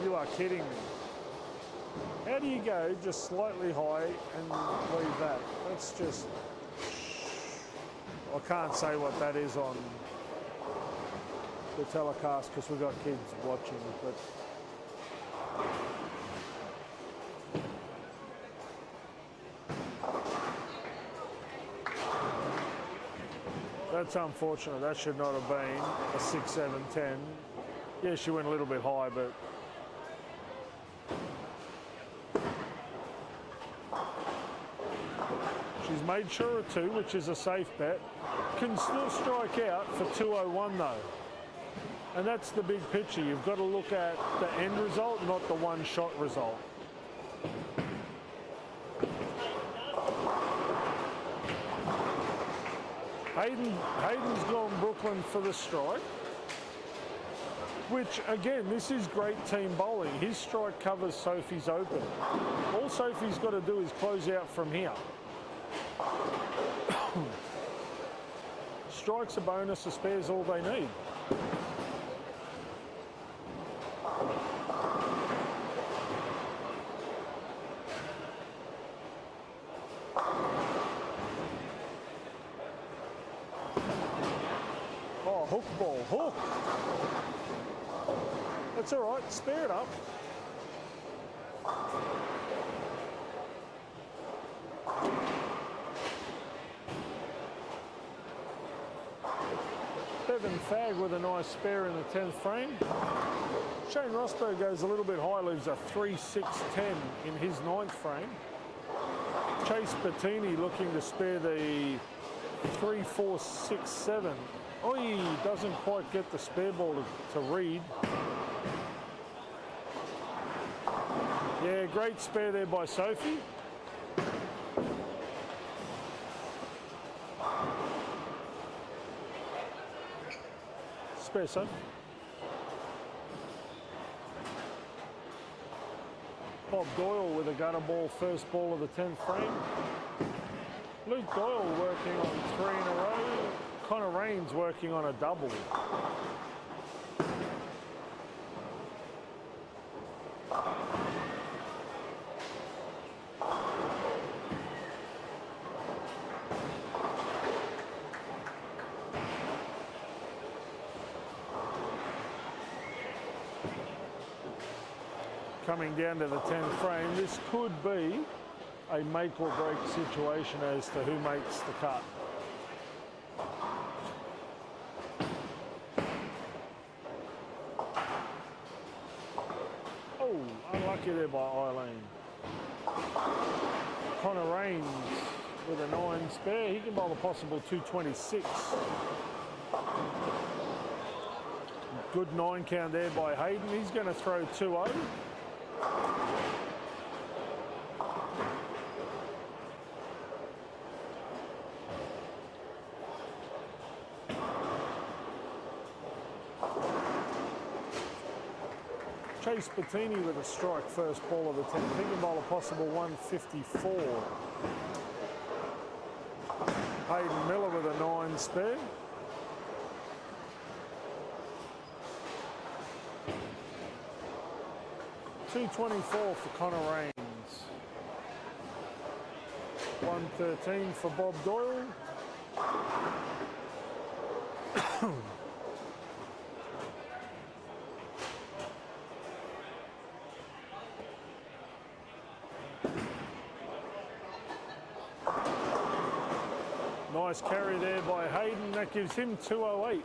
You are kidding me. How do you go just slightly high and leave that? That's just... I can't say what that is on the telecast because we've got kids watching, but... That's unfortunate. That should not have been a 6, 7, 10. Yeah, she went a little bit high, but... She's made sure of 2, which is a safe bet. Can still strike out for 201 though. And that's the big picture. You've got to look at the end result, not the one-shot result. Hayden's gone Brooklyn for the strike, which again, this is great team bowling. His strike covers Sophie's open. All Sophie's got to do is close out from here. Strike's a bonus, a spare's all they need. Oh, hook ball, hook. That's all right, spare it up. Bevan Fagg with a nice spare in the 10th frame. Shane Rosberg goes a little bit high, leaves a 3-6-10 in his 9th frame. Chase Bettini looking to spare the 3-4-6-7. Oh, he doesn't quite get the spare ball to read. Yeah, great spare there by Sophie. Spare, son. Bob Doyle with a gutter ball, first ball of the 10th frame. Luke Doyle working on 3 in a row. Connor Raines working on a double. Coming down to the 10th frame, this could be a make or break situation as to who makes the cut. Oh, unlucky there by Eileen. Connor Raines with a 9 spare. He can bowl a possible 226. Good 9 count there by Hayden. He's going to throw 2-0. Chase Bettini with a strike, first ball of the 10th. He can bowl a possible 154. Hayden Miller with a 9 spare. $224 for Connor Raines. 113 for Bob Doyle. Nice carry there by Hayden. That gives him 208.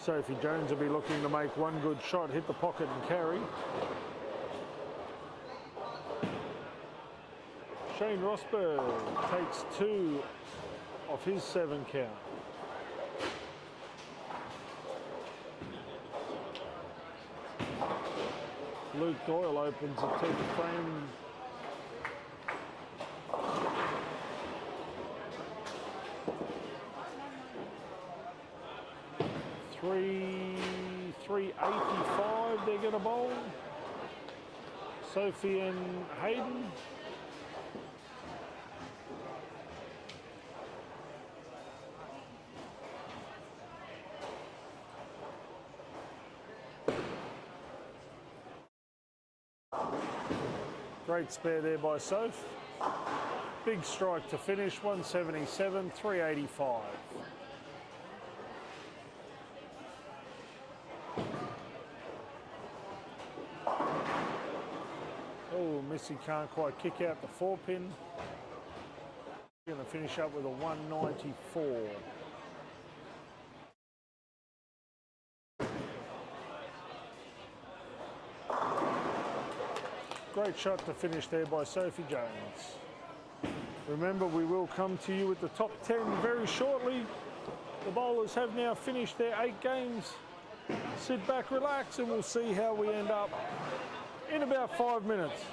Sophie Jones will be looking to make one good shot, hit the pocket and carry. Shane Rosberg takes 2 off his 7 count. Luke Doyle opens the 10th frame. $385 they're going to bowl. Sophie and Hayden. Great spare there by Soph. Big strike to finish, 177, 385. Oh, Missy can't quite kick out the 4-pin. Going to finish up with a 194. Great shot to finish there by Sophie Jones. Remember, we will come to you with the top 10 very shortly. The bowlers have now finished their 8 games. Sit back, relax, and we'll see how we end up in about 5 minutes.